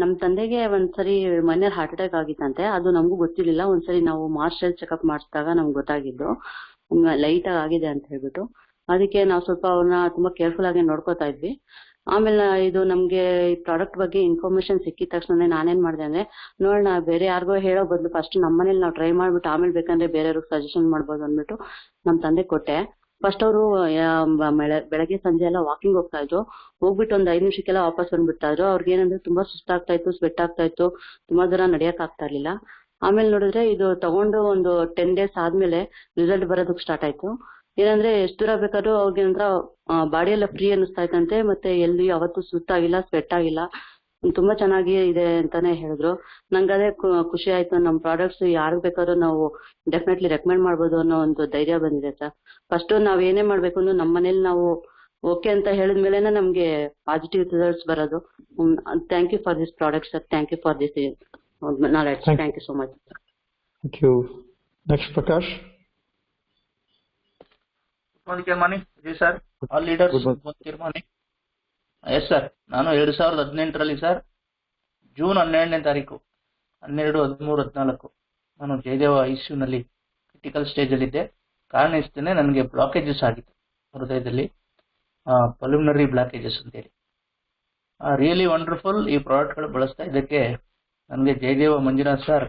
ನಮ್ ತಂದೆಗೆ ಒಂದ್ಸರಿ ಮೈನರ್ ಹಾರ್ಟ್ ಅಟ್ಯಾಕ್ ಆಗಿತ್ತಂತೆ. ಅದು ನಮಗೂ ಗೊತ್ತಿರ್ಲಿಲ್ಲ. ಒಂದ್ಸರಿ ನಾವು ಮಾರ್ಷಲ್ ಚೆಕಪ್ ಮಾಡಿಸಿದಾಗ ನಮ್ಗೆ ಗೊತ್ತಾಗಿದ್ದು ಲೈಟ್ ಆಗಿದೆ ಅಂತ ಹೇಳ್ಬಿಟ್ಟು. ಅದಕ್ಕೆ ನಾವು ಸ್ವಲ್ಪ ಅವ್ರನ್ನ ತುಂಬಾ ಕೇರ್ಫುಲ್ ಆಗಿ ನೋಡ್ಕೋತಾ ಇದ್ವಿ. ಆಮೇಲೆ ಇದು ನಮ್ಗೆ ಈ ಪ್ರಾಡಕ್ಟ್ ಬಗ್ಗೆ ಇನ್ಫಾರ್ಮೇಶನ್ ಸಿಕ್ಕಿದ ತಕ್ಷಣ ನಾನೇನ್ ಮಾಡಿದೆ ಅಂದ್ರೆ, ನೋಡೋಣ ಬೇರೆ ಯಾರಿಗೋ ಹೇಳೋ ಬದಲು ಫಸ್ಟ್ ನಮ್ಮನೇಲಿ ನಾವು ಟ್ರೈ ಮಾಡ್ಬಿಟ್ಟು ಆಮೇಲೆ ಬೇಕಂದ್ರೆ ಬೇರೆಯವ್ರಿಗೆ ಸಜೆಷನ್ ಮಾಡ್ಬೋದು ಅಂದ್ಬಿಟ್ಟು ನಮ್ ತಂದೆ ಕೊಟ್ಟೆ. ಫಸ್ಟ್ ಅವರು ಬೆಳಗ್ಗೆ ಸಂಜೆ ಎಲ್ಲ ವಾಕಿಂಗ್ ಹೋಗ್ತಾ ಇದ್ರು. ಹೋಗ್ಬಿಟ್ಟು ಒಂದ್ 5 ನಿಮಿಷಕ್ಕೆಲ್ಲ ವಾಪಸ್ ಬಂದ್ಬಿಡ್ತಾ ಇದ್ರು. ಅವ್ರಿಗೆ ಏನಂದ್ರೆ ತುಂಬಾ ಸುಸ್ತಾಗ್ತಾ ಇತ್ತು, ಸ್ವೆಟ್ ಆಗ್ತಾ ಇತ್ತು, ತುಂಬಾ ದೂರ ನಡಿಯಕ್ ಆಗ್ತಾ ಇರ್ಲಿಲ್ಲ. ಆಮೇಲೆ ನೋಡಿದ್ರೆ ಇದು ತಗೊಂಡು ಒಂದು 10 days ಆದ್ಮೇಲೆ ರಿಸಲ್ಟ್ ಬರೋದಕ್ಕೆ ಸ್ಟಾರ್ಟ್ ಆಯ್ತು. ಏನಂದ್ರೆ ಎಷ್ಟು ದೂರ ಬೇಕಾದ್ರೂ ಅವ್ರಿಗೆ ನಂತರ ಬಾಡಿ ಎಲ್ಲ ಫ್ರೀ ಅನಿಸ್ತಾ ಇತ್ತಂತೆ. ಮತ್ತೆ ಎಲ್ಲಿ ಯಾವತ್ತೂ ಸುಸ್ತಾಗಿಲ್ಲ, ಸ್ವೆಟ್ ಆಗಿಲ್ಲ, ತುಂಬಾ ಚೆನ್ನಾಗಿ ಇದೆ ಅಂತಾನೆ ಹೇಳಿದ್ರು. ನಂಗೆ ಅದೇ ಖುಷಿ ಆಯ್ತು. ನಮ್ ಪ್ರಾಡಕ್ಟ್ಸ್ ಯಾರಿಗ್ ಬೇಕಾದ್ರೂ ನಾವು ಡೆಫಿನೆಟ್ಲಿ ರೆಕಮೆಂಡ್ ಮಾಡ್ಬೋದು ಅನ್ನೋ ಒಂದು ಧೈರ್ಯ ಬಂದಿದೆ ಸರ್. ಫಸ್ಟ್ ನಾವ್ ಏನೇ ಮಾಡ್ಬೇಕು ಅಂದ್ರೆ ನಮ್ಮ ಮನೇಲಿ ನಾವು ಓಕೆ ಅಂತ ಹೇಳಿದ್ಮೇಲೆ ನಮ್ಗೆ ಪಾಸಿಟಿವ್ ರಿಸಲ್ಟ್ಸ್ ಬರೋದು. Thank you for this product sir. Thank you for this knowledge. Thank you so much. Thank you. Next Prakash. Good morning Vijay sir, all leaders good morning. Yes sir, ನಾನು 2018ರಲ್ಲಿ ಸರ್ ಜೂನ್ 12ನೇ ತಾರೀಕು 12, 13, 14 ನಾನು ಜಯದೇವ ಐಸಿಯುನಲ್ಲಿ ಕ್ರಿಟಿಕಲ್ ಸ್ಟೇಜ್ ಅಲ್ಲಿ ಇದ್ದೆ. ಕಾರಣ ಇಷ್ಟೇನೆ, ನನಗೆ ಬ್ಲಾಕೇಜಸ್ ಆಗಿತ್ತು ಹೃದಯದಲ್ಲಿ, ಪಲ್ಮನರಿ ಬ್ಲಾಕೇಜಸ್ ಅಂತೇಳಿ. ರಿಯಲಿ ವಂಡರ್ಫುಲ್ ಈ ಪ್ರಾಡಕ್ಟ್ಗಳು ಬಳಸ್ತಾ ಇದಕ್ಕೆ ನನಗೆ ಜಯದೇವ ಮಂಜುನಾಥ್ ಸರ್,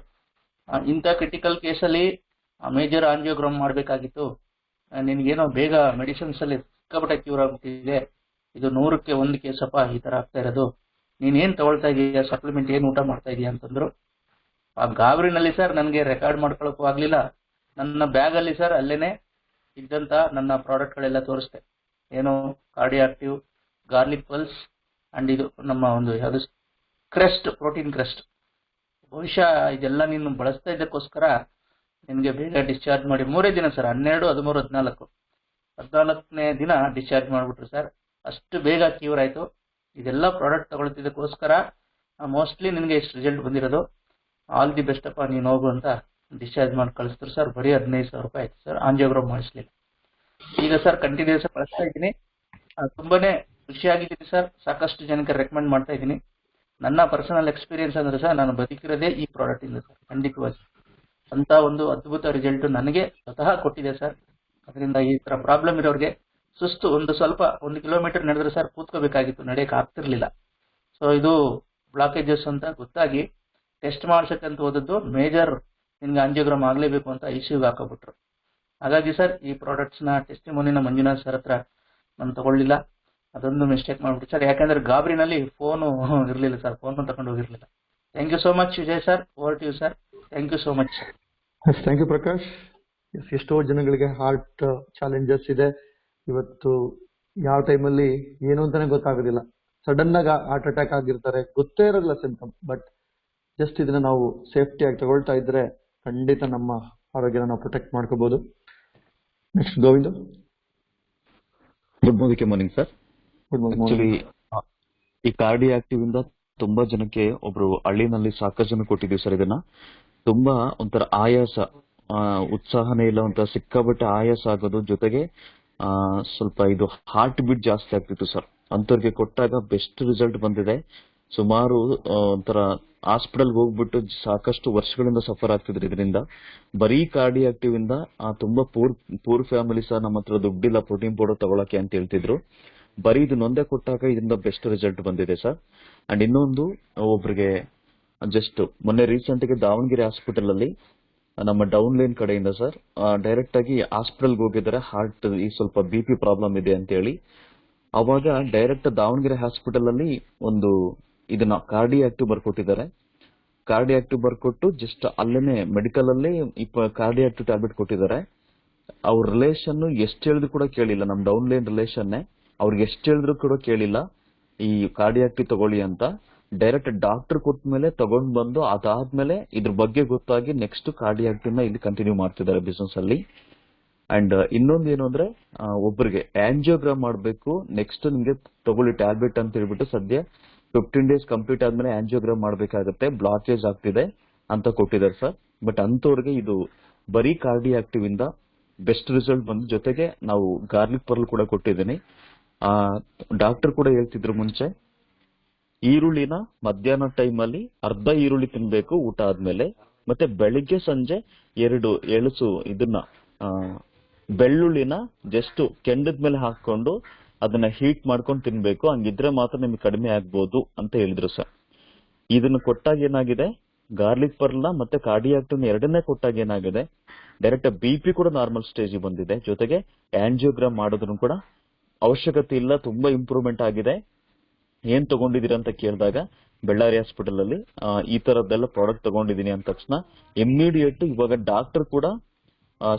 ಇಂಥ ಕ್ರಿಟಿಕಲ್ ಕೇಸಲ್ಲಿ ಮೇಜರ್ ಆಂಜಿಯೋಗ್ರಾಮ್ ಮಾಡಬೇಕಾಗಿತ್ತು, ನಿನಗೇನೋ ಬೇಗ ಮೆಡಿಸಿನ್ಸ್ ಅಲ್ಲಿ ಸಿಕ್ಕಾಪಟ್ಟೆ ಕ್ಯೂರ್ ಆಗ್ಬಿಟ್ಟಿದೆ, ಇದು 100ಕ್ಕೆ 1 ಕೇಸಪ್ಪ ಈ ತರ ಆಗ್ತಾ ಇರೋದು, ನೀನೇನ್ ತಗೊಳ್ತಾ ಇದೀಯ, ಸಪ್ಲಿಮೆಂಟ್ ಏನ್ ಊಟ ಮಾಡ್ತಾ ಇದೀಯ ಅಂತಂದ್ರು. ಆ ಗಾಬರಿನಲ್ಲಿ ಸರ್ ನನಗೆ ರೆಕಾರ್ಡ್ ಮಾಡ್ಕೊಳಕ್ಕೂ ಆಗ್ಲಿಲ್ಲ. ನನ್ನ ಬ್ಯಾಗ್ ಅಲ್ಲಿ ಸರ್ ಅಲ್ಲೇನೆ ಇದ್ದಂತ ನನ್ನ ಪ್ರಾಡಕ್ಟ್ ಗಳೆಲ್ಲ ತೋರಿಸ್ದೆ. ಏನು ಕಾರ್ಡಿಯಾಕ್ಟಿವ್, ಗಾರ್ಲಿಕ್ ಪಲ್ಸ್ ಅಂಡ್ ಇದು ನಮ್ಮ ಒಂದು ಯಾವ್ದು ಕ್ರೆಸ್ಟ್, ಪ್ರೋಟೀನ್ ಕ್ರೆಸ್ಟ್. ಬಹುಶಃ ಇದೆಲ್ಲ ನೀನು ಬಳಸ್ತಾ ಇದ್ದಕ್ಕೋಸ್ಕರ ನಿನ್ಗೆ ಬೇಗ ಡಿಸ್ಚಾರ್ಜ್ ಮಾಡಿ 3 ದಿನ ಸರ್, 12, 13, 14ನೇ ದಿನ ಡಿಸ್ಚಾರ್ಜ್ ಮಾಡ್ಬಿಟ್ರು ಸರ್. ಅಷ್ಟು ಬೇಗ ಕ್ಯೂರ್ ಆಯ್ತು. ಇದೆಲ್ಲ ಪ್ರಾಡಕ್ಟ್ ತಗೊಳ್ತಿದ್ದಕ್ಕೋಸ್ಕರ ಮೋಸ್ಟ್ಲಿ ನಿನ್ಗೆ ಇಷ್ಟು ರಿಸಲ್ಟ್ ಬಂದಿರೋದು. ಆಲ್ ದಿ ಬೆಸ್ಟ್ ಅಪ್ಪ, ನೀನು ಹೋಗು ಅಂತ ಡಿಸ್ಚಾರ್ಜ್ ಮಾಡಿ ಕಳಿಸಿದ್ರು ಸರ್. ಬರೀ 15,000 ರೂಪಾಯಿ ಆಯ್ತು ಸರ್, ಆಂಜಿಯೋಗ್ರಾಮ್ ಮಾಡಿಸ್ಲಿಲ್ಲ. ಈಗ ಸರ್ ಕಂಟಿನ್ಯೂಸ್ ಬಳಸ್ತಾ ಇದ್ದೀನಿ, ತುಂಬಾನೇ ಖುಷಿಯಾಗಿದ್ದೀನಿ ಸರ್. ಸಾಕಷ್ಟು ಜನಕ್ಕೆ ರೆಕಮೆಂಡ್ ಮಾಡ್ತಾ ಇದ್ದೀನಿ. ನನ್ನ ಪರ್ಸನಲ್ ಎಕ್ಸ್ಪೀರಿಯನ್ಸ್ ಅಂದ್ರೆ ಸರ್, ನಾನು ಬದುಕಿರೋದೇ ಈ ಪ್ರಾಡಕ್ಟ್ ಇಂದ ಸರ್, ಖಂಡಿತವಾಗಿ ಅಂತ ಒಂದು ಅದ್ಭುತ ರಿಸಲ್ಟ್ ನನಗೆ ಸ್ವತಃ ಕೊಟ್ಟಿದೆ ಸರ್. ಅದರಿಂದ ಈ ತರ ಪ್ರಾಬ್ಲಮ್ ಇರೋರಿಗೆ ಸುಸ್ತು, ಸ್ವಲ್ಪ 1 ಕಿಲೋಮೀಟರ್ ನಡೆದ್ರೆ ಸರ್ ಕೂತ್ಕೋಬೇಕಾಗಿತ್ತು, ನಡೆಯಕ್ಕೆ ಆಗ್ತಿರ್ಲಿಲ್ಲ. ಸೊ ಇದು ಬ್ಲಾಕೇಜಸ್ ಅಂತ ಗೊತ್ತಾಗಿ ಟೆಸ್ಟ್ ಮಾಡ್ಸಕ್ಕಂತ ಹೋದದ್ದು, ಮೇಜರ್ ನಿನ್ಗೆ ಆಂಜಿಯೋಗ್ರಾಮ್ ಆಗ್ಲೇಬೇಕು ಅಂತ ಐಸಿಯುಗೆ ಹಾಕೋಬಿಟ್ರು. ಹಾಗಾಗಿ ಸರ್ ಈ ಪ್ರಾಡಕ್ಟ್ಸ್ ನ ಟೆಸ್ಟಿಮೋನಿನ ಮಂಜುನಾಥ್ ಸರ್ ಹತ್ರ ನಾನು ತಗೊಳ್ಳಿಲ್ಲ, ಅದೊಂದು ಮಿಸ್ಟೇಕ್ ಮಾಡ್ಬಿಟ್ಟು ಸರ್. ಯಾಕಂದ್ರೆ ಗಾಬರಿನಲ್ಲಿ ಫೋನು ಇರ್ಲಿಲ್ಲ ಸರ್, ಫೋನ್ ತಗೊಂಡು ಹೋಗಿರ್ಲಿಲ್ಲ. Thank you so much Vijay sir, over to you sir. Thank you so much sir. Thank you Prakash. ಎಷ್ಟೋ ಜನಗಳಿಗೆ ಹಾರ್ಟ್ ಚಾಲೆಂಜಸ್ ಇದೆ. ಇವತ್ತು ಯಾವ ಟೈಮಲ್ಲಿ ಏನು ಅಂತಾನೆ ಗೊತ್ತಾಗೋದಿಲ್ಲ. ಸಡನ್ ಆಗಿ ಹಾರ್ಟ್ ಅಟ್ಯಾಕ್ ಆಗಿರ್ತಾರೆ, ಗೊತ್ತೇ ಇರೋದಿಲ್ಲ ಸಿಂಪ್ಟಮ್. ಬಟ್ ಜಸ್ಟ್ ಇದನ್ನ ನಾವು ಸೇಫ್ಟಿ ಆಗಿ ತಗೊಳ್ತಾ ಇದ್ರೆ ಖಂಡಿತ ನಮ್ಮ ಆರೋಗ್ಯನ ನಾವು ಪ್ರೊಟೆಕ್ಟ್ ಮಾಡ್ಕೋಬಹುದು. Next Govind. Good morning sir. Actually ಈ ಕಾರ್ಡಿಯಾಕ್ಟಿವ್ ಇಂದ ತುಂಬಾ ಜನಕ್ಕೆ ಒಬ್ರು ಹಳ್ಳಿನಲ್ಲಿ ಸಾಕಷ್ಟು ಜನ ಕೊಟ್ಟಿದ್ದೀವಿ ಸರ್. ಇದನ್ನ ತುಂಬಾ ಒಂಥರ ಆಯಾಸ, ಉತ್ಸಾಹನೇ ಇಲ್ಲ, ಒಂಥರ ಸಿಕ್ಕಾಬಟ್ಟೆ ಆಯಾಸ ಆಗೋದು, ಜೊತೆಗೆ ಸ್ವಲ್ಪ ಇದು ಹಾರ್ಟ್ ಬೀಟ್ ಜಾಸ್ತಿ ಆಗ್ತಿತ್ತು ಸರ್. ಅಂತವ್ರಿಗೆ ಕೊಟ್ಟಾಗ ಬೆಸ್ಟ್ ರಿಸಲ್ಟ್ ಬಂದಿದೆ. ಸುಮಾರು ಒಂಥರ ಹಾಸ್ಪಿಟಲ್ಗೆ ಹೋಗ್ಬಿಟ್ಟು ಸಾಕಷ್ಟು ವರ್ಷಗಳಿಂದ ಸಫರ್ ಆಗ್ತಿದ್ರು ಇದರಿಂದ. ಬರೀ ಕಾರ್ಡಿಯಾಕ್ಟಿವ್ ಇಂದ ತುಂಬಾ ಪೂರ್ ಫ್ಯಾಮಿಲಿ ಸರ್ ನಮ್ಮ ಹತ್ರ ದುಡ್ಡಿಲ್ಲ ಪ್ರೋಟೀನ್ ಪೌಡರ್ ತಗೊಳಕ್ಕೆ ಅಂತ ಹೇಳ್ತಿದ್ರು. ಬರೀ ಇದು ನೊಂದೇ ಕೊಟ್ಟಾಗ ಇದರಿಂದ ಬೆಸ್ಟ್ ರಿಸಲ್ಟ್ ಬಂದಿದೆ ಸರ್. ಅಂಡ್ ಇನ್ನೊಂದು, ಒಬ್ರಿಗೆ ಜಸ್ಟ್ ಮೊನ್ನೆ ರೀಸೆಂಟ್ ಗೆ ದಾವಣಗೆರೆ ಹಾಸ್ಪಿಟಲ್ ಅಲ್ಲಿ ನಮ್ಮ ಡೌನ್ ಲೈನ್ ಕಡೆಯಿಂದ ಸರ್ ಡೈರೆಕ್ಟ್ ಆಗಿ ಹಾಸ್ಪಿಟಲ್ಗೆ ಹೋಗಿದ್ದಾರೆ. ಹಾರ್ಟ್ ಈ ಸ್ವಲ್ಪ BP ಪ್ರಾಬ್ಲಮ್ ಇದೆ ಅಂತ ಹೇಳಿ, ಅವಾಗ ಡೈರೆಕ್ಟ್ ದಾವಣಗೆರೆ ಹಾಸ್ಪಿಟಲ್ ಅಲ್ಲಿ ಒಂದು ಇದನ್ನ ಕಾರ್ಡಿಯಾಕ್ಟಿವ್ ಬರ್ಕೊಟ್ಟಿದ್ದಾರೆ. ಕಾರ್ಡಿಯಾಕ್ಟಿವ್ ಬರ್ಕೊಟ್ಟು ಜಸ್ಟ್ ಅಲ್ಲೇನೆ ಮೆಡಿಕಲ್ ಅಲ್ಲೇ ಕಾರ್ಡಿಯಾಕ್ಟಿವ್ ಟ್ಯಾಬ್ಲೆಟ್ ಕೊಟ್ಟಿದ್ದಾರೆ. ಅವ್ರ ರಿಲೇಷನ್ ಎಷ್ಟು ಹೇಳಿದ್ರು ಕೂಡ ಕೇಳಿಲ್ಲ, ನಮ್ ಡೌನ್ ಲೈನ್ ರಿಲೇಷನ್ನೇ, ಅವ್ರಿಗೆ ಎಷ್ಟು ಹೇಳಿದ್ರು ಕೂಡ ಕೇಳಿಲ್ಲ ಈ ಕಾರ್ಡಿಯಾಕ್ಟಿವ್ ತಗೊಳ್ಳಿ ಅಂತ. ಡೈರೆಕ್ಟ್ ಡಾಕ್ಟರ್ ಕೊಟ್ಟ ಮೇಲೆ ತಗೊಂಡ್ ಬಂದು ಅದಾದ್ಮೇಲೆ ಇದ್ರ ಬಗ್ಗೆ ಗೊತ್ತಾಗಿ ನೆಕ್ಸ್ಟ್ ಕಾರ್ಡಿಯಾಕ್ಟಿವ್ ನ ಇಲ್ಲಿ ಕಂಟಿನ್ಯೂ ಮಾಡ್ತಿದ್ದಾರೆ ಬಿಸ್ನೆಸ್ ಅಲ್ಲಿ. ಅಂಡ್ ಇನ್ನೊಂದು ಏನು ಅಂದ್ರೆ, ಒಬ್ಬರಿಗೆ ಆಂಜಿಯೋಗ್ರಾಮ್ ಮಾಡ್ಬೇಕು, ನೆಕ್ಸ್ಟ್ ನಿಮ್ಗೆ ತಗೊಳ್ಳಿ ಟ್ಯಾಬ್ಲೆಟ್ ಅಂತ ಹೇಳ್ಬಿಟ್ಟು ಸದ್ಯ 15 days ಕಂಪ್ಲೀಟ್ ಆದ್ಮೇಲೆ ಆಂಜಿಯೋಗ್ರಾಮ್ ಮಾಡ್ಬೇಕಾಗತ್ತೆ, ಬ್ಲಾಕೇಜ್ ಆಗ್ತಿದೆ ಅಂತ ಕೊಟ್ಟಿದ್ದಾರೆ ಸರ್. ಬಟ್ ಅಂತವ್ರಿಗೆ ಇದು ಬರೀ ಕಾರ್ಡಿಯಾಕ್ಟಿವ್ ಇಂದ ಬೆಸ್ಟ್ ರಿಸಲ್ಟ್ ಬಂದು, ಜೊತೆಗೆ ನಾವು ಗಾರ್ಲಿಕ್ ಪರ್ಲ್ ಕೂಡ ಕೊಟ್ಟಿದ್ದೀನಿ. ಡಾಕ್ಟರ್ ಕೂಡ ಹೇಳ್ತಿದ್ರು ಮುಂಚೆ ಈರುಳ್ಳಿನ ಮಧ್ಯಾಹ್ನ ಟೈಮಲ್ಲಿ ಅರ್ಧ ಈರುಳ್ಳಿ ತಿನ್ಬೇಕು ಊಟ ಆದ್ಮೇಲೆ, ಮತ್ತೆ ಬೆಳಿಗ್ಗೆ ಸಂಜೆ 2 ಎಳಸು ಇದನ್ನ ಬೆಳ್ಳುಳ್ಳಿನ ಜಸ್ಟ್ ಕೆಂಡದ ಮೇಲೆ ಹಾಕೊಂಡು ಅದನ್ನ ಹೀಟ್ ಮಾಡ್ಕೊಂಡು ತಿನ್ಬೇಕು. ಹಂಗಿದ್ರೆ ಮಾತ್ರ ನಿಮ್ಗೆ ಕಡಿಮೆ ಆಗ್ಬೋದು ಅಂತ ಹೇಳಿದ್ರು ಸರ್. ಇದನ್ನ ಕೊಟ್ಟಾಗ ಏನಾಗಿದೆ, ಗಾರ್ಲಿಕ್ ಪರ್ಲ್ನ ಮತ್ತೆ ಕಾರ್ಡಿಯಾಕ್ಟಿವ್ನ ಎರಡನ್ನೇ ಕೊಟ್ಟಾಗ ಏನಾಗಿದೆ, ಡೈರೆಕ್ಟ್ BP ಕೂಡ ನಾರ್ಮಲ್ ಸ್ಟೇಜ್ ಬಂದಿದೆ. ಜೊತೆಗೆ ಆಂಜಿಯೋಗ್ರಾಮ್ ಮಾಡೋದ್ರೂ ಕೂಡ ಅವಶ್ಯಕತೆ ಇಲ್ಲ, ತುಂಬಾ ಇಂಪ್ರೂವ್ಮೆಂಟ್ ಆಗಿದೆ. ಏನ್ ತಗೊಂಡಿದ್ದೀರಾ ಅಂತ ಕೇಳಿದಾಗ ಬೆಳ್ಳಾರಿ ಹಾಸ್ಪಿಟಲ್ ಅಲ್ಲಿ ಈ ತರದ್ದೆಲ್ಲ ಪ್ರಾಡಕ್ಟ್ ತಗೊಂಡಿದ್ದೀನಿ ಅಂದ ತಕ್ಷಣ ಇಮ್ಮಿಡಿಯೇಟ್ ಇವಾಗ ಡಾಕ್ಟರ್ ಕೂಡ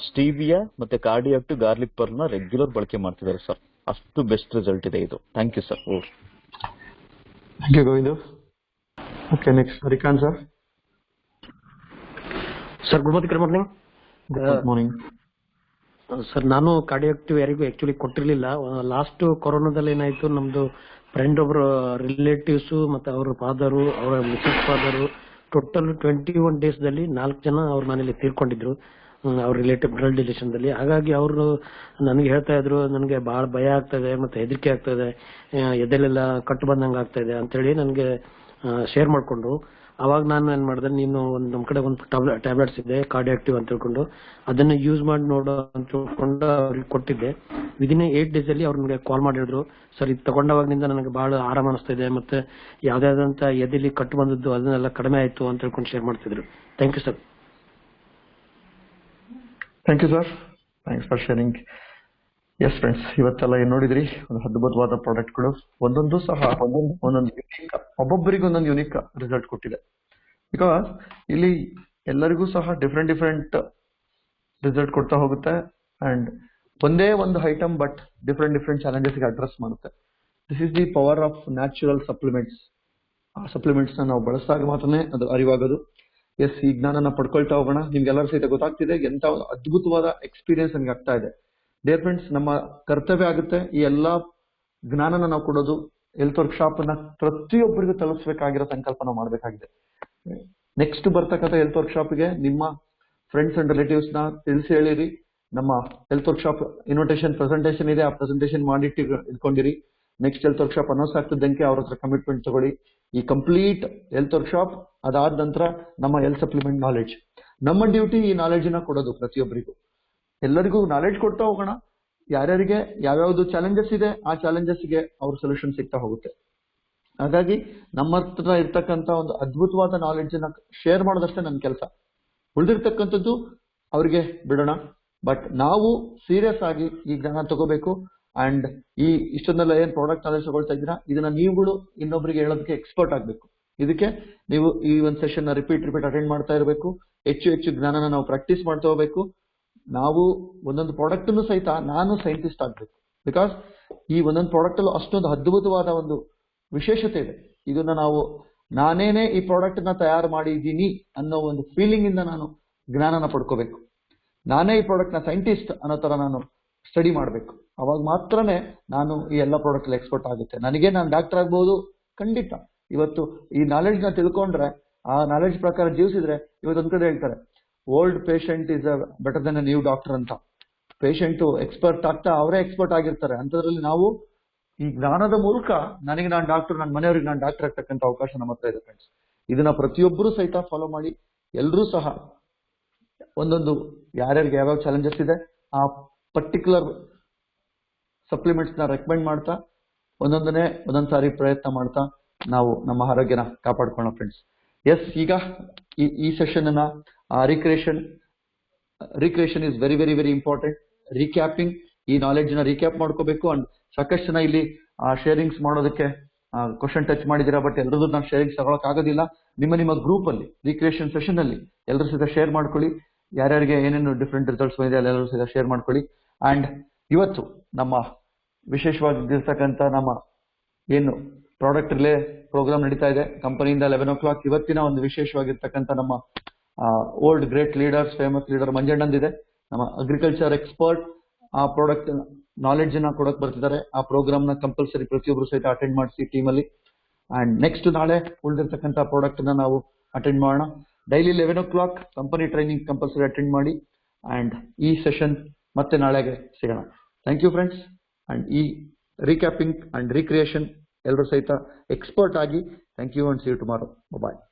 ಸ್ಟೀವಿಯಾ ಮತ್ತೆ ಕಾರ್ಡಿಯಾಕ್ಟಿವ್ ಗಾರ್ಲಿಕ್ ಪರ್ಲ್ನ ರೆಗ್ಯುಲರ್ ಬಳಕೆ ಮಾಡ್ತಿದ್ದಾರೆ ಸರ್. ಅಷ್ಟು ಬೆಸ್ಟ್ ರಿಸಲ್ಟ್ ಇದೆ ಇದು. Thank you sir. Thank you Govindu. Okay, next Harikanth sir. Sir good morning. Good morning sir, ನಾನು ಕಾರ್ಡಿಯಾಕ್ಟಿವ್ ಯಾರಿಗೂ ಆಕ್ಚುಲಿ ಕೊಟ್ಟಿರ್ಲಿಲ್ಲ. ಲಾಸ್ಟ್ ಕೊರೋನಾದಲ್ಲಿ ಏನಾಯ್ತು, ನಮ್ದು ಫ್ರೆಂಡ್ ಒಬ್ರು ರಿಲೇಟಿವ್ಸ್ ಮತ್ತೆ ಅವ್ರ ಫಾದರು, ಅವರ ಮಿಸಸ್ ಫಾದರು, ಟೋಟಲ್ 21 days ದಲ್ಲಿ 4 ಜನ ಅವ್ರ ಮನೇಲಿ ತೀರ್ಕೊಂಡಿದ್ರು, ಅವ್ರ ರಿಲೇಟಿವ್ ಬ್ಲಡ್ ರಿಲೇಷನ್ ದಲ್ಲಿ. ಹಾಗಾಗಿ ಅವರು ನನಗೆ ಹೇಳ್ತಾ ಇದ್ರು, ನನಗೆ ಬಹಳ ಭಯ ಆಗ್ತದೆ ಮತ್ತೆ ಹೆದರಿಕೆ ಆಗ್ತದೆ, ಎದೆಲೆಲ್ಲ ಕಟ್ಟು ಬಂದಂಗೆ ಆಗ್ತಾ ಇದೆ ಅಂತ ಹೇಳಿ ನನಗೆ ಶೇರ್ ಮಾಡ್ಕೊಂಡು, ಅವಾಗ ನಾನು ಏನ್ ಮಾಡಿದೆ, ನೀನು ನಮ್ ಕಡೆ ಒಂದು ಟ್ಯಾಬ್ಲೆಟ್ಸ್ ಇದೆ ಕಾರ್ಡಿಯಾಕ್ಟಿವ್ ಅಂತ ಹೇಳ್ಕೊಂಡು ಅದನ್ನ ಯೂಸ್ ಮಾಡಿ ನೋಡು ಅಂತ ಹೇಳ್ಕೊಂಡು ಅವ್ರಿಗೆ ಕೊಟ್ಟಿದ್ದೆ. ವಿದಿನ್ 8 days ಅಲ್ಲಿ ಅವ್ರು ನನಗೆ ಕಾಲ್ ಮಾಡಿದ್ರು, ಸರ್ ಇದು ತಗೊಂಡವಾಗ್ನಿಂದ ನನಗೆ ಬಹಳ ಆರಾಮ ಅನಿಸ್ತಾ ಇದೆ, ಮತ್ತೆ ಯಾವ್ದಾದಂತ ಎದೆಲಿ ಕಟ್ಟು ಬಂದದ್ದು ಅದನ್ನೆಲ್ಲ ಕಡಿಮೆ ಆಯ್ತು ಅಂತ ಹೇಳ್ಕೊಂಡು ಶೇರ್ ಮಾಡ್ತಿದ್ರು. Thank you sir. Thank you sir, thanks for sharing. Yes friends, ಇವತ್ತೆಲ್ಲ ಏನ್ ನೋಡಿದ್ರಿ, ಒಂದು ಅದ್ಭುತವಾದ ಪ್ರಾಡಕ್ಟ್ಗಳು, ಒಂದೊಂದು ಸಹ ಒಂದೊಂದು ಯುನೀಕ್, ಒಬ್ಬೊಬ್ಬರಿಗೆ ಒಂದೊಂದು ಯುನೀಕ್ ರಿಸಲ್ಟ್ ಕೊಟ್ಟಿದೆ. ಬಿಕಾಸ್ ಇಲ್ಲಿ ಎಲ್ಲರಿಗೂ ಸಹ ಡಿಫ್ರೆಂಟ್ ರಿಸಲ್ಟ್ ಕೊಡ್ತಾ ಹೋಗುತ್ತೆ. ಅಂಡ್ ಒಂದೇ ಒಂದು ಐಟಮ್ ಬಟ್ ಡಿಫ್ರೆಂಟ್ ಚಾಲೆಂಜಸ್ಗೆ ಅಡ್ರೆಸ್ ಮಾಡುತ್ತೆ. This is the power of natural supplements. ಆ ಸಪ್ಲಿಮೆಂಟ್ಸ್ ನ ನಾವು ಬಳಸಿದಾಗ ಮಾತ್ರನೇ ಅದು ಅರಿವಾಗೋದು. ಎಸ್, ಈ ಜ್ಞಾನನ ಪಡ್ಕೊಳ್ತಾ ಹೋಗೋಣ. ನಿಮ್ಗೆಲ್ಲರೂ ಸಹಿತ ಗೊತ್ತಾಗ್ತಿದೆ ಎಂತ ಒಂದು ಅದ್ಭುತವಾದ ಎಕ್ಸ್ಪೀರಿಯನ್ಸ್ ನನಗೆ ಆಗ್ತಾ ಇದೆ. ಡಿಯರ್ ಫ್ರೆಂಡ್ಸ್, ನಮ್ಮ ಕರ್ತವ್ಯ ಆಗುತ್ತೆ ಈ ಎಲ್ಲಾ ಜ್ಞಾನನ ನಾವು ಕೊಡೋದು, ಹೆಲ್ತ್ ವರ್ಕ್ಶಾಪ್ ನ ಪ್ರತಿಯೊಬ್ಬರಿಗೂ ತಲುಪಿಸಬೇಕಾಗಿರೋ ಸಂಕಲ್ಪ ನಾವು ಮಾಡಬೇಕಾಗಿದೆ. ನೆಕ್ಸ್ಟ್ ಬರ್ತಕ್ಕಂಥ ಹೆಲ್ತ್ ವರ್ಕ್ಶಾಪ್ಗೆ ನಿಮ್ಮ ಫ್ರೆಂಡ್ಸ್ ಅಂಡ್ ರಿಲೇಟಿವ್ಸ್ ನ ತಿಳಿಸಿ ಹೇಳಿರಿ. ನಮ್ಮ ಹೆಲ್ತ್ ವರ್ಕ್ಶಾಪ್ ಇನ್ವಿಟೇಷನ್ ಪ್ರೆಸೆಂಟೇಷನ್ ಇದೆ, ಆ ಪ್ರೆಸೆಂಟೇಷನ್ ಮಾಡಿಟ್ಟು ಇಟ್ಕೊಂಡಿರಿ. ನೆಕ್ಸ್ಟ್ ಹೆಲ್ತ್ ವರ್ಕ್ಶಾಪ್ ಅನೌನ್ಸ್ ಆಗ್ತಿದ್ದಂಗೆ ಅವ್ರ ಹತ್ರ ಕಮಿಟ್ಮೆಂಟ್ ತಗೊಳ್ಳಿ. ಈ ಕಂಪ್ಲೀಟ್ ಹೆಲ್ತ್ ವರ್ಕ್ಶಾಪ್ ಅದಾದ ನಂತರ ನಮ್ಮ ಹೆಲ್ತ್ ಸಪ್ಲಿಮೆಂಟ್ ನಾಲೆಡ್ಜ್, ನಮ್ಮ ಡ್ಯೂಟಿ ಈ ನಾಲೆಡ್ಜ್ ನ ಕೊಡೋದು ಪ್ರತಿಯೊಬ್ಬರಿಗೂ. ಎಲ್ಲರಿಗೂ ನಾಲೆಡ್ಜ್ ಕೊಡ್ತಾ ಹೋಗೋಣ. ಯಾರ್ಯಾರಿಗೆ ಯಾವ್ಯಾವ್ದು ಚಾಲೆಂಜಸ್ ಇದೆ ಆ ಚಾಲೆಂಜಸ್ಗೆ ಅವ್ರ ಸೊಲ್ಯೂಷನ್ ಸಿಗ್ತಾ ಹೋಗುತ್ತೆ. ಹಾಗಾಗಿ ನಮ್ಮ ಹತ್ರ ಇರ್ತಕ್ಕಂಥ ಒಂದು ಅದ್ಭುತವಾದ ನಾಲೆಡ್ಜ್ ನ ಶೇರ್ ಮಾಡೋದಷ್ಟೇ ನನ್ನ ಕೆಲಸ. ಉಳಿದಿರ್ತಕ್ಕಂಥದ್ದು ಅವ್ರಿಗೆ ಬಿಡೋಣ. ಬಟ್ ನಾವು ಸೀರಿಯಸ್ ಆಗಿ ಈ ಜ್ಞಾನ ತಗೋಬೇಕು. ಅಂಡ್ ಈ ಇಷ್ಟೊಂದೆಲ್ಲ ಏನ್ ಪ್ರಾಡಕ್ಟ್ ನಾಲೆಡ್ಜ್ ತಗೊಳ್ತಾ ಇದ್ದೀರಾ, ಇದನ್ನ ನೀವುಗಳು ಇನ್ನೊಬ್ಬರಿಗೆ ಹೇಳೋದಕ್ಕೆ ಎಕ್ಸ್ಪರ್ಟ್ ಆಗ್ಬೇಕು. ಇದಕ್ಕೆ ನೀವು ಈ ಒಂದು ಸೆಷನ್ ನ ರಿಪೀಟ್ ಅಟೆಂಡ್ ಮಾಡ್ತಾ ಇರಬೇಕು. ಹೆಚ್ಚು ಜ್ಞಾನನ ನಾವು ಪ್ರಾಕ್ಟೀಸ್ ಮಾಡ್ತಾ ಹೋಗ್ಬೇಕು. ನಾವು ಒಂದೊಂದು ಪ್ರಾಡಕ್ಟ್ ಸಹಿತ ನಾನು ಸೈಂಟಿಸ್ಟ್ ಆಗ್ಬೇಕು. ಬಿಕಾಸ್ ಈ ಒಂದೊಂದು ಪ್ರಾಡಕ್ಟ್ ಅಲ್ಲೂ ಅಷ್ಟೊಂದು ಅದ್ಭುತವಾದ ಒಂದು ವಿಶೇಷತೆ ಇದೆ. ಇದನ್ನ ನಾವು ನಾನೇನೆ ಈ ಪ್ರಾಡಕ್ಟ್ ನ ತಯಾರು ಮಾಡಿದ್ದೀನಿ ಅನ್ನೋ ಒಂದು ಫೀಲಿಂಗ್ ಇಂದ ನಾನು ಜ್ಞಾನನ ಪಡ್ಕೋಬೇಕು. ನಾನೇ ಈ ಪ್ರಾಡಕ್ಟ್ ನ ಸೈಂಟಿಸ್ಟ್ ಅನ್ನೋ ತರ ನಾನು ಸ್ಟಡಿ ಮಾಡಬೇಕು. ಅವಾಗ ಮಾತ್ರನೇ ನಾನು ಈ ಎಲ್ಲ ಪ್ರಾಡಕ್ಟ್ ಎಕ್ಸ್ಪರ್ಟ್ ಆಗುತ್ತೆ. ನಾನು ಡಾಕ್ಟರ್ ಆಗ್ಬಹುದು, ಖಂಡಿತ. ಇವತ್ತು ಈ ನಾಲೆಡ್ಜ್ ನ ತಿಳ್ಕೊಂಡ್ರೆ, ಆ ನಾಲೆಡ್ಜ್ ಪ್ರಕಾರ ಜೀವಿಸಿದ್ರೆ, ಇವತ್ತೊಂದ್ ಕಡೆ ಹೇಳ್ತಾರೆ old patient is better then a new doctor ಅಂತ. ಪೇಷಂಟ್ ಎಕ್ಸ್ಪರ್ಟ್ ಆಗ್ತಾ ಅವರೇ ಎಕ್ಸ್ಪರ್ಟ್ ಆಗಿರ್ತಾರೆ. ಅಂತದ್ರಲ್ಲಿ ನಾವು ಈ ಜ್ಞಾನದ ಮೂಲಕ ನಾನು ಡಾಕ್ಟರ್, ನನ್ನ ಮನೆಯವ್ರಿಗೆ ನಾನು ಡಾಕ್ಟರ್ ಆಗ್ತಕ್ಕಂಥ ಅವಕಾಶ ನಮ್ಮ ಹತ್ರ ಇದೆ ಫ್ರೆಂಡ್ಸ್. ಇದನ್ನ ಪ್ರತಿಯೊಬ್ಬರು ಸಹಿತ ಫಾಲೋ ಮಾಡಿ. ಎಲ್ಲರೂ ಸಹ ಒಂದೊಂದು ಯಾರ್ಯಾರಿಗೆ ಯಾವ್ಯಾವ ಚಾಲೆಂಜಸ್ ಇದೆ ಆ ಪರ್ಟಿಕ್ಯುಲರ್ ಸಪ್ಲಿಮೆಂಟ್ಸ್ ನ ರೆಕಮೆಂಡ್ ಮಾಡ್ತಾ ಒಂದೊಂದ್ ಸಾರಿ ಪ್ರಯತ್ನ ಮಾಡ್ತಾ ನಾವು ನಮ್ಮ ಆರೋಗ್ಯನ ಕಾಪಾಡ್ಕೊಳ್ಳೋಣ ಫ್ರೆಂಡ್ಸ್. ಎಸ್, ಈಗ ಈ ಸೆಷನ್ ಅನ್ನ recreation is very very very important. Recapping, ಈ ನಾಲೆಡ್ಜ್ ನ ರೀಕ್ಯಾಪ್ ಮಾಡ್ಕೋಬೇಕು. ಅಂಡ್ ಸಾಕಷ್ಟು ಜನ ಇಲ್ಲಿ ಶೇರಿಂಗ್ಸ್ ಮಾಡೋದಕ್ಕೆ ಕ್ವಶನ್ ಟಚ್ ಮಾಡಿದೀರಾ. ಬಟ್ ಎಲ್ಲರದ್ದು ನಾನು ಶೇರಿಂಗ್ಸ್ ತಗೊಳಕ್ ಆಗೋದಿಲ್ಲ. ನಿಮ್ಮ ಗ್ರೂಪ್ ಅಲ್ಲಿ ರೀಕ್ರಿಯೇಷನ್ ಸೆಷನ್ ಅಲ್ಲಿ ಎಲ್ಲರೂ ಸಹಿತ ಶೇರ್ ಮಾಡ್ಕೊಳ್ಳಿ. ಯಾರ್ಯಾರಿಗೆ ಏನೇನು ಡಿಫ್ರೆಂಟ್ ರಿಸಲ್ಟ್ಸ್ ಬಂದಿದೆ ಅಲ್ಲೆಲ್ಲರೂ ಸಹಿತ ಶೇರ್ ಮಾಡ್ಕೊಳ್ಳಿ. ಅಂಡ್ ಇವತ್ತು ನಮ್ಮ ವಿಶೇಷವಾಗಿರ್ತಕ್ಕಂಥ ನಮ್ಮ ಏನು ಪ್ರಾಡಕ್ಟ್ ರಿಲೇ ಪ್ರೋಗ್ರಾಮ್ ನಡೀತಾ ಇದೆ ಕಂಪನಿಯಿಂದ 11 o'clock. ಇವತ್ತಿನ ಒಂದು ವಿಶೇಷವಾಗಿರ್ತಕ್ಕಂಥ ನಮ್ಮ old great leaders, famous leader ಮಂಜಣ್ಣಂದಿದೆ, ನಮ್ಮ ಅಗ್ರಿಕಲ್ಚರ್ ಎಕ್ಸ್ಪರ್ಟ್. ಆ ಪ್ರಾಡಕ್ಟ್ ನಾಲೆಡ್ಜ್ ನ ಕೊಡಕ್ ಬರ್ತಿದ್ದಾರೆ. ಆ ಪ್ರೋಗ್ರಾಮ್ ನ ಕಂಪಲ್ಸರಿ ಪ್ರತಿಯೊಬ್ಬರು ಸಹಿತ ಅಟೆಂಡ್ ಮಾಡಿಸಿ ಟೀಮ್ ಅಲ್ಲಿ. ಅಂಡ್ ನೆಕ್ಸ್ಟ್ ನಾಳೆ ಉಳಿದಿರ್ತಕ್ಕಂಥ ಪ್ರಾಡಕ್ಟ್ ನ ನಾವು ಅಟೆಂಡ್ ಮಾಡೋಣ. Daily 11 o'clock company training compulsory attend ಮಾಡಿ. ಅಂಡ್ ಈ ಸೆಷನ್ ಮತ್ತೆ ನಾಳೆಗೆ ಸಿಗೋಣ. Thank you friends. ಅಂಡ್ ಈ ರೀಕ್ಯಾಪಿಂಗ್ ಅಂಡ್ ರೀಕ್ರಿಯೇಷನ್ ಎಲ್ಲರೂ ಸಹಿತ ಎಕ್ಸ್ಪರ್ಟ್ ಆಗಿ. Thank you and see you tomorrow. Bye.